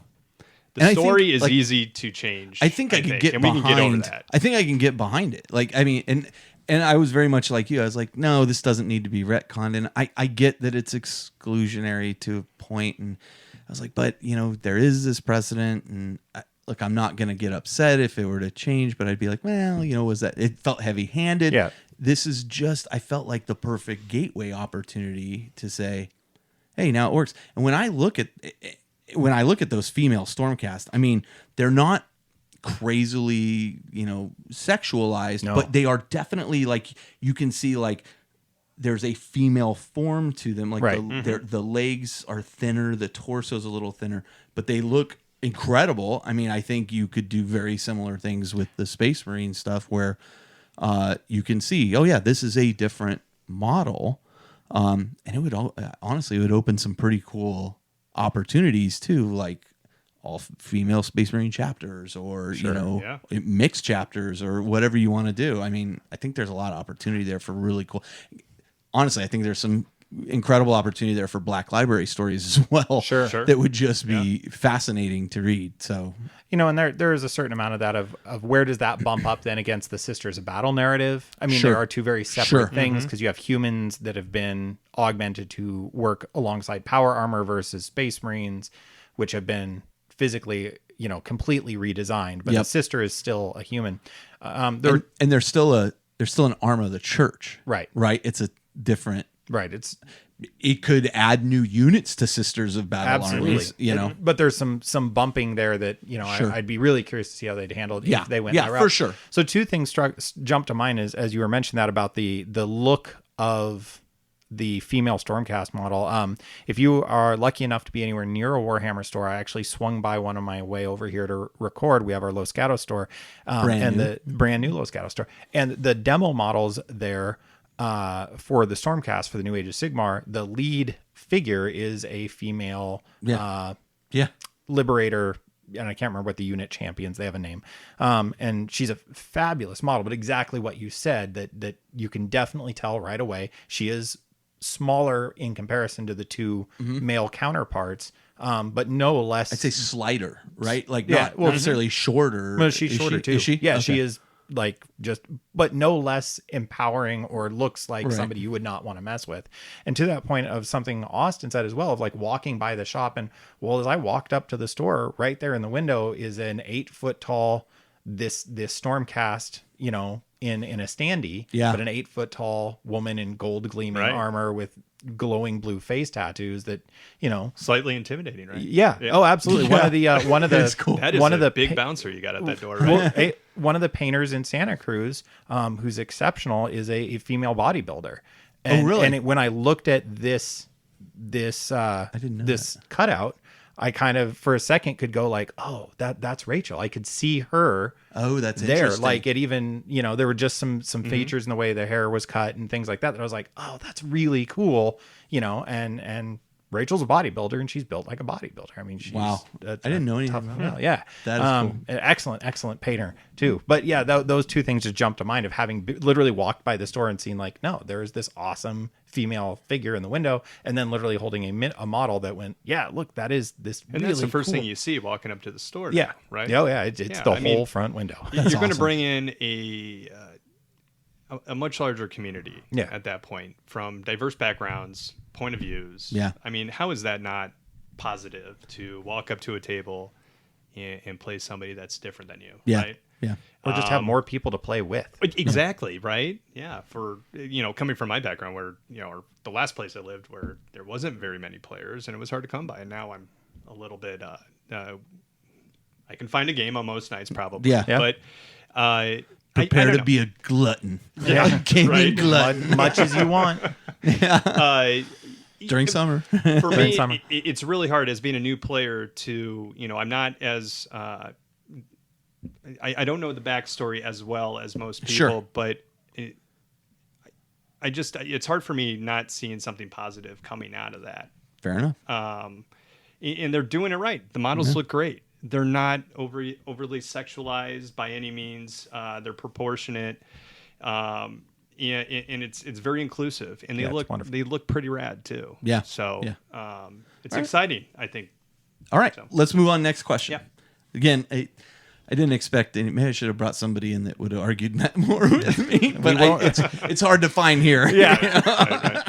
The story is easy to change. I think I can get and behind. We can get over that. I think I can get behind it. Like, I mean, and I was very much like you. I was like, no, this doesn't need to be retconned. And I get that it's exclusionary to a point, and I was like, but there is this precedent, and look, I'm not going to get upset if it were to change, but I'd be like, well, was that, it felt heavy-handed. Yeah. This is just, I felt like the perfect gateway opportunity to say, hey, now it works. And when I look at those female Stormcast, I mean, they're not crazily, sexualized, but they are definitely, like, you can see, like, there's a female form to them. Like the legs are thinner, the torso's a little thinner, but they look incredible. I mean, I think you could do very similar things with the Space Marine stuff where you can see, oh yeah, this is a different model. And it would honestly, it would open some pretty cool opportunities too, like all female Space Marine chapters or, mixed chapters or whatever you want to do. I mean, I think there's a lot of opportunity there for really cool. Honestly, I think there's some incredible opportunity there for Black Library stories as well. Sure. That would just be fascinating to read. So, And there is a certain amount of that of where does that bump up then against the Sisters of Battle narrative? I mean, Sure. there are two very separate things because you have humans that have been augmented to work alongside power armor versus Space Marines, which have been physically, completely redesigned. But the Sister is still a human. and they're still an arm of the church. Right. Right. It's a different. Right. It could add new units to Sisters of Battle armies, But there's some bumping there that, Sure. I'd be really curious to see how they'd handle it if they went Yeah, that route. for sure. So two things jumped to mind as you were mentioning that about the look of the female Stormcast model. If you are lucky enough to be anywhere near a Warhammer store, I actually swung by one on my way over here to record. We have our Los Gatos store, the brand new Los Gatos store, and the demo models there. For the Stormcast for the New Age of Sigmar, the lead figure is a female liberator, and I can't remember what the unit champions, they have a name. And she's a fabulous model, but exactly what you said, that you can definitely tell right away. She is smaller in comparison to the two male counterparts, but no less. I'd say slighter, right? Like not necessarily shorter. Well, she's shorter too. Is she? Yeah, Okay. she is but no less empowering or looks like somebody you would not want to mess with. And to that point of something Austin said as well, of like walking by the shop, and as I walked up to the store, right there in the window is an 8 foot tall, this Stormcast, in a standee, but an 8 foot tall woman in gold gleaming armor with glowing blue face tattoos that, Slightly intimidating, right? Yeah. Oh, absolutely. One of the That's cool. That is one a of the big bouncer you got at that door, right? one of the painters in Santa Cruz, who's exceptional, is a female bodybuilder. And, really? And when I looked at this I didn't know this cutout, I kind of for a second could go like, oh, that's Rachel. I could see her. Oh, that's there. interesting. Like it even, there were just some features in the way the hair was cut and things like that I was like, oh, that's really cool. And Rachel's a bodybuilder and she's built like a bodybuilder. I mean, she's Wow. I didn't know anything about that. Yeah. That is cool. Excellent painter too. But yeah, those two things just jumped to mind of having literally walked by the store and seen like, no, there's this awesome female figure in the window, and then literally holding a model that went, yeah, look, that is this. And really that's the first cool thing you see walking up to the store. Yeah. Now, right. Oh yeah. It's the whole front window. You're going to awesome. bring in a much larger community at that point, from diverse backgrounds, point of views. Yeah. I mean, how is that not positive to walk up to a table and play somebody that's different than you? Yeah. Right? Yeah. Or just have more people to play with. Exactly. Right. Yeah. For, coming from my background where, or the last place I lived where there wasn't very many players and it was hard to come by. And now I'm a little bit, I can find a game on most nights probably. Yeah. But, Prepare I to don't be a glutton. Yeah. Gaming Right. glutton. Much as you want. know. During summer. For me, summer. it's really hard as being a new player to, I'm not as, I don't know the backstory as well as most people, Sure. but it's hard for me not seeing something positive coming out of that. Fair enough. And they're doing it right. The models look great. They're not overly sexualized by any means. They're proportionate. And it's very inclusive, and they look pretty rad too. Yeah. So Yeah. it's exciting, I think. All right, So. let's move on. Next question. Yeah. Again, I didn't expect any. Maybe I should have brought somebody in that would have argued that more with me, but it's hard to find here. Yeah.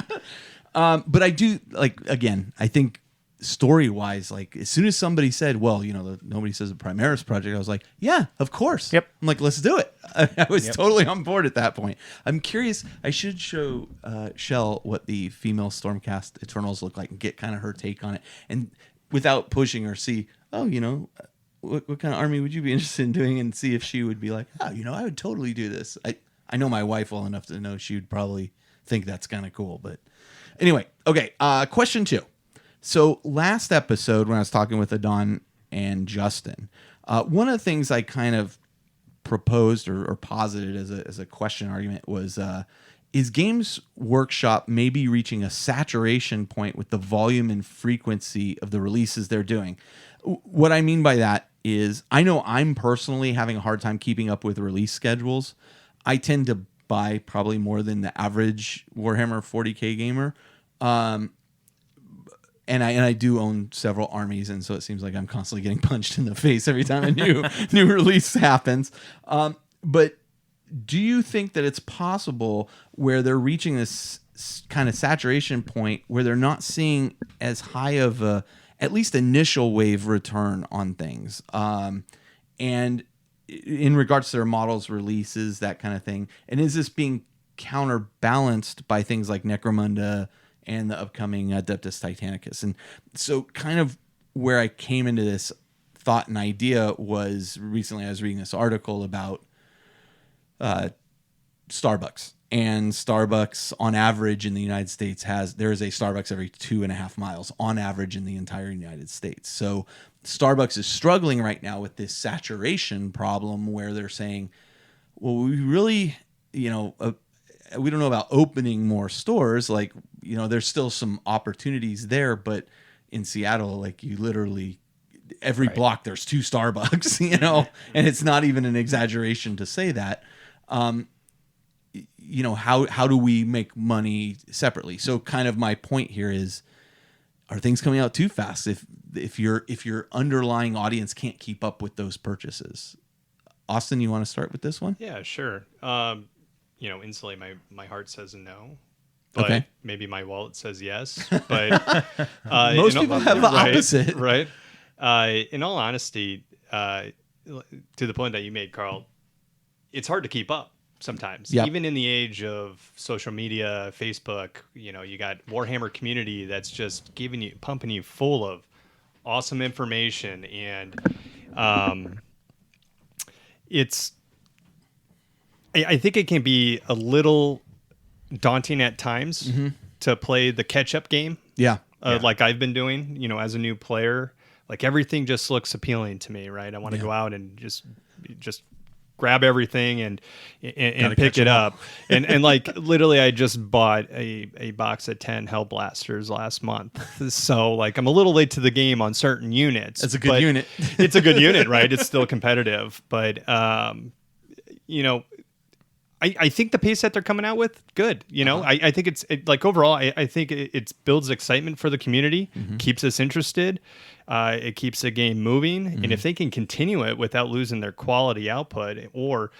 But I do again. I think story-wise, as soon as somebody said, "Well, nobody says the Primaris project," I was like, "Yeah, of course." Yep. I'm like, "Let's do it." I was totally on board at that point. I'm curious. I should show Shell what the female Stormcast Eternals look like and get kind of her take on it, and without pushing her, see, what kind of army would you be interested in doing, and see if she would be like, I would totally do this. I know my wife well enough to know she would probably think that's kind of cool. But anyway, okay. Question 2. So last episode when I was talking with Adon and Justin, one of the things I kind of proposed or posited as a question argument was, is Games Workshop maybe reaching a saturation point with the volume and frequency of the releases they're doing? What I mean by that is, I know I'm personally having a hard time keeping up with release schedules. I tend to buy probably more than the average Warhammer 40K gamer. And I do own several armies, and so it seems like I'm constantly getting punched in the face every time a new release happens. But do you think that it's possible where they're reaching this kind of saturation point where they're not seeing as high of a, at least initial wave return on things? And in regards to their models, releases, that kind of thing. And is this being counterbalanced by things like Necromunda and the upcoming Adeptus Titanicus? And so kind of where I came into this thought and idea was recently I was reading this article about Starbucks. And Starbucks on average in the United States there is a Starbucks every 2.5 miles on average in the entire United States. So Starbucks is struggling right now with this saturation problem where they're saying, well, we really, we don't know about opening more stores. Like, there's still some opportunities there, but in Seattle, like you literally every block there's 2 Starbucks, and it's not even an exaggeration to say that. How do we make money separately? So kind of my point here is, are things coming out too fast if your underlying audience can't keep up with those purchases? Austin, you want to start with this one? Yeah, sure. Instantly my heart says no, but maybe my wallet says yes. But most people have the opposite, right? In all honesty, to the point that you made, Carl, it's hard to keep up sometimes. Yep. Even in the age of social media, Facebook, you got Warhammer community that's just pumping you full of awesome information, and I think it can be a little daunting at times to play the catch-up game. Yeah. Like I've been doing, as a new player. Like everything just looks appealing to me, right? I want to go out and just grab everything and pick it up. and like literally I just bought a box of 10 Hell Blasters last month. So like I'm a little late to the game on certain units. It's a good unit. It's a good unit, right? It's still competitive. But I think the pace that they're coming out with, good. I think overall, I think it builds excitement for the community, keeps us interested. It keeps the game moving. And if they can continue it without losing their quality output or,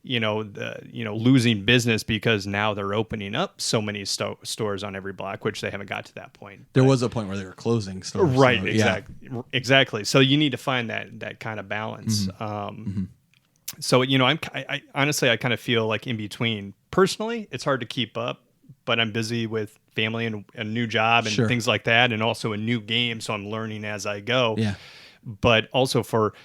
losing business because now they're opening up so many stores on every block, which they haven't got to that point. There was a point where they were closing stores. Right. So, Exactly. So you need to find that kind of balance. So, I honestly, I kind of feel like in between. Personally, it's hard to keep up, but I'm busy with family and a new job and things like that, and also a new game, so I'm learning as I go. Yeah. But also for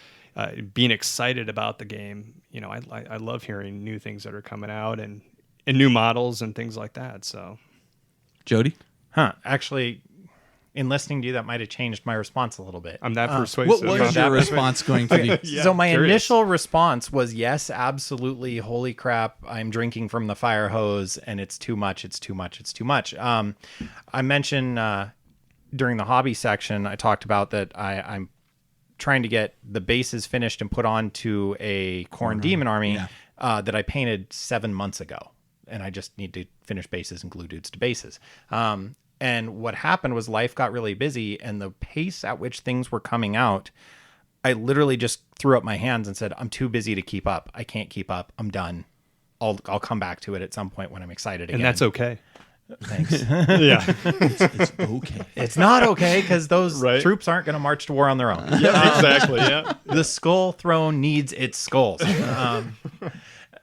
being excited about the game, I love hearing new things that are coming out and new models and things like that. So, Jody? Actually, in listening to you, that might have changed my response a little bit. I'm that persuasive. What was your response going to be? So my initial response was yes, absolutely. Holy crap, I'm drinking from the fire hose and it's too much. It's too much. It's too much. I mentioned during the hobby section, I talked about that I'm trying to get the bases finished and put onto a Khorne Demon army that I painted 7 months ago. And I just need to finish bases and glue dudes to bases. And what happened was life got really busy, and the pace at which things were coming out, I literally just threw up my hands and said, I'm too busy to keep up. I can't keep up. I'm done. I'll come back to it at some point when I'm excited again. And that's okay. Thanks. Yeah. It's okay. It's not okay because those troops aren't going to march to war on their own. Yeah, exactly. Yeah. The Skull Throne needs its skulls.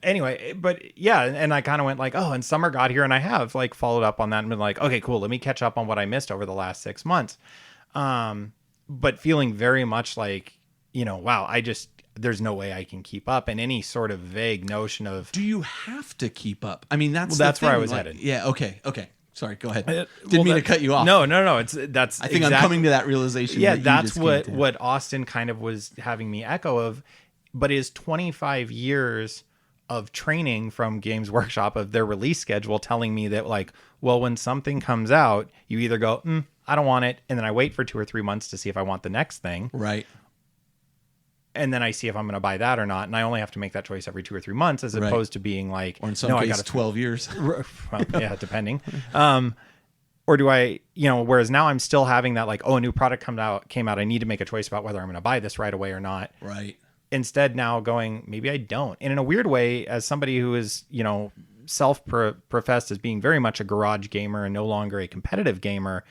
Anyway, but yeah, and I kind of went like, oh, and summer got here, and I have like followed up on that and been like, okay, cool, let me catch up on what I missed over the last 6 months. But feeling very much like, wow, there's no way I can keep up, and any sort of vague notion of, do you have to keep up? I mean, that's where I was headed. Yeah. Okay. Sorry. Go ahead. Didn't mean to cut you off. No. I think I'm coming to that realization. Yeah, that's what Austin kind of was having me echo of, but is 25 years of training from Games Workshop of their release schedule telling me that like, well, when something comes out, you either go, I don't want it, and then I wait for 2 or 3 months to see if I want the next thing. Right. And then I see if I'm going to buy that or not, and I only have to make that choice every 2 or 3 months, as opposed to being like, or in some cases, 12 years. Well, yeah, depending. Or do I, whereas now I'm still having that like, oh, a new product came out. I need to make a choice about whether I'm going to buy this right away or not. Right. Instead now going, maybe I don't. And in a weird way, as somebody who is, self-professed as being very much a garage gamer and no longer a competitive gamer,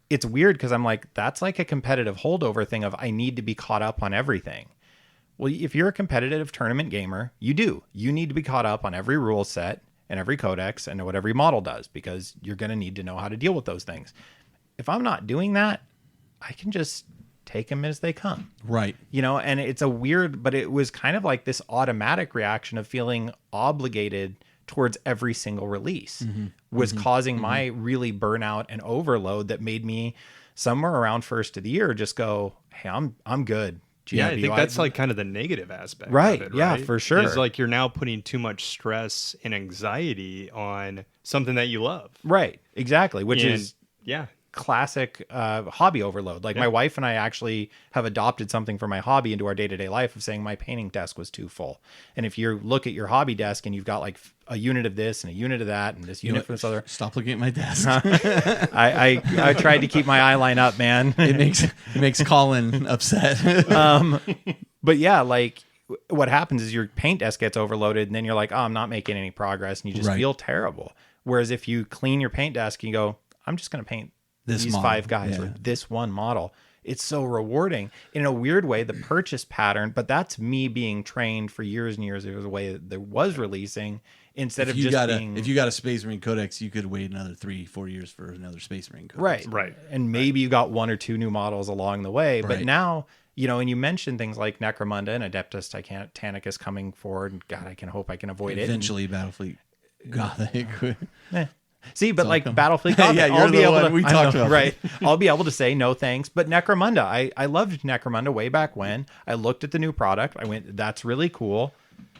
it's weird because I'm like, that's like a competitive holdover thing of I need to be caught up on everything. Well, if you're a competitive tournament gamer, you need to be caught up on every rule set and every codex and know what every model does, because you're going to need to know how to deal with those things. If I'm not doing that, I can just take them as they come. Right. And it's a weird, but it was kind of like this automatic reaction of feeling obligated towards every single release was causing my really burnout and overload that made me somewhere around first of the year just go, hey, I'm good. Yeah, I think that's like kind of the negative aspect right. of it, Yeah, right? for sure. It's like you're now putting too much stress and anxiety on something that you love. Right, exactly, which is yeah, classic hobby overload. Like my wife and I actually have adopted something for my hobby into our day-to-day life of saying my painting desk was too full. And if you look at your hobby desk and you've got like a unit of this and a unit of that and this unit for this other, Stop looking at my desk. I tried to keep my eye line up, man. It makes Colin upset. But yeah, like what happens is your paint desk gets overloaded and then you're like, oh, I'm not making any progress, and you just feel terrible. Whereas if you clean your paint desk and you go, I'm just going to paint these model. 5 guys or this one model, it's so rewarding in a weird way, the purchase pattern. But that's me being trained for years and years. There was a way that there was releasing instead of just if you got a Space Marine Codex, you could wait another 3-4 years for another Space Marine Codex. Right. And maybe you got 1 or 2 new models along the way. But now, and you mentioned things like Necromunda and Adeptus Titanicus coming forward. And God, I can hope I can avoid Eventually, Battlefleet Gothic. See, but like Battlefleet Gothic, yeah, you're I'll be the able one to, we talked about. Right. I'll be able to say no thanks. But Necromunda, I loved Necromunda way back when. I looked at the new product. I went, that's really cool.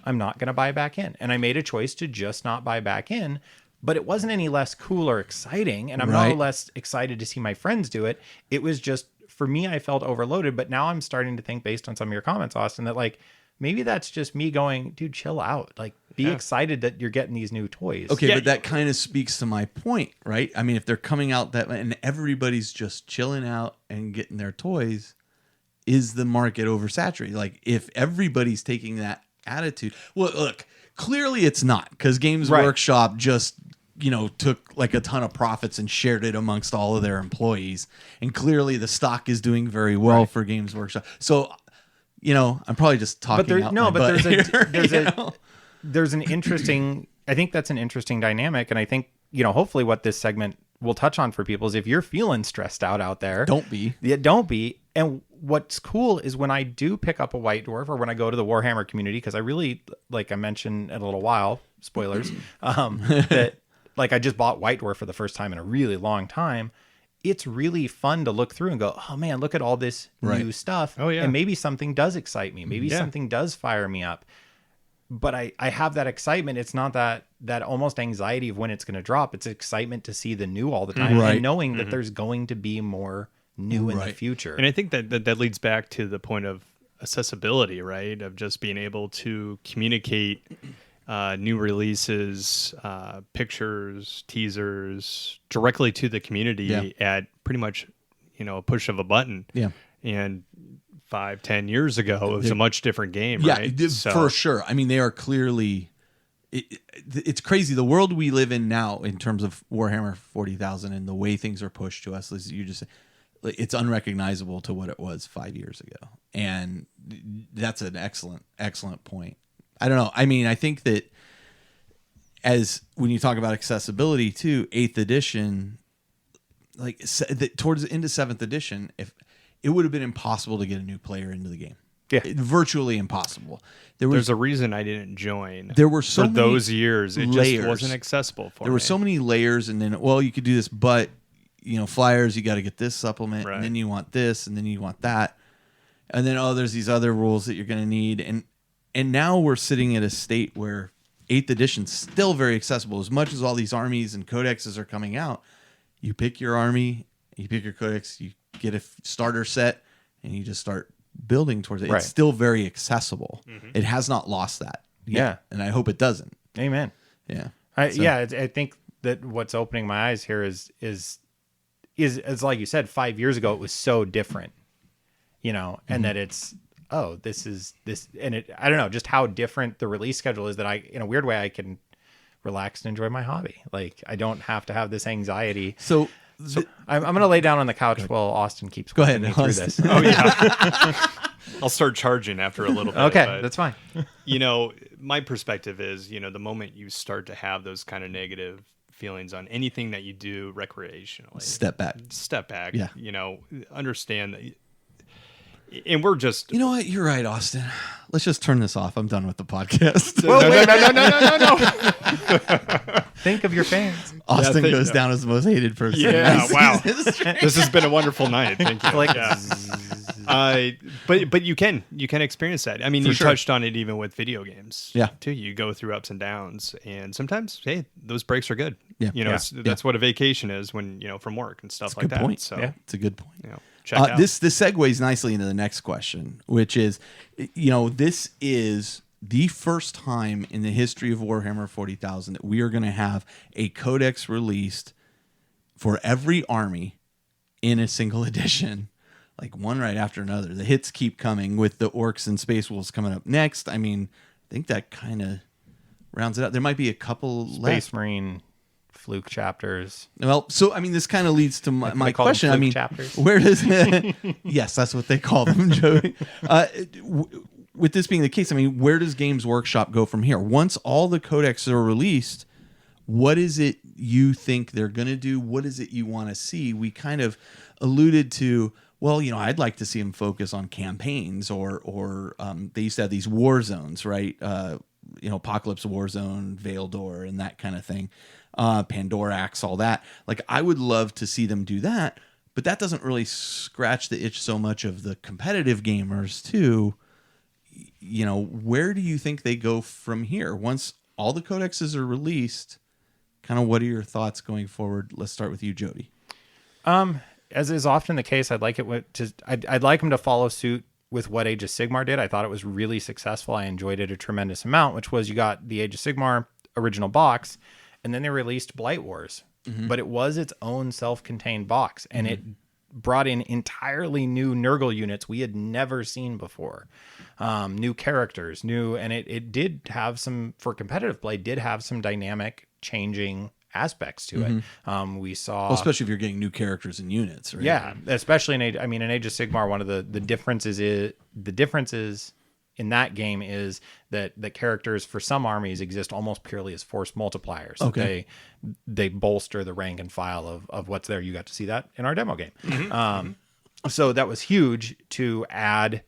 I'm not going to buy back in. And I made a choice to just not buy back in. But it wasn't any less cool or exciting. And I'm not less excited to see my friends do it. It was just, for me, I felt overloaded. But now I'm starting to think, based on some of your comments, Austin, that like, maybe that's just me going, dude, chill out. Like, be excited that you're getting these new toys. Okay, but that kind of speaks to my point, right? I mean, if they're coming out that and everybody's just chilling out and getting their toys, is the market oversaturated? Like, if everybody's taking that attitude, well, look, clearly it's not, because Games Workshop just took like a ton of profits and shared it amongst all of their employees, and clearly the stock is doing very well for Games Workshop. So, I'm probably just talking out my butt here, there's an interesting, I think that's an interesting dynamic. And I think, hopefully what this segment will touch on for people is if you're feeling stressed out there, don't be. Yeah, don't be. And what's cool is when I do pick up a White Dwarf or when I go to the Warhammer community, because I really, like I mentioned in a little while, spoilers, that like I just bought White Dwarf for the first time in a really long time. It's really fun to look through and go, oh man, look at all this new stuff. Oh yeah. And maybe something does excite me. Maybe something does fire me up. But I have that excitement. It's not that almost anxiety of when it's going to drop. It's excitement to see the new all the time and knowing that there's going to be more new in the future. And I think that leads back to the point of accessibility, right? Of just being able to communicate new releases, pictures, teasers directly to the community at pretty much, a push of a button. Yeah. And 5-10 years ago, it was a much different game, right? Yeah, for sure. I mean, they are clearly... It's crazy. The world we live in now, in terms of Warhammer 40,000 and the way things are pushed to us, you just... It's unrecognizable to what it was 5 years ago. And that's an excellent point. I don't know. I mean, I think that as when you talk about accessibility too, 8th edition, like towards the end of 7th edition, if it would have been impossible to get a new player into the game. Yeah. Virtually impossible. There's a reason I didn't join. There were so for many those years. It layers. Just wasn't accessible for me. There were so many layers, and then, you could do this, but, flyers, you got to get this supplement, and then you want this, and then you want that. And then, there's these other rules that you're going to need. And now we're sitting at a state where 8th edition's still very accessible. As much as all these armies and codexes are coming out, you pick your army, you pick your codex, you get a starter set, and you just start building towards it. It's still very accessible. Mm-hmm. It has not lost that yet, and I hope it doesn't. Amen. Yeah. I think that what's opening my eyes here is like you said, 5 years ago it was so different, and that it's and I don't know just how different the release schedule is, that in a weird way I can relax and enjoy my hobby. Like I don't have to have this anxiety. So I'm going to lay down on the couch while Austin keeps Go ahead, me through Austin. this. Oh yeah. I'll start charging after a little bit. Okay, but, that's fine. My perspective is, the moment you start to have those kind of negative feelings on anything that you do recreationally, Step back. Yeah. Understand that. And we're just. You know what? You're right, Austin. Let's just turn this off. I'm done with the podcast. No. Think of your fans. Austin goes down as the most hated person. Yeah, wow. This has been a wonderful night. Thank you. But you can experience that. I mean, you touched on it even with video games. Yeah. Too. You go through ups and downs, and sometimes, hey, those breaks are good. Yeah. That's what a vacation is when from work and stuff like that. Point. So it's a good point. Check out. This segues nicely into the next question, which is, this is the first time in the history of Warhammer 40,000 that we are going to have a codex released for every army in a single edition, like one right after another. The hits keep coming with the Orcs and Space Wolves coming up next. I mean, I think that kind of rounds it out. There might be a couple Space Marine fluke chapters. Well, so I mean, this kind of leads to my question. I mean, chapters. Where does yes, that's what they call them, Jody. With this being the case, I mean, where does Games Workshop go from here? Once all the codex are released, what is it you think they're going to do? What is it you want to see? We kind of alluded to, well, I'd like to see them focus on campaigns, or they used to have these war zones, right? Apocalypse War Zone, Veildor, and that kind of thing. Pandorax, all that. Like, I would love to see them do that, but that doesn't really scratch the itch so much of the competitive gamers too. Where do you think they go from here? Once all the codexes are released, kind of what are your thoughts going forward? Let's start with you, Jody. As is often the case, I'd like them to follow suit with what Age of Sigmar did. I thought it was really successful. I enjoyed it a tremendous amount, which was you got the Age of Sigmar original box, and then they released Blight Wars. Mm-hmm. But it was its own self-contained box, and it brought in entirely new Nurgle units we had never seen before. New characters, and it did have some, for competitive play, did have some dynamic changing aspects to it. We saw, especially if you're getting new characters and units, right? Yeah, especially in Age of Sigmar, one of the differences in that game is that the characters for some armies exist almost purely as force multipliers. Okay. They bolster the rank and file of what's there. You got to see that in our demo game. So that was huge to add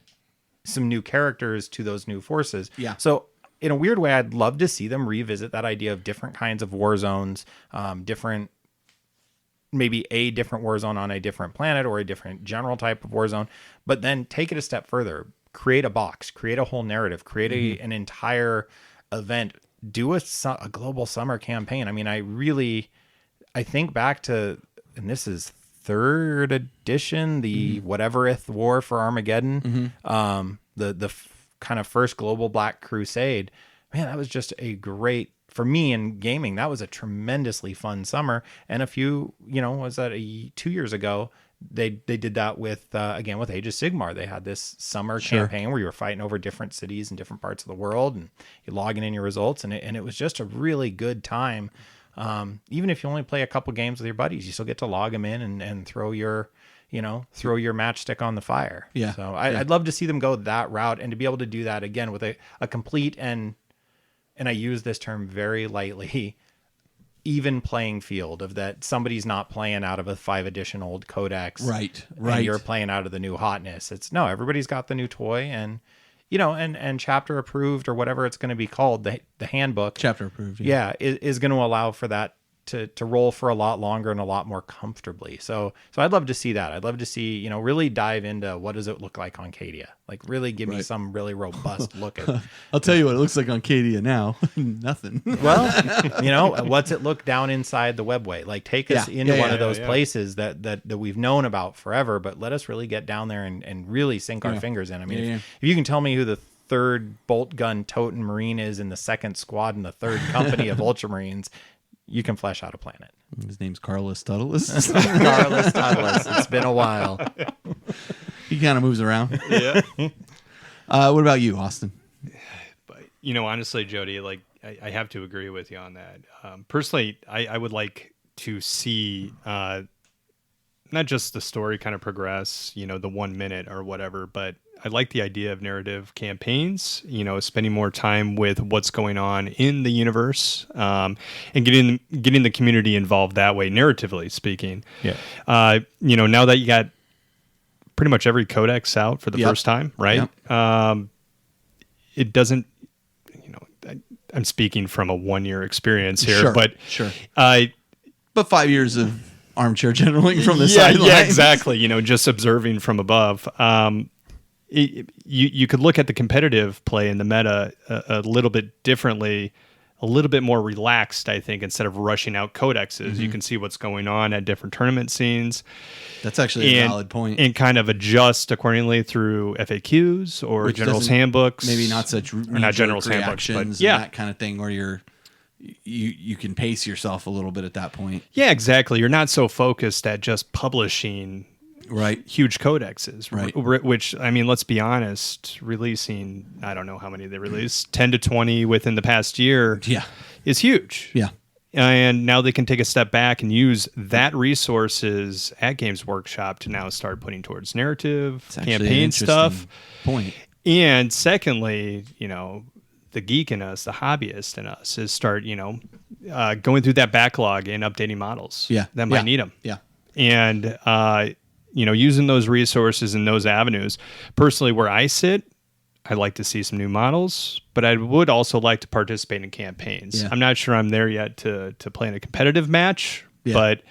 some new characters to those new forces. Yeah. So in a weird way, I'd love to see them revisit that idea of different kinds of war zones, maybe a different war zone on a different planet or a different general type of war zone, but then take it a step further. Create a box, create a whole narrative, create an entire event, do a global summer campaign. I mean, I think back to, and this is 3rd edition, the Whatevereth War for Armageddon, the kind of first global Black Crusade. Man, that was just a great, for me in gaming, that was a tremendously fun summer. And 2 years ago, they did that with again with Age of Sigmar. They had this summer campaign where you were fighting over different cities in different parts of the world, and you're logging in your results, and it was just a really good time. Even if you only play a couple games with your buddies, you still get to log them in and throw your matchstick on the fire. Yeah. So I'd love to see them go that route, and to be able to do that again with a complete and I use this term very lightly, even playing field of that. Somebody's not playing out of a 5 edition old codex, right? And you're playing out of the new hotness. It's no, everybody's got the new toy, and and chapter approved or whatever it's going to be called, the handbook, chapter approved, is going to allow for that to roll for a lot longer and a lot more comfortably. So I'd love to see that. I'd love to see, really dive into what does it look like on Cadia? Like really give me some really robust look at. I'll tell you what it looks like on Cadia now. Nothing. Well, what's it look down inside the webway? Like take us into one of those places that we've known about forever, but let us really get down there and really sink our fingers in. I mean, if you can tell me who the 3rd bolt gun toting Marine is in the 2nd squad in the 3rd company of Ultramarines, you can flesh out a planet. His name's Carlos Tutulus. Carlos Douglas. It's been a while. He kind of moves around. Yeah. What about you, Austin? But honestly, Jody, like I have to agree with you on that. Personally, I would like to see not just the story kind of progress, the 1 minute or whatever, but I like the idea of narrative campaigns, spending more time with what's going on in the universe, and getting the community involved that way, narratively speaking. Yeah. Now that you got pretty much every codex out for the first time, right? Yep. It doesn't, I'm speaking from a 1-year experience here, Sure, but sure. But 5 years of armchair generaling from the sidelines. Yeah, exactly. Just observing from above. You could look at the competitive play in the meta a little bit differently, a little bit more relaxed, I think, instead of rushing out codexes. You can see what's going on at different tournament scenes. That's actually a valid point. And kind of adjust accordingly through FAQs or Which general's doesn't- handbooks. Maybe not such or not general's handbooks, but reactions and that kind of thing where you can pace yourself a little bit at that point. Yeah, exactly. You're not so focused at just publishing Right. huge codexes, Right. Which, I mean, let's be honest, releasing, I don't know how many they released, 10 to 20 within the past year Yeah. is huge. Yeah. And now they can take a step back and use that resources at Games Workshop to now start putting towards narrative, It's actually an campaign interesting stuff. point. And secondly, the geek in us, the hobbyist in us, is start, going through that backlog and updating models Yeah. that might need them. Yeah. And, using those resources and those avenues. Personally, where I sit, I'd like to see some new models, but I would also like to participate in campaigns. Yeah. I'm not sure I'm there yet to play in a competitive match, Yeah. but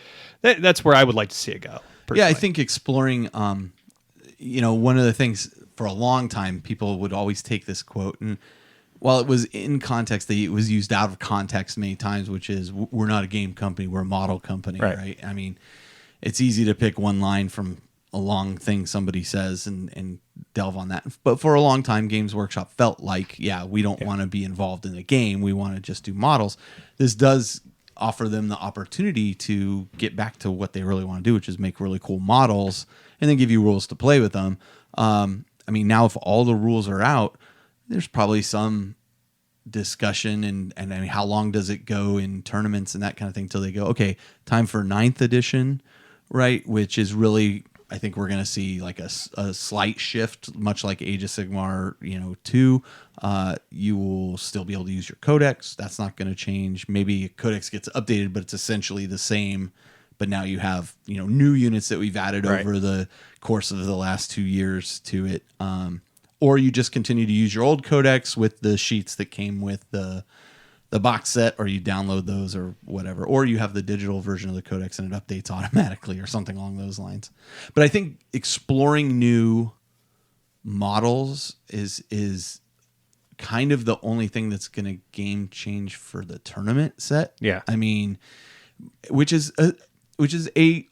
that's where I would like to see it go. Yeah, I personally. think exploring, one of the things for a long time, people would always take this quote, and while it was in context, it was used out of context many times, which is, we're not a game company, we're a model company, right? I mean, it's easy to pick one line from a long thing somebody says and delve on that. But for a long time, Games Workshop felt like, we don't want to be involved in the game. We want to just do models. This does offer them the opportunity to get back to what they really want to do, which is make really cool models and then give you rules to play with them. Now if all the rules are out, there's probably some discussion and I mean, how long does it go in tournaments and that kind of thing till they go, okay, time for 9th edition, right? Which is really, I think we're going to see like a slight shift, much like Age of Sigmar, 2. You will still be able to use your codex. That's not going to change. Maybe a codex gets updated, but it's essentially the same. But now you have, new units that we've added over the course of the last 2 years to it. Or you just continue to use your old codex with the sheets that came with the box set, or you download those or whatever, or you have the digital version of the codex and it updates automatically or something along those lines. But I think exploring new models is kind of the only thing that's going to game change for the tournament set. Yeah. I mean, which is a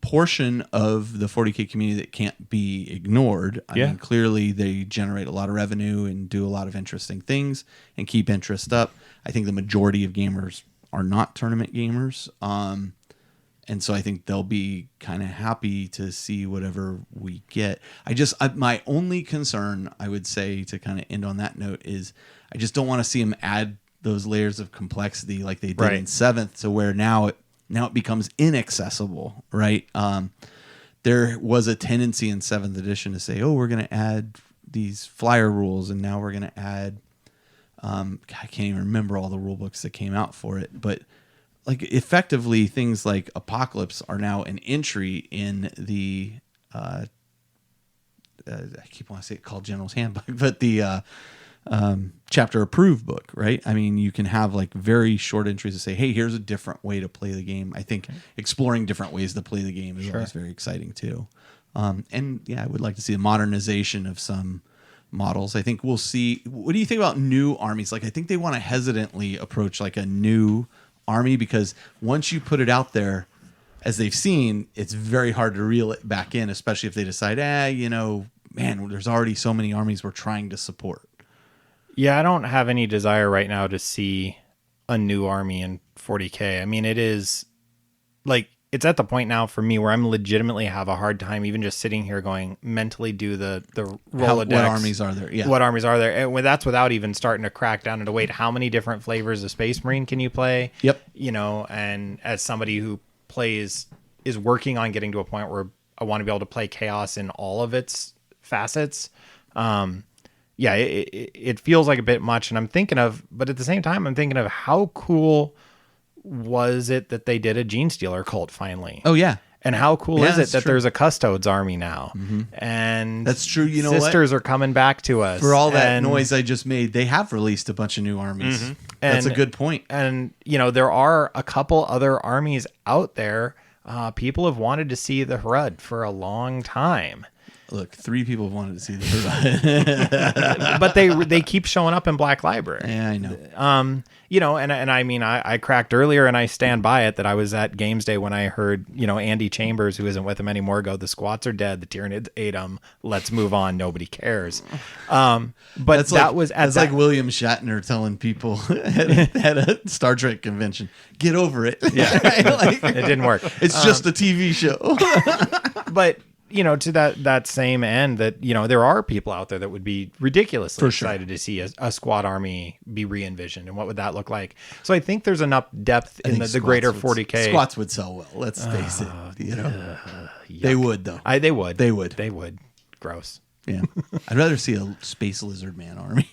portion of the 40K community that can't be ignored. I mean, clearly they generate a lot of revenue and do a lot of interesting things and keep interest up. I think the majority of gamers are not tournament gamers. And so I think they'll be kind of happy to see whatever we get. My only concern, I would say, to kind of end on that note, is I just don't want to see them add those layers of complexity like they did in 7th, to where now it becomes inaccessible, right? There was a tendency in 7th edition to say, we're going to add these flyer rules, and now we're going to add, I can't even remember all the rule books that came out for it, but like effectively things like Apocalypse are now an entry in the, I keep wanting to say it called General's Handbook, but the chapter approved book, right? I mean, you can have like very short entries to say, hey, here's a different way to play the game. I think exploring different ways to play the game is always very exciting too. And yeah, I would like to see a modernization of some models. I think we'll see. What do you think about new armies? Like, I think they want to hesitantly approach like a new army, because once you put it out there, as they've seen, it's very hard to reel it back in, especially if they decide, man, there's already so many armies we're trying to support. Yeah, I don't have any desire right now to see a new army in 40K. I mean, it is like, it's at the point now for me where I'm legitimately have a hard time even just sitting here going mentally do the Rolodex. What armies are there? Yeah. What armies are there? And that's without even starting to crack down into wait, how many different flavors of Space Marine can you play? Yep. You know, and as somebody who is working on getting to a point where I want to be able to play Chaos in all of its facets. Yeah, it feels like a bit much, and I'm thinking of, but at the same time, I'm thinking of how cool was it that they did a Gene Stealer cult finally? Oh yeah. And how cool Yeah, is it that's that true. there's a Custodes army now? And That's true. You know what? sisters are coming back to us. For all that and, noise I just made, they have released a bunch of new armies. That's a And- good point. And, you know, there are a couple other armies out there. People have wanted to see the Hrud for a long time. Look, 3 people wanted to see the But they keep showing up in Black Library. Yeah, I know. You know, and I mean, I cracked earlier, and I stand by it that I was at Games Day when I heard, you know, Andy Chambers, who isn't with him anymore, go, "The squats are dead. The Tyranids ate them. Let's move on. Nobody cares." But That's that like, was at that's that, like William Shatner telling people at a Star Trek convention, "Get over it." Yeah. Like, it didn't work. it's just a TV show. But you know, to that same end, that, you know, there are people out there that would be ridiculously For sure. excited to see a squad army be re-envisioned, and what would that look like? So I think there's enough depth I in think the greater squats 40K. Squats would sell well. Let's face it. You know, they would though. They would. They would. They would. Gross. Yeah, I'd rather see a Space Lizard Man army.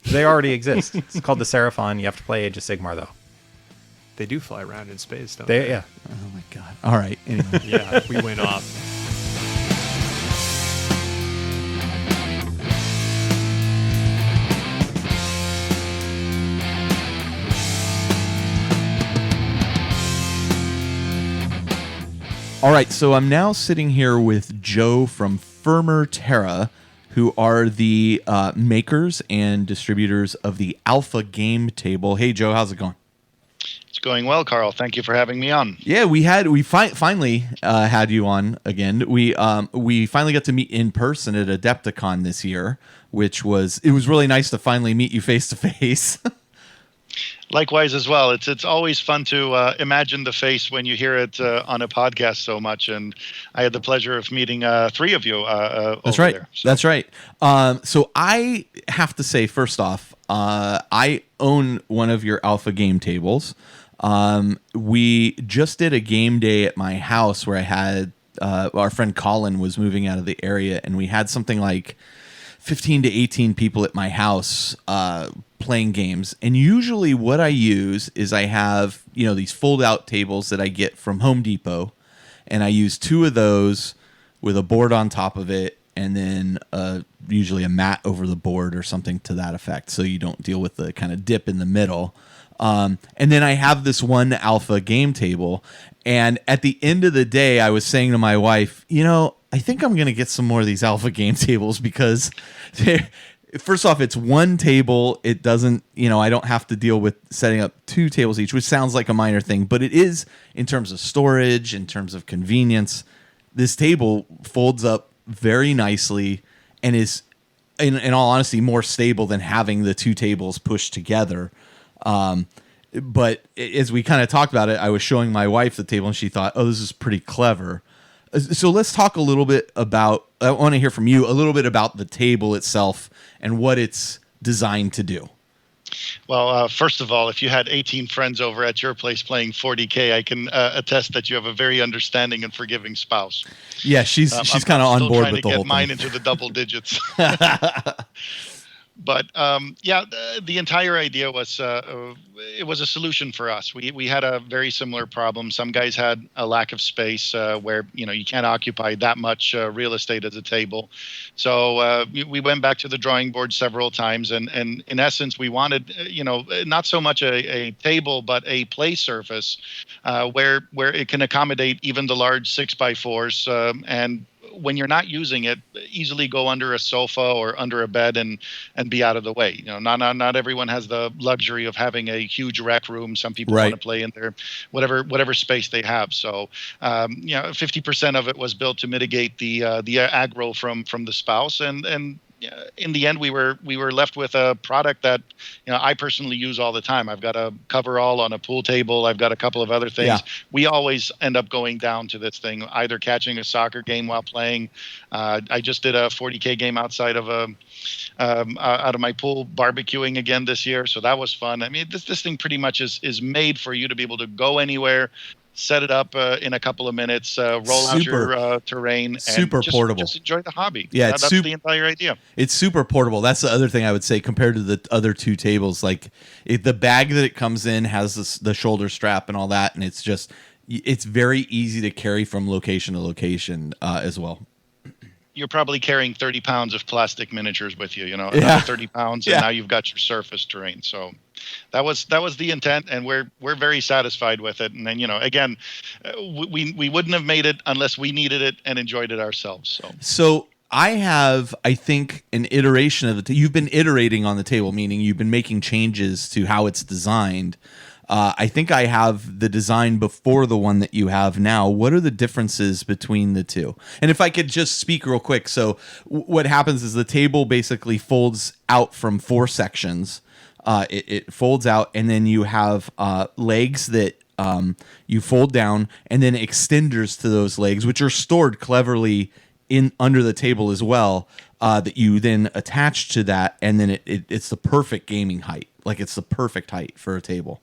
They already exist. It's called the Seraphon. You have to play Age of Sigmar though. They do fly around in space, don't Yeah. Oh my god. All right. Anyway. Yeah, we went off. All right, so I'm now sitting here with Joe from Firmer Terra, who are the makers and distributors of the Alpha Game Table. Hey, Joe, how's it going? It's going well, Carl. Thank you for having me on. Yeah, we finally had you on again. We finally got to meet in person at Adepticon this year, which was really nice to finally meet you face to face. Likewise as well. It's always fun to imagine the face when you hear it on a podcast so much. And I had the pleasure of meeting 3 of you That's over right. there. So. That's right. So I have to say, first off, I own one of your Alpha Game Tables. We just did a game day at my house where I had our friend Colin was moving out of the area, and we had something like 15 to 18 people at my house playing games. And usually what I use is I have, these fold out tables that I get from Home Depot, and I use 2 of those with a board on top of it, and then usually a mat over the board or something to that effect, so you don't deal with the kind of dip in the middle. And then I have this one Alpha Game Table, and at the end of the day, I was saying to my wife, I think I'm going to get some more of these Alpha Game Tables because first off, it's one table. It doesn't, I don't have to deal with setting up 2 tables each, which sounds like a minor thing, but it is in terms of storage, in terms of convenience. This table folds up very nicely and is, in all honesty, more stable than having the 2 tables pushed together. But as we kind of talked about it, I was showing my wife the table and she thought, oh, this is pretty clever. So let's talk a little bit about, I want to hear from you a little bit about the table itself and what it's designed to do. Well, first of all, if you had 18 friends over at your place playing 40K, I can attest that you have a very understanding and forgiving spouse. Yeah, she's kind of on board with the whole thing. Mine into the double digits. But the entire idea was it was a solution for us. We had a very similar problem. Some guys had a lack of space where you can't occupy that much real estate at a table. So we went back to the drawing board several times, and in essence, we wanted not so much a table but a play surface where it can accommodate even the large 6x4s and when you're not using it, easily go under a sofa or under a bed and be out of the way. Not everyone has the luxury of having a huge rec room. Some people want to play in their whatever space they have. So 50% of it was built to mitigate the aggro from the spouse, and in the end, we were left with a product that I personally use all the time. I've got a coverall on a pool table. I've got a couple of other things. Yeah. We always end up going down to this thing, either catching a soccer game while playing. I just did a 40K game outside of out of my pool, barbecuing again this year, so that was fun. I mean, this thing pretty much is made for you to be able to go anywhere, set it up in a couple of minutes, roll out your terrain, and super portable. Just enjoy the hobby. Yeah, that's the entire idea. It's super portable. That's the other thing I would say compared to the other two tables. Like the bag that it comes in has the shoulder strap and all that, and it's very easy to carry from location to location as well. You're probably carrying 30 pounds of plastic miniatures with you, another 30 pounds, and now you've got your surface terrain. So that was the intent, and we're very satisfied with it. And then, again, we wouldn't have made it unless we needed it and enjoyed it ourselves. So I have, I think, an iteration of you've been iterating on the table, meaning you've been making changes to how it's designed. I think I have the design before the one that you have now. What are the differences between the two? And if I could just speak real quick. So what happens is the table basically folds out from 4 sections. It folds out, and then you have legs that you fold down, and then extenders to those legs, which are stored cleverly in under the table as well, that you then attach to that, and then it's the perfect gaming height. Like it's the perfect height for a table.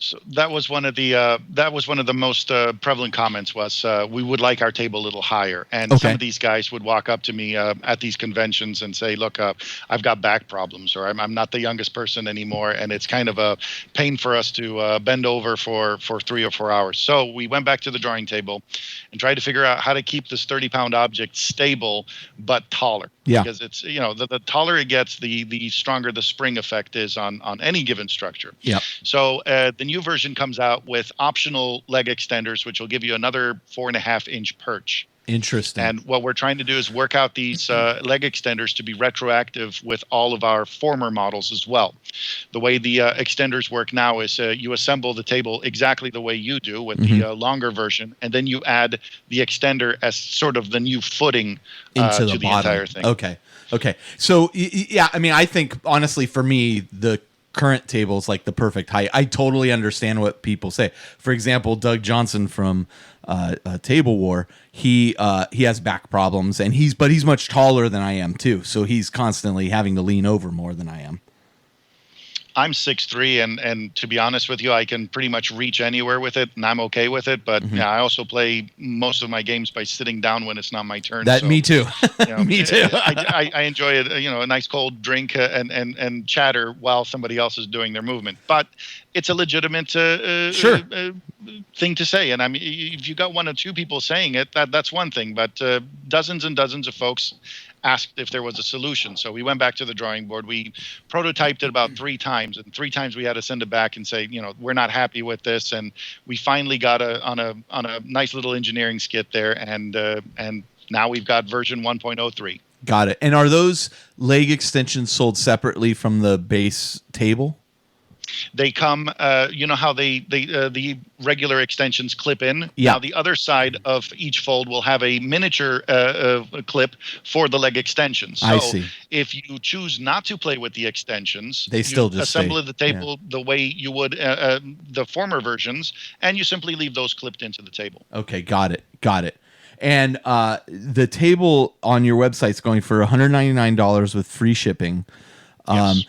So that was one of the most prevalent comments was we would like our table a little higher. And some of these guys would walk up to me at these conventions and say, look, I've got back problems, or I'm not the youngest person anymore, and it's kind of a pain for us to bend over for 3 or 4 hours. So we went back to the drawing table and tried to figure out how to keep this 30-pound object stable but taller. Yeah. Because it's the taller it gets, the stronger the spring effect is on any given structure. Yeah. So the new version comes out with optional leg extenders, which will give you another 4.5-inch perch. Interesting. And what we're trying to do is work out these leg extenders to be retroactive with all of our former models as well. The way the extenders work now is you assemble the table exactly the way you do with the longer version, and then you add the extender as sort of the new footing into to the entire thing. Okay. So, yeah, I mean, I think, honestly, for me, the current table is like the perfect height. I totally understand what people say. For example, Doug Johnson from Table War, he has back problems, and he's much taller than I am too. So he's constantly having to lean over more than I am. I'm 6'3", and to be honest with you, I can pretty much reach anywhere with it, and I'm okay with it. But I also play most of my games by sitting down when it's not my turn. Me too. Me too. I enjoy it. A nice cold drink and chatter while somebody else is doing their movement. But it's a legitimate thing to say. And I mean, if you got 1 or 2 people saying it, that's one thing. But dozens and dozens of folks asked if there was a solution. So we went back to the drawing board. We prototyped it about 3 times, and 3 times we had to send it back and say, we're not happy with this. And we finally got on a nice little engineering skit there, and now we've got version 1.03. Got it. And are those leg extensions sold separately from the base table? They come, how the regular extensions clip in. Yeah. Now the other side of each fold will have a miniature clip for the leg extensions. So I see. If you choose not to play with the extensions, they still just assemble the table the way you would the former versions, and you simply leave those clipped into the table. Okay, got it. And the table on your website is going for $199 with free shipping. Yes.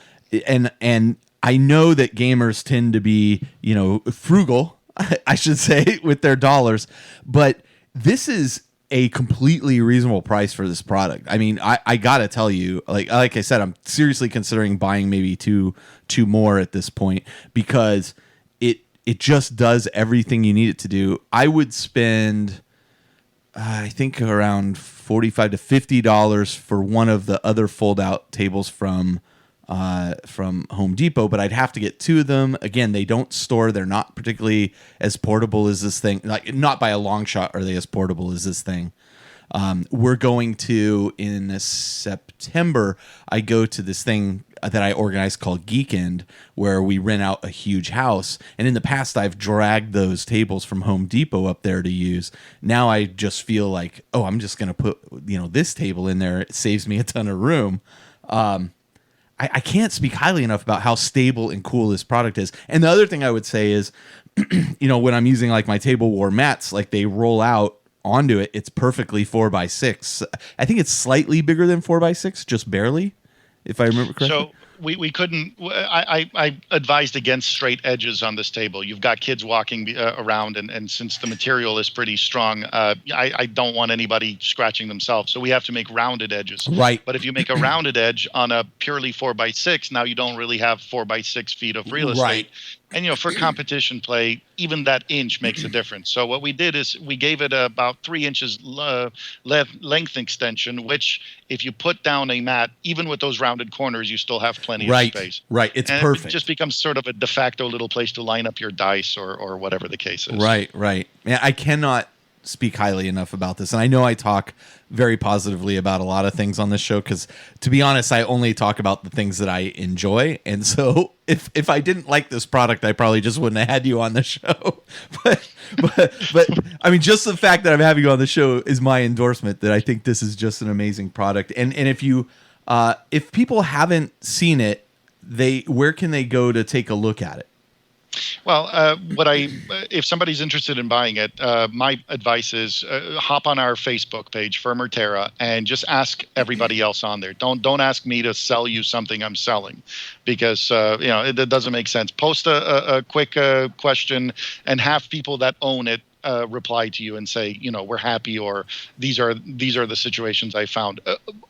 And I know that gamers tend to be, frugal, I should say, with their dollars, but this is a completely reasonable price for this product. I mean, I gotta tell you, like I said, I'm seriously considering buying maybe two more at this point, because it just does everything you need it to do. I would spend, I think, around $45 to $50 for one of the other fold-out tables from Home Depot, but I'd have to get 2 of them. Again, they don't store. They're not particularly as portable as this thing. Like, not by a long shot are they as portable as this thing. We're going to, in September, I go to this thing that I organized called Geekend, where we rent out a huge house. And in the past, I've dragged those tables from Home Depot up there to use. Now I just feel like, oh, I'm just going to put this table in there. It saves me a ton of room. I can't speak highly enough about how stable and cool this product is. And the other thing I would say is, when I'm using like my Table War mats, like they roll out onto it, it's perfectly 4x6. I think it's slightly bigger than 4x6, just barely, if I remember correctly. So we couldn't. I advised against straight edges on this table. You've got kids walking around, and since the material is pretty strong, I don't want anybody scratching themselves. So we have to make rounded edges. Right. But if you make a rounded edge on a purely 4x6, now you don't really have 4x6 feet of real estate. Right. And for competition play, even that inch makes a difference. So what we did is we gave it about 3 inches length extension, which if you put down a mat, even with those rounded corners, you still have plenty of space. Right. It's and perfect. It just becomes sort of a de facto little place to line up your dice or whatever the case is. Right. Man, I cannot speak highly enough about this. And I know I talk very positively about a lot of things on this show because, to be honest, I only talk about the things that I enjoy. And so if I didn't like this product, I probably just wouldn't have had you on the show. but I mean, just the fact that I'm having you on the show is my endorsement that I think this is just an amazing product. And if people haven't seen it, where can they go to take a look at it? Well, if somebody's interested in buying it, my advice is hop on our Facebook page, Firmer Terra, and just ask everybody else on there. Don't ask me to sell you something I'm selling, because it doesn't make sense. Post a quick question and have people that own it reply to you and say, we're happy, or these are the situations I found.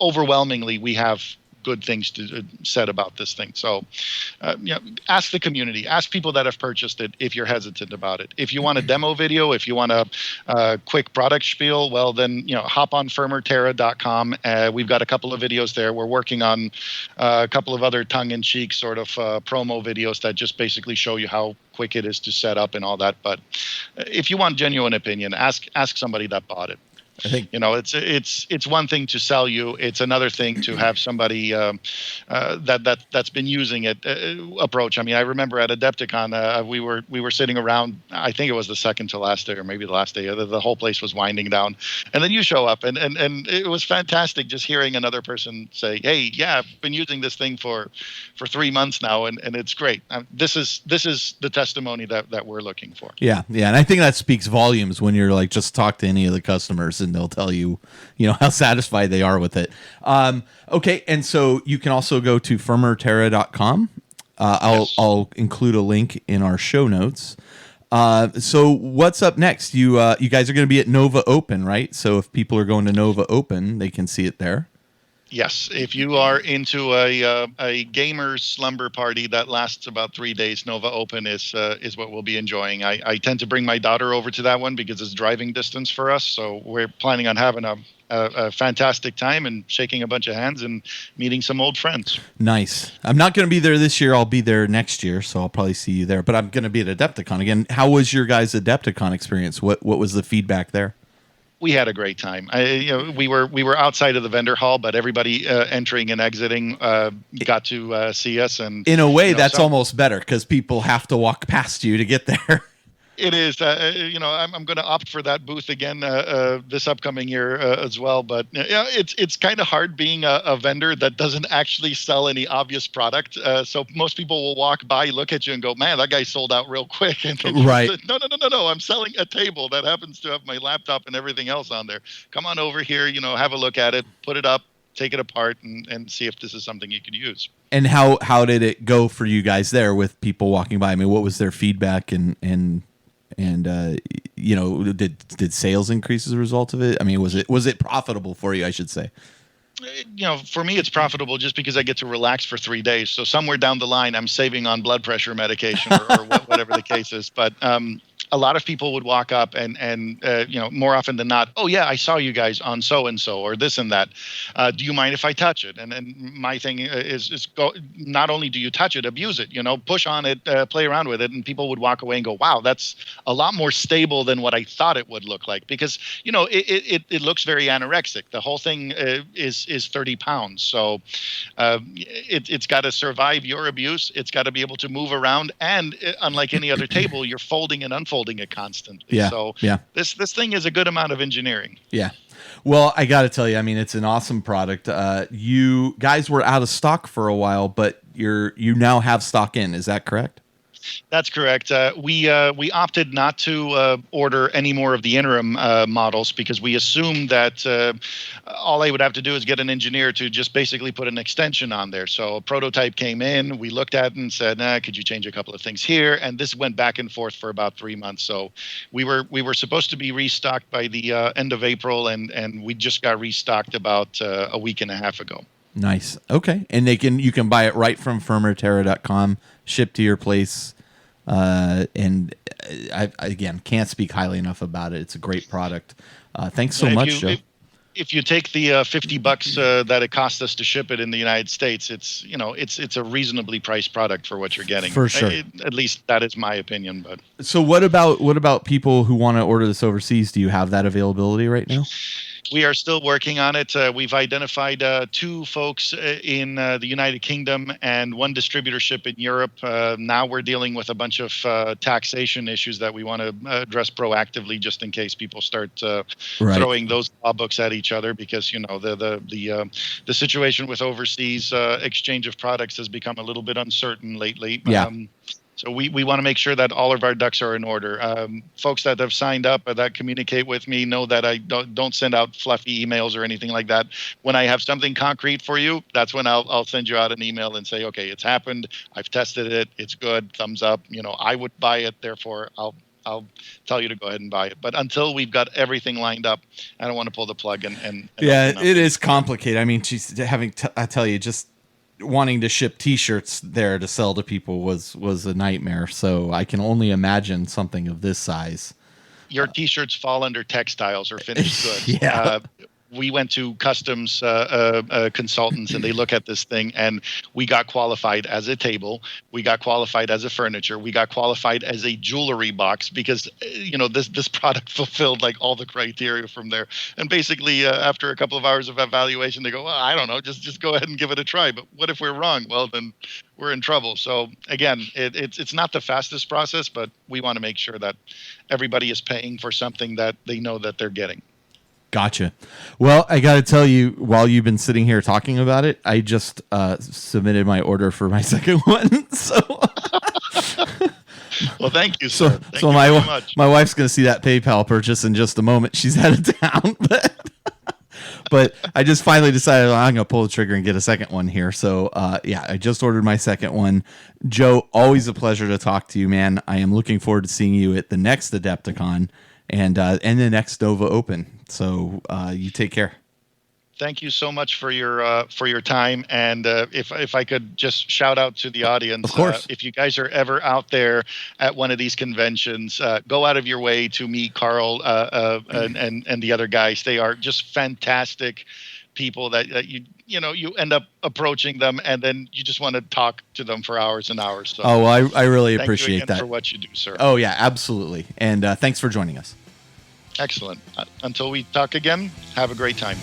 Overwhelmingly, we have good things to said about this thing. So, ask the community, ask people that have purchased it if you're hesitant about it. If you want a demo video, if you want a quick product spiel, well, then, hop on firmerterra.com. We've got a couple of videos there. We're working on a couple of other tongue-in-cheek sort of promo videos that just basically show you how quick it is to set up and all that. But if you want genuine opinion, ask somebody that bought it. I think it's one thing to sell you; it's another thing to have somebody that's been using it approach. I mean, I remember at Adepticon, we were sitting around. I think it was the second to last day, or maybe the last day. The whole place was winding down, and then you show up, and it was fantastic just hearing another person say, "Hey, yeah, I've been using this thing for 3 months now, and it's great." This is the testimony that we're looking for. Yeah, and I think that speaks volumes when you're like, just talk to any of the customers and they'll tell you, how satisfied they are with it. Okay, and so you can also go to firmerterra.com. Yes. I'll include a link in our show notes. So what's up next? You guys are going to be at Nova Open, right? So if people are going to Nova Open, they can see it there. Yes, if you are into a gamer's slumber party that lasts about 3 days, Nova Open is what we'll be enjoying. I tend to bring my daughter over to that one because it's driving distance for us. So we're planning on having a fantastic time and shaking a bunch of hands and meeting some old friends. Nice. I'm not going to be there this year. I'll be there next year, so I'll probably see you there. But I'm going to be at Adepticon again. How was your guys' Adepticon experience? What was the feedback there? We had a great time. We were outside of the vendor hall, but everybody entering and exiting got to see us. And in a way, that's almost better because people have to walk past you to get there. It is. I'm going to opt for that booth again this upcoming year as well. But it's kind of hard being a vendor that doesn't actually sell any obvious product. So most people will walk by, look at you, and go, "Man, that guy sold out real quick." And right? No. I'm selling a table that happens to have my laptop and everything else on there. Come on over here. Have a look at it, put it up, take it apart, and see if this is something you could use. And how did it go for you guys there with people walking by? I mean, what was their feedback and did sales increase as a result of it? I mean, was it profitable for you, I should say? For me, it's profitable just because I get to relax for 3 days. So somewhere down the line, I'm saving on blood pressure medication or whatever the case is. But a lot of people would walk up and more often than not, oh yeah, I saw you guys on so and so or this and that. Do you mind if I touch it? And my thing is go. Not only do you touch it, abuse it. Push on it, play around with it, and people would walk away and go, wow, that's a lot more stable than what I thought it would look like, because it looks very anorexic. The whole thing is 30 pounds, so it's got to survive your abuse. It's got to be able to move around, and unlike any other table, you're folding and unfolding it constantly. Yeah. So yeah. this thing is a good amount of engineering. Yeah. Well, I got to tell you, I mean, it's an awesome product. You guys were out of stock for a while, but you now have stock in. Is that correct? That's correct. We opted not to order any more of the interim models, because we assumed that all I would have to do is get an engineer to just basically put an extension on there. So a prototype came in, we looked at it and said, could you change a couple of things here? And this went back and forth for about 3 months. So we were supposed to be restocked by the end of April, and we just got restocked about a week and a half ago. Nice. Okay. And you can buy it right from firmerterra.com, shipped to your place. And I again can't speak highly enough about it. It's a great product. Thanks so much, Joe. If you take the $50 that it costs us to ship it in the United States, it's a reasonably priced product for what you're getting. For sure. At least that is my opinion. But so what about people who want to order this overseas? Do you have that availability right now? We are still working on it. We've identified 2 folks in the United Kingdom and 1 distributorship in Europe. Now we're dealing with a bunch of taxation issues that we want to address proactively, just in case people start throwing those law books at each other, because the situation with overseas exchange of products has become a little bit uncertain lately. Yeah. So we want to make sure that all of our ducks are in order. Folks that have signed up or that communicate with me know that I don't send out fluffy emails or anything like that. When I have something concrete for you, that's when I'll send you out an email and say, okay, it's happened. I've tested it. It's good. Thumbs up. I would buy it. Therefore, I'll tell you to go ahead and buy it. But until we've got everything lined up, I don't want to pull the plug and yeah, it is complicated. I mean, I tell you, just wanting to ship T-shirts there to sell to people was a nightmare. So I can only imagine something of this size. Your T-shirts fall under textiles or finished goods. Yeah. We went to customs consultants, and they look at this thing, and we got qualified as a table. We got qualified as a furniture. We got qualified as a jewelry box, because this product fulfilled like all the criteria from there. And basically, after a couple of hours of evaluation, they go, well, I don't know, just go ahead and give it a try. But what if we're wrong? Well, then we're in trouble. So again, it's not the fastest process, but we want to make sure that everybody is paying for something that they know that they're getting. Gotcha. Well, I got to tell you, while you've been sitting here talking about it, I just submitted my order for my second one. So, well, thank you, sir. So my wife's going to see that PayPal purchase in just a moment. She's out of town, but I just finally decided I'm going to pull the trigger and get a second one here. So, I just ordered my second one. Joe, always a pleasure to talk to you, man. I am looking forward to seeing you at the next Adepticon and the next Nova Open. So you take care. Thank you so much for your time. And if I could just shout out to the audience, of course. If you guys are ever out there at one of these conventions, go out of your way to meet Carl and the other guys. They are just fantastic people that you end up approaching them, and then you just want to talk to them for hours and hours. So I really thank appreciate you again that for what you do, sir. Oh yeah, absolutely. And thanks for joining us. Excellent. Until we talk again, have a great time.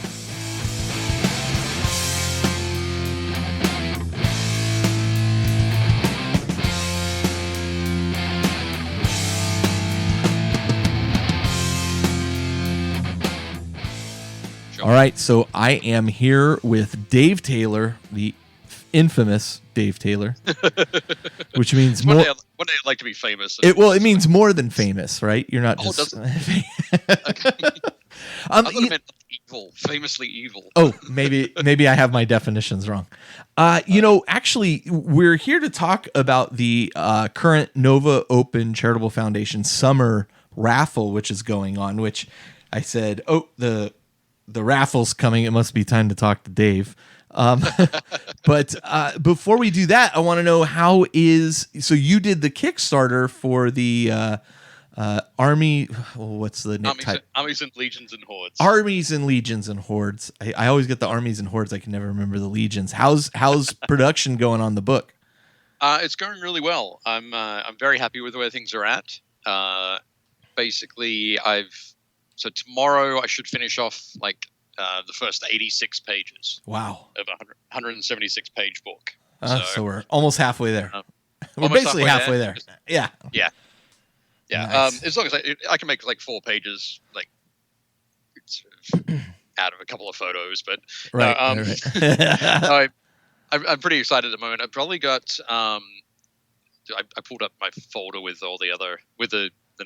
All right, so I am here with Dave Taylor, the infamous Dave Taylor, which means more. One day I'd like to be famous. It means more than famous, right? You're not just. I would have meant evil, famously evil. Oh, maybe I have my definitions wrong. Actually, we're here to talk about the current Nova Open Charitable Foundation Summer Raffle, which is going on. Which I said, the raffle's coming. It must be time to talk to Dave. But before we do that, I want to know so you did the Kickstarter for the Army. What's the type? Armies and legions and hordes. Armies and legions and hordes. I always get the armies and hordes. I can never remember the legions. How's production going on the book? It's going really well. I'm very happy with where things are at. Basically, so tomorrow I should finish off like the first 86 pages. Wow. Of a 176 page book. So we're almost halfway there. We're almost basically halfway there. Yeah. Yeah. Nice. As long as I can make like 4 pages, like it's out of a couple of photos, but right. I'm pretty excited at the moment. I've probably got I pulled up my folder with all the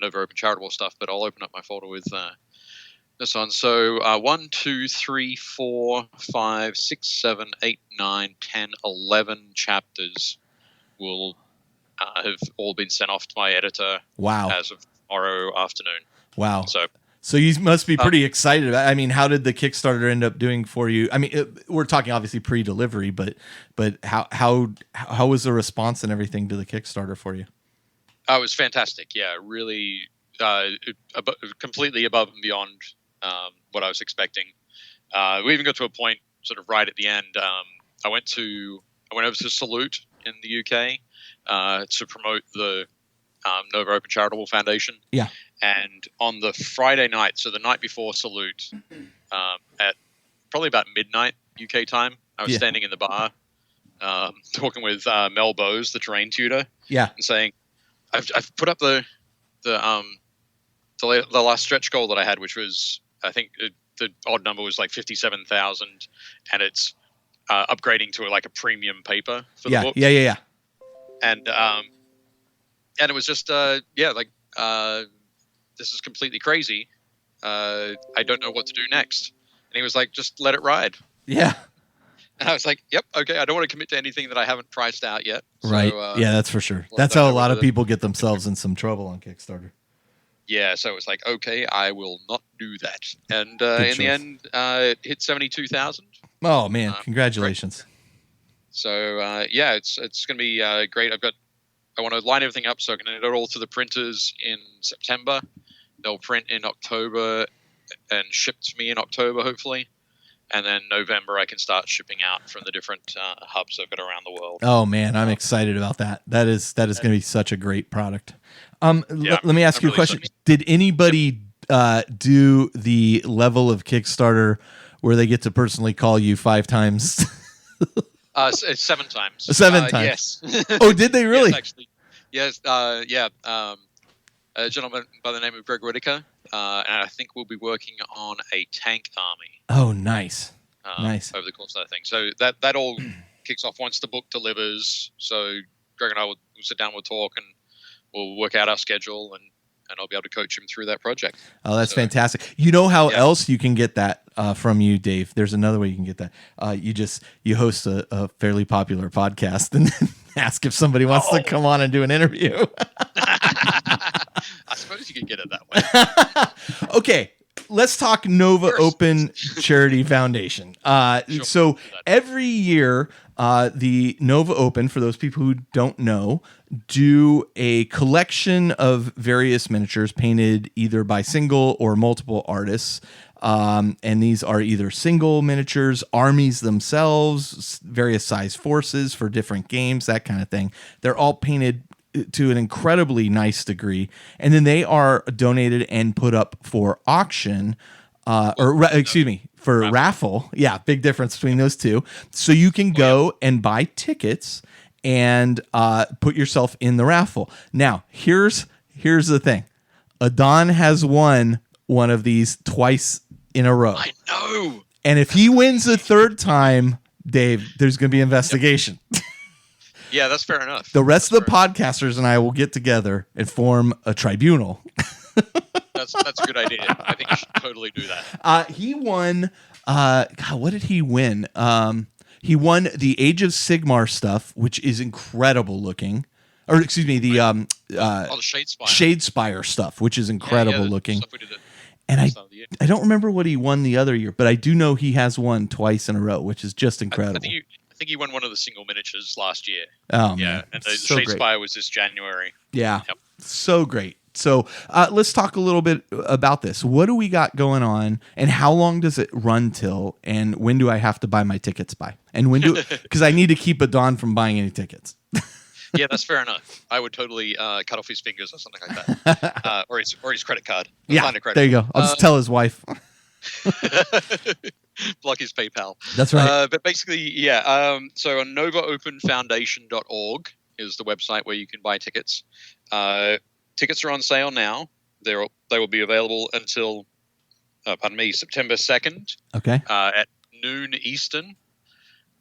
Nova Open charitable stuff, but I'll open up my folder with this one. So 1, 2, 3, 4, 5, 6, 7, 8, 9, 10, 11 chapters will have all been sent off to my editor. Wow. As of tomorrow afternoon. Wow. So you must be pretty excited about it. I mean, how did the Kickstarter end up doing for you? I mean, we're talking obviously pre-delivery, but how was the response and everything to the Kickstarter for you? It was fantastic. Yeah, really completely above and beyond what I was expecting. We even got to a point sort of right at the end. I went over to Salute in the UK to promote the Nova Open Charitable Foundation. Yeah. And on the Friday night, so the night before Salute, at probably about midnight UK time, I was standing in the bar talking with Mel Bowes, the terrain tutor. Yeah. And saying, I've put up the last stretch goal that I had, which was, I think the odd number was like 57,000, and it's upgrading to like a premium paper for the book. Yeah. And it was just this is completely crazy. I don't know what to do next. And he was like, just let it ride. Yeah. And I was like, yep, okay. I don't want to commit to anything that I haven't priced out yet. Right. So, yeah, that's for sure. That's how a lot of people get themselves in some trouble on Kickstarter. Yeah, so it was like, okay, I will not do that. And in the end, it hit 72,000. Oh man, congratulations! Great. So it's going to be great. I want to line everything up so I can get it all to the printers in September. They'll print in October and ship to me in October, hopefully. And then November, I can start shipping out from the different hubs I've got around the world. Oh man, I'm excited about that. That is going to be such a great product. Let me ask you a question. Did anybody do the level of Kickstarter where they get to personally call you 5 times? 7 times. 7 times. Yes. Oh, did they really? Yes, actually. Yes. A gentleman by the name of Greg Whitaker, and I think we'll be working on a tank army. Oh, nice. Nice. Over the course of that thing. So that all kicks off once the book delivers. So Greg and I will sit down, we'll talk, and we'll work out our schedule, and I'll be able to coach him through that project. Oh, that's fantastic. You know how else you can get that from you, Dave? There's another way you can get that. You host a fairly popular podcast and ask if somebody wants to come on and do an interview. I suppose you could get it that way. Okay. Let's talk Nova Open Charity Foundation. So every year, the Nova Open, for those people who don't know, do a collection of various miniatures painted either by single or multiple artists. And these are either single miniatures, armies themselves, various size forces for different games, that kind of thing. They're all painted to an incredibly nice degree, and then they are donated and put up for auction, for raffle. Yeah, big difference between those two. So you can go and buy tickets and put yourself in the raffle. Now, here's the thing. Adon has won one of these twice in a row. I know. And if he wins the third time, Dave, there's going to be investigation. Yeah, that's fair enough. The rest of the podcasters and I will get together and form a tribunal. That's a good idea. I think you should totally do that. He won. God, what did he win? He won the Age of Sigmar stuff, which is incredible looking. Or excuse me, the the Shadespire stuff, which is incredible looking. Stuff we did and I don't remember what he won the other year, but I do know he has won twice in a row, which is just incredible. I think he won one of the single miniatures last year. Oh, yeah, man. and the So Shadespire was this January. Yeah, so great. So let's talk a little bit about this. What do we got going on, and how long does it run till, and when do I have to buy my tickets by? And when do, because I need to keep a Don from buying any tickets. Yeah, that's fair enough. I would totally cut off his fingers or something like that, or his credit card. Find a credit there you go. I'll just tell his wife. Block his PayPal. That's right. But basically, yeah. So on novaopenfoundation.org is the website where you can buy tickets. Tickets are on sale now. They will be available until, September 2nd. Okay. At noon Eastern.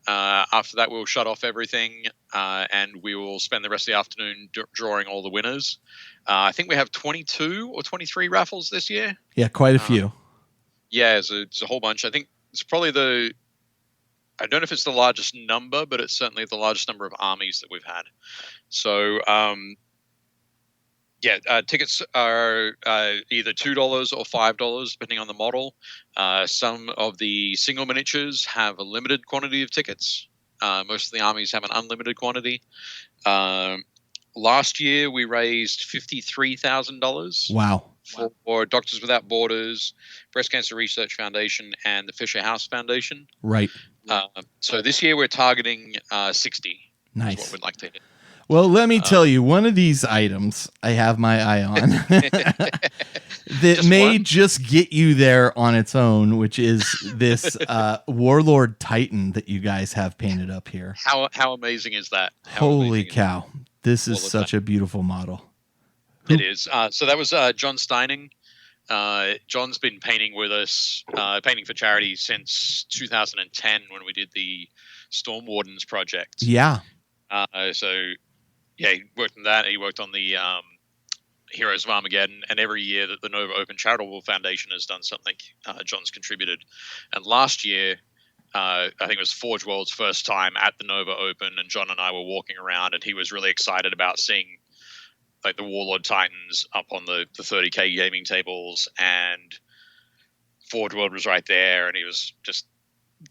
After that, we'll shut off everything, and we will spend the rest of the afternoon drawing all the winners. I think we have 22 or 23 raffles this year. Yeah, quite a few. Yeah, it's a whole bunch. I think it's probably I don't know if it's the largest number, but it's certainly the largest number of armies that we've had. So, tickets are either $2 or $5, depending on the model. Some of the single miniatures have a limited quantity of tickets. Most of the armies have an unlimited quantity. Last year, we raised $53,000. Wow. For Doctors Without Borders, Breast Cancer Research Foundation, and the Fisher House Foundation. Right. So this year we're targeting 60. Nice. Is what we'd like to hit. Well, let me tell you, one of these items I have my eye on that may just get you there on its own, which is this Warlord Titan that you guys have painted up here. How amazing is that? Holy cow. This is such a beautiful model. It is. So that was John Steining. John's been painting with us, painting for charity since 2010 when we did the Storm Wardens project. Yeah. He worked on that. He worked on the Heroes of Armageddon, and every year that the Nova Open Charitable Foundation has done something, John's contributed. And last year, I think it was Forge World's first time at the Nova Open, and John and I were walking around, and he was really excited about seeing like the Warlord Titans up on the 30K gaming tables, and Forge World was right there, and he was just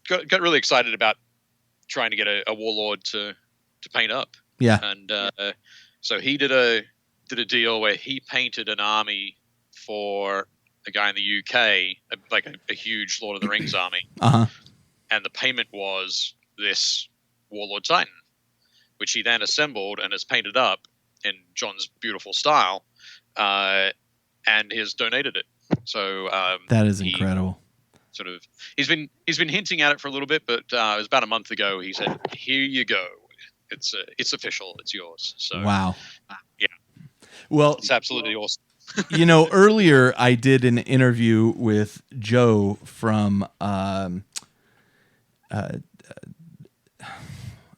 got really excited about trying to get a Warlord to paint up. Yeah. And so he did a deal where he painted an army for a guy in the UK, like a huge Lord of the Rings army. Uh-huh. And the payment was this Warlord Titan, which he then assembled and has painted up in John's beautiful style, and has donated it. So that is incredible. He's been hinting at it for a little bit, but it was about a month ago. He said, "Here you go. It's official. It's yours." So wow. Yeah. Well, it's absolutely awesome. Earlier I did an interview with Joe from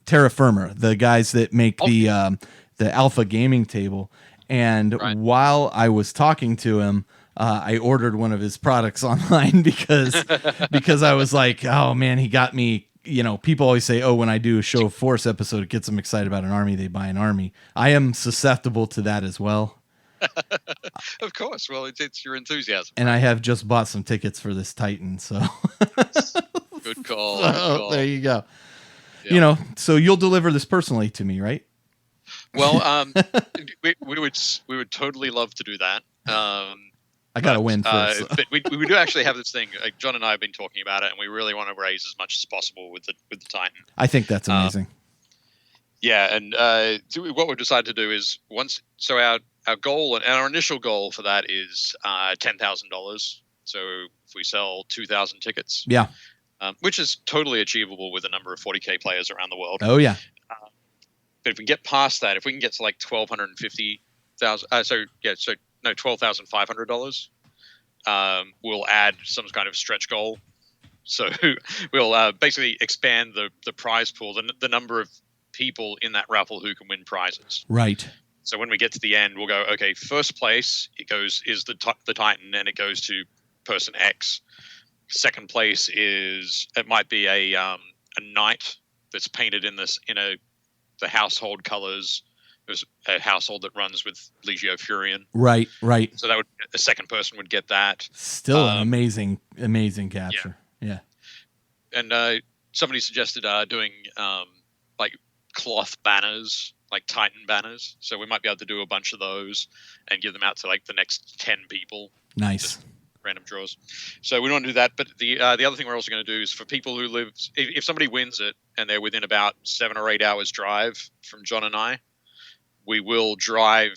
Terra Firmer, the guys that make the Alpha gaming table. And while I was talking to him, I ordered one of his products online because I was like, oh man, he got me. People always say, oh, when I do a Show of Force episode, it gets them excited about an army. They buy an army. I am susceptible to that as well. Of course. Well, it's your enthusiasm. And I have just bought some tickets for this Titan. So good call. There you go. Yeah. So you'll deliver this personally to me, right? Well, we would totally love to do that. I got to win first. But we do actually have this thing. Like John and I have been talking about it, and we really want to raise as much as possible with the Titan. I think that's amazing. Yeah, and what we've decided to do is our goal and our initial goal for that is $10,000. So if we sell 2,000 tickets, yeah, which is totally achievable with a number of 40K players around the world. Oh yeah. But if we can get past that, if we can get to like $12,500, we'll add some kind of stretch goal. So we'll basically expand the prize pool, the number of people in that raffle who can win prizes. Right. So when we get to the end, we'll go, okay, first place is the Titan, and it goes to person X. Second place it might be a knight that's painted in the household colors. There's a household that runs with Legio Furion. Right. So a second person would get that. Still an amazing capture. Yeah. And somebody suggested doing like cloth banners, like Titan banners. So we might be able to do a bunch of those and give them out to like the next 10 people. Nice. Just random draws. So we don't want to do that. But the other thing we're also going to do is for people who live, if somebody wins it and they're within about 7 or 8 hours drive from John and I, we will drive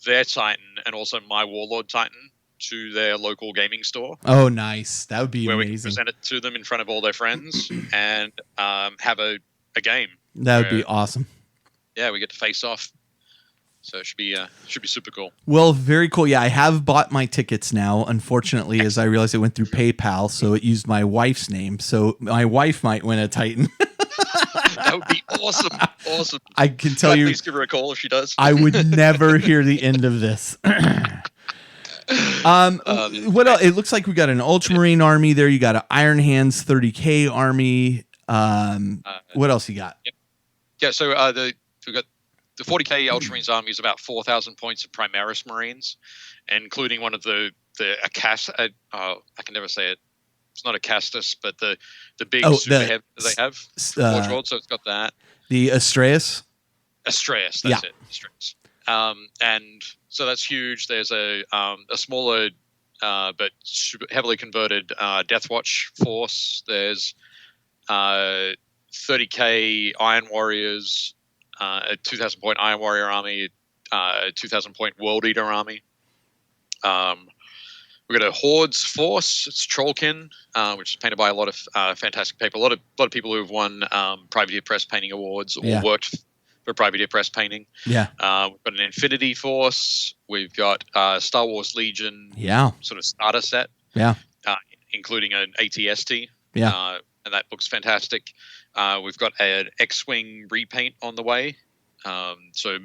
their Titan and also my Warlord Titan to their local gaming store. Oh, nice. That would be where amazing. we can present it to them in front of all their friends and have a game. That would be awesome. Yeah, we get to face off. So it should be super cool. Well, very cool. Yeah, I have bought my tickets now. Unfortunately, as I realized it went through PayPal, so it used my wife's name. So my wife might win a Titan. That would be awesome. Awesome. I can tell you. Please give her a call if she does. I would never hear the end of this. What else? It looks like we got an Ultramarine army there. You got an Iron Hands 30K army. What else you got? Yeah, so we got the 40K Ultramarines army is about 4,000 points of Primaris Marines, including one of the Acast. I can never say it. It's not Acastus, but the big super heavy that they have. Forge World, so it's got that. The Astraeus? Astraeus, that's it. Astraeus. And so that's huge. There's a smaller but super heavily converted Deathwatch force. There's 30K Iron Warriors, a 2,000 point Iron Warrior army, a 2,000 point World Eater army. We've got a Hordes force. It's Trollkin, which is painted by a lot of fantastic people. A lot of people who have won Privateer Press Painting Awards or worked for Privateer Press Painting. Yeah. We've got an Infinity Force. We've got Star Wars Legion. Yeah. Sort of starter set. Yeah. Including an ATST. Yeah. And that looks fantastic. We've got an X-Wing repaint on the way. So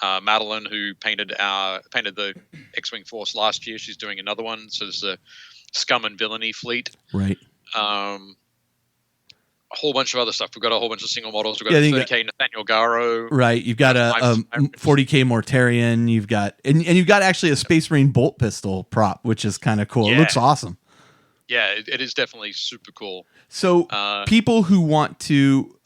Madeline, who painted the X-Wing force last year, she's doing another one. So there's a Scum and Villainy fleet. Right. A whole bunch of other stuff. We've got a whole bunch of single models. We've got a 30K Nathaniel Garro. Right. You've got a 40K Mortarion. You've got and you've got actually a Space Marine bolt pistol prop, which is kind of cool. Yeah. It looks awesome. Yeah, it is definitely super cool. So people who want to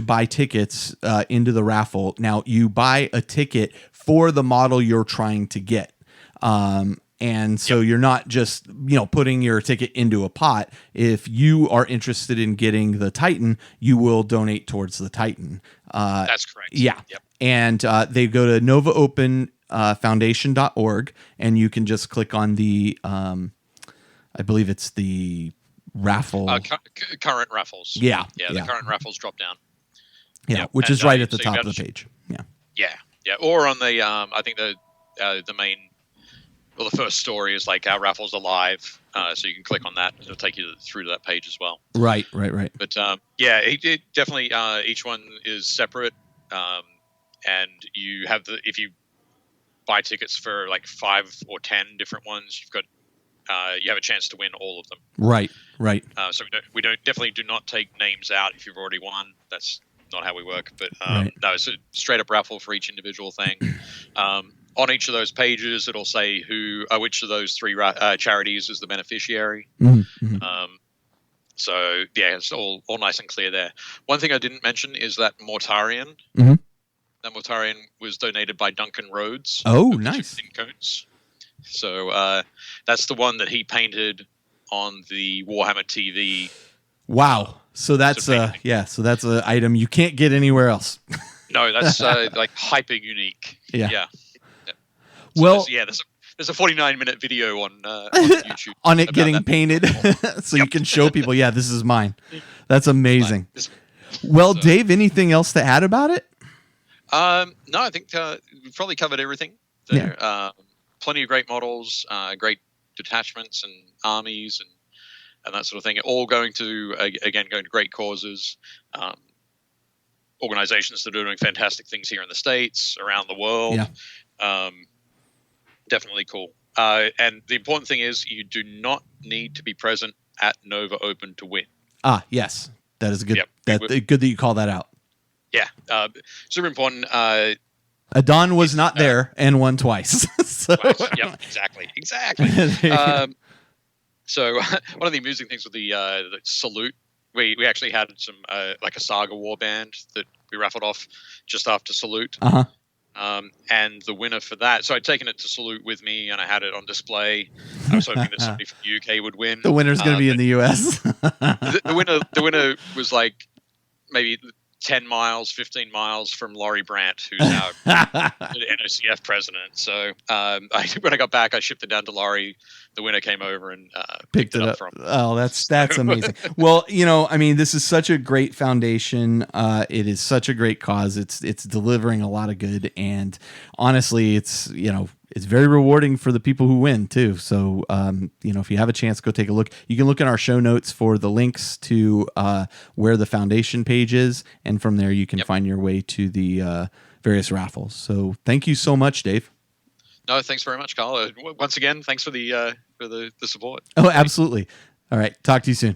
buy tickets into the raffle, now you buy a ticket for the model you're trying to get. And so you're not just, putting your ticket into a pot. If you are interested in getting the Titan, you will donate towards the Titan. That's correct. Yeah. Yep. And they go to novaopenfoundation.org and you can just click on the, I believe it's the raffle. Current raffles. Yeah. Yeah. The current raffles drop down. Yeah. Yep. Which is right at the top of the page. Yeah. Yeah. Yeah. Or on the, I think the main, well, the first story is like our raffles are live. So you can click on that. It'll take you through to that page as well. Right. But yeah, it definitely, each one is separate. And you have if you buy tickets for like 5 or 10 different ones, you've got, you have a chance to win all of them. Right. So we definitely do not take names out if you've already won. That's not how we work. But no, it's a straight up raffle for each individual thing. On each of those pages, it'll say which of those 3 charities is the beneficiary. Mm-hmm. So yeah, it's all nice and clear there. One thing I didn't mention is that Mortarion. Mm-hmm. That Mortarion was donated by Duncan Rhodes. Oh, nice. So that's the one that he painted on the Warhammer TV. Wow. So that's so that's an item you can't get anywhere else. No, that's like hyper unique. Yeah. So well, there's a 49-minute video on YouTube on it getting painted, so you can show people. Yeah, this is mine. That's amazing. Well, Dave, anything else to add about it? No, I think we've probably covered everything there. Yeah. Plenty of great models, great detachments and armies and that sort of thing. All going to great causes. Organizations that are doing fantastic things here in the States, around the world. Yeah. Definitely cool. And the important thing is you do not need to be present at Nova Open to win. Ah, yes. That is good. Yep. Good that you call that out. Yeah. Super important. Adon was not there and won twice. Twice. Yep, exactly. So one of the amusing things with the salute, we actually had some like a Saga warband that we raffled off just after Salute. Uh-huh. And the winner for that, so I'd taken it to Salute with me, and I had it on display. I was hoping that somebody from the UK would win. The winner's going to be in the US. The winner was like maybe 10 miles, 15 miles from Laurie Brandt, who's our NOCF president. So when I got back, I shipped it down to Laurie. The winner came over and picked it up from. Oh, that's amazing. Well, I mean, this is such a great foundation. It is such a great cause. It's delivering a lot of good, and honestly, it's very rewarding for the people who win too. So, if you have a chance, go take a look. You can look in our show notes for the links to where the foundation page is, and from there you can find your way to the various raffles. So, thank you so much, Dave. No, thanks very much, Carl. Once again, thanks for the support. Oh, absolutely. All right. Talk to you soon.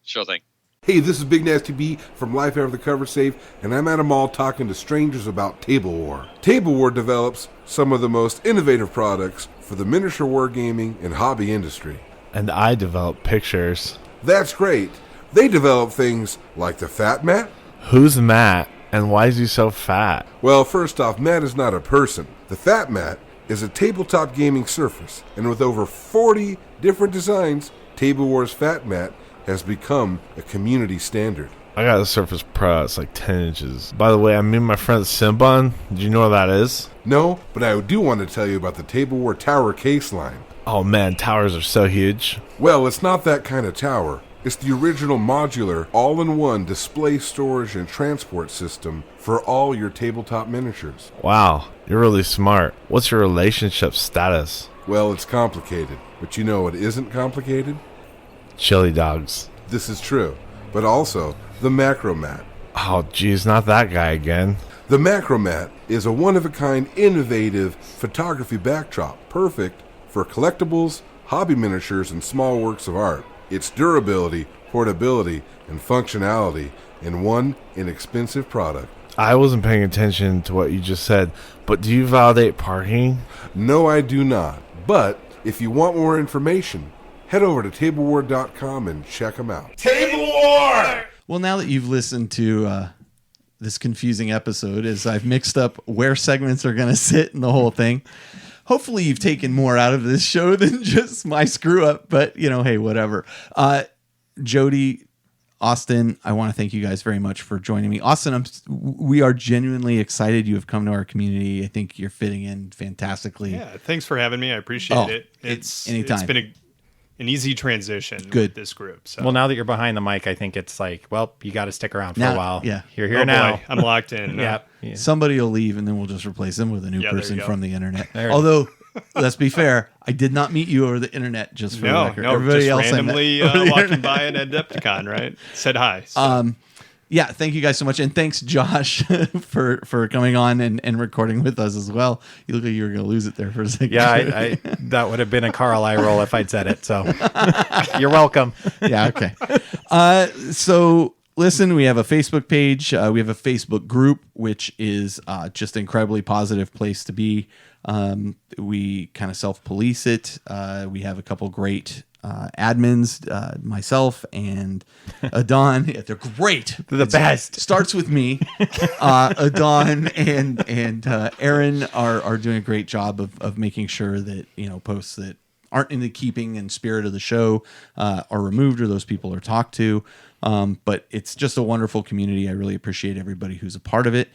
Sure thing. Hey, this is Big Nasty B from Life After the Cover Save, and I'm at a mall talking to strangers about Table War. Table War develops some of the most innovative products for the miniature wargaming and hobby industry. And I develop pictures. That's great. They develop things like the Fat Mat. Who's Matt, and why is he so fat? Well, first off, Matt is not a person. The Fat Mat is a tabletop gaming surface, and with over 40 different designs, Table War's Fat Mat has become a community standard. I got a Surface Pro. It's like 10 inches. By the way, I'm meeting my friend Simbon. Do you know what that is? No, but I do want to tell you about the Table War Tower case line. Oh man, towers are so huge. Well, it's not that kind of tower. It's the original modular, all-in-one display, storage, and transport system for all your tabletop miniatures. Wow, you're really smart. What's your relationship status? Well, it's complicated, but you know what isn't complicated? Chili dogs. This is true, but also the Macromat. Oh geez, not that guy again. The Macromat is a one-of-a-kind, innovative photography backdrop, perfect for collectibles, hobby miniatures, and small works of art. Its durability, portability, and functionality in one inexpensive product. I wasn't paying attention to what you just said, but do you validate parking? No, I do not. But if you want more information, head over to tablewar.com and check them out. Table War! Well, now that you've listened to this confusing episode, as I've mixed up where segments are going to sit in the whole thing, hopefully you've taken more out of this show than just my screw up, but hey, whatever. Jody, Austin, I want to thank you guys very much for joining me. Austin, we are genuinely excited you have come to our community. I think you're fitting in fantastically. Yeah, thanks for having me. I appreciate it. Anytime. It's been an easy transition with this group. So. Well, now that you're behind the mic, I think it's like, well, you got to stick around for a while. Yeah. You're here now. Boy, I'm locked in. Yeah. Somebody will leave, and then we'll just replace them with a new person from the internet. There Although, let's be fair, I did not meet you over the internet. Just for the record. No, everybody just else randomly walking by an Adepticon, right? Said hi. So. Yeah, thank you guys so much, and thanks, Josh, for coming on and recording with us as well. You look like you were going to lose it there for a second. Yeah, I that would have been a Carl eye roll if I'd said it. So you're welcome. Yeah, okay. So listen, we have a Facebook page. We have a Facebook group, which is just an incredibly positive place to be. We kind of self-police it. We have a couple great admins, myself and Adon. Yeah, they're great. They're the best. Starts with me. Adon and Aaron are doing a great job of making sure that posts that aren't in the keeping and spirit of the show are removed, or those people are talked to. But it's just a wonderful community. I really appreciate everybody who's a part of it.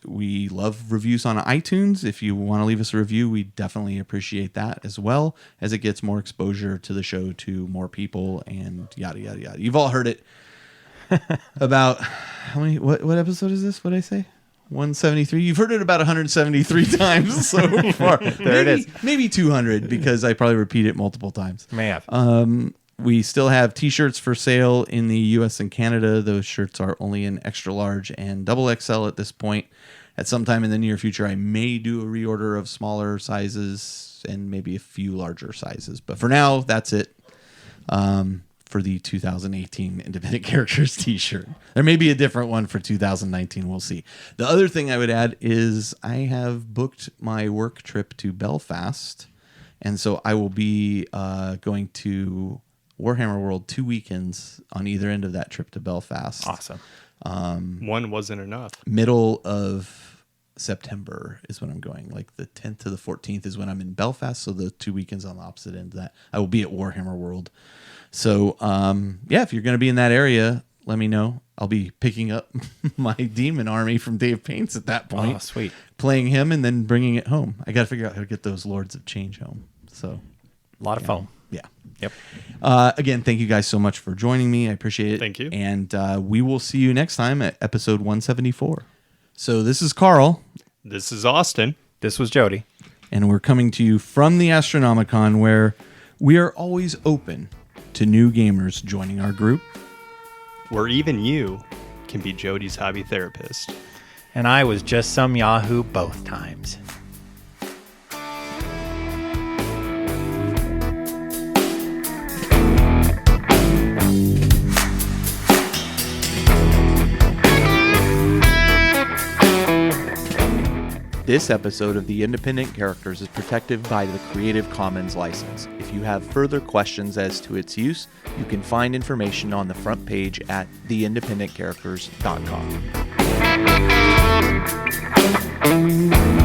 We love reviews on iTunes. If you want to leave us a review, we definitely appreciate that, as well as it gets more exposure to the show to more people and yada, yada, yada. You've all heard it about how many, what episode is this? What did I say? 173. You've heard it about 173 times so far. It is. Maybe 200, because I probably repeat it multiple times. May have. We still have t-shirts for sale in the US and Canada. Those shirts are only in extra large and double XL at this point. At some time in the near future, I may do a reorder of smaller sizes and maybe a few larger sizes. But for now, that's it for the 2018 Independent Characters t-shirt. There may be a different one for 2019. We'll see. The other thing I would add is I have booked my work trip to Belfast. And so I will be going to Warhammer World 2 weekends on either end of that trip to Belfast. Awesome. One wasn't enough. Middle of September is when I'm going. Like the 10th to the 14th is when I'm in Belfast. So the 2 weekends on the opposite end of that, I will be at Warhammer World. So yeah, if you're going to be in that area, let me know. I'll be picking up my demon army from Dave Paints at that point. Oh, sweet. Playing him and then bringing it home. I got to figure out how to get those Lords of Change home. So A lot of foam. yeah. Yep. Again, thank you guys so much for joining me. I appreciate it. Thank you. And we will see you next time at episode 174. So this is Carl. This is Austin. This was Jody. And we're coming to you from the Astronomicon, where we are always open to new gamers joining our group. Where even you can be Jody's hobby therapist. And I was just some Yahoo both times. This episode of The Independent Characters is protected by the Creative Commons license. If you have further questions as to its use, you can find information on the front page at theindependentcharacters.com.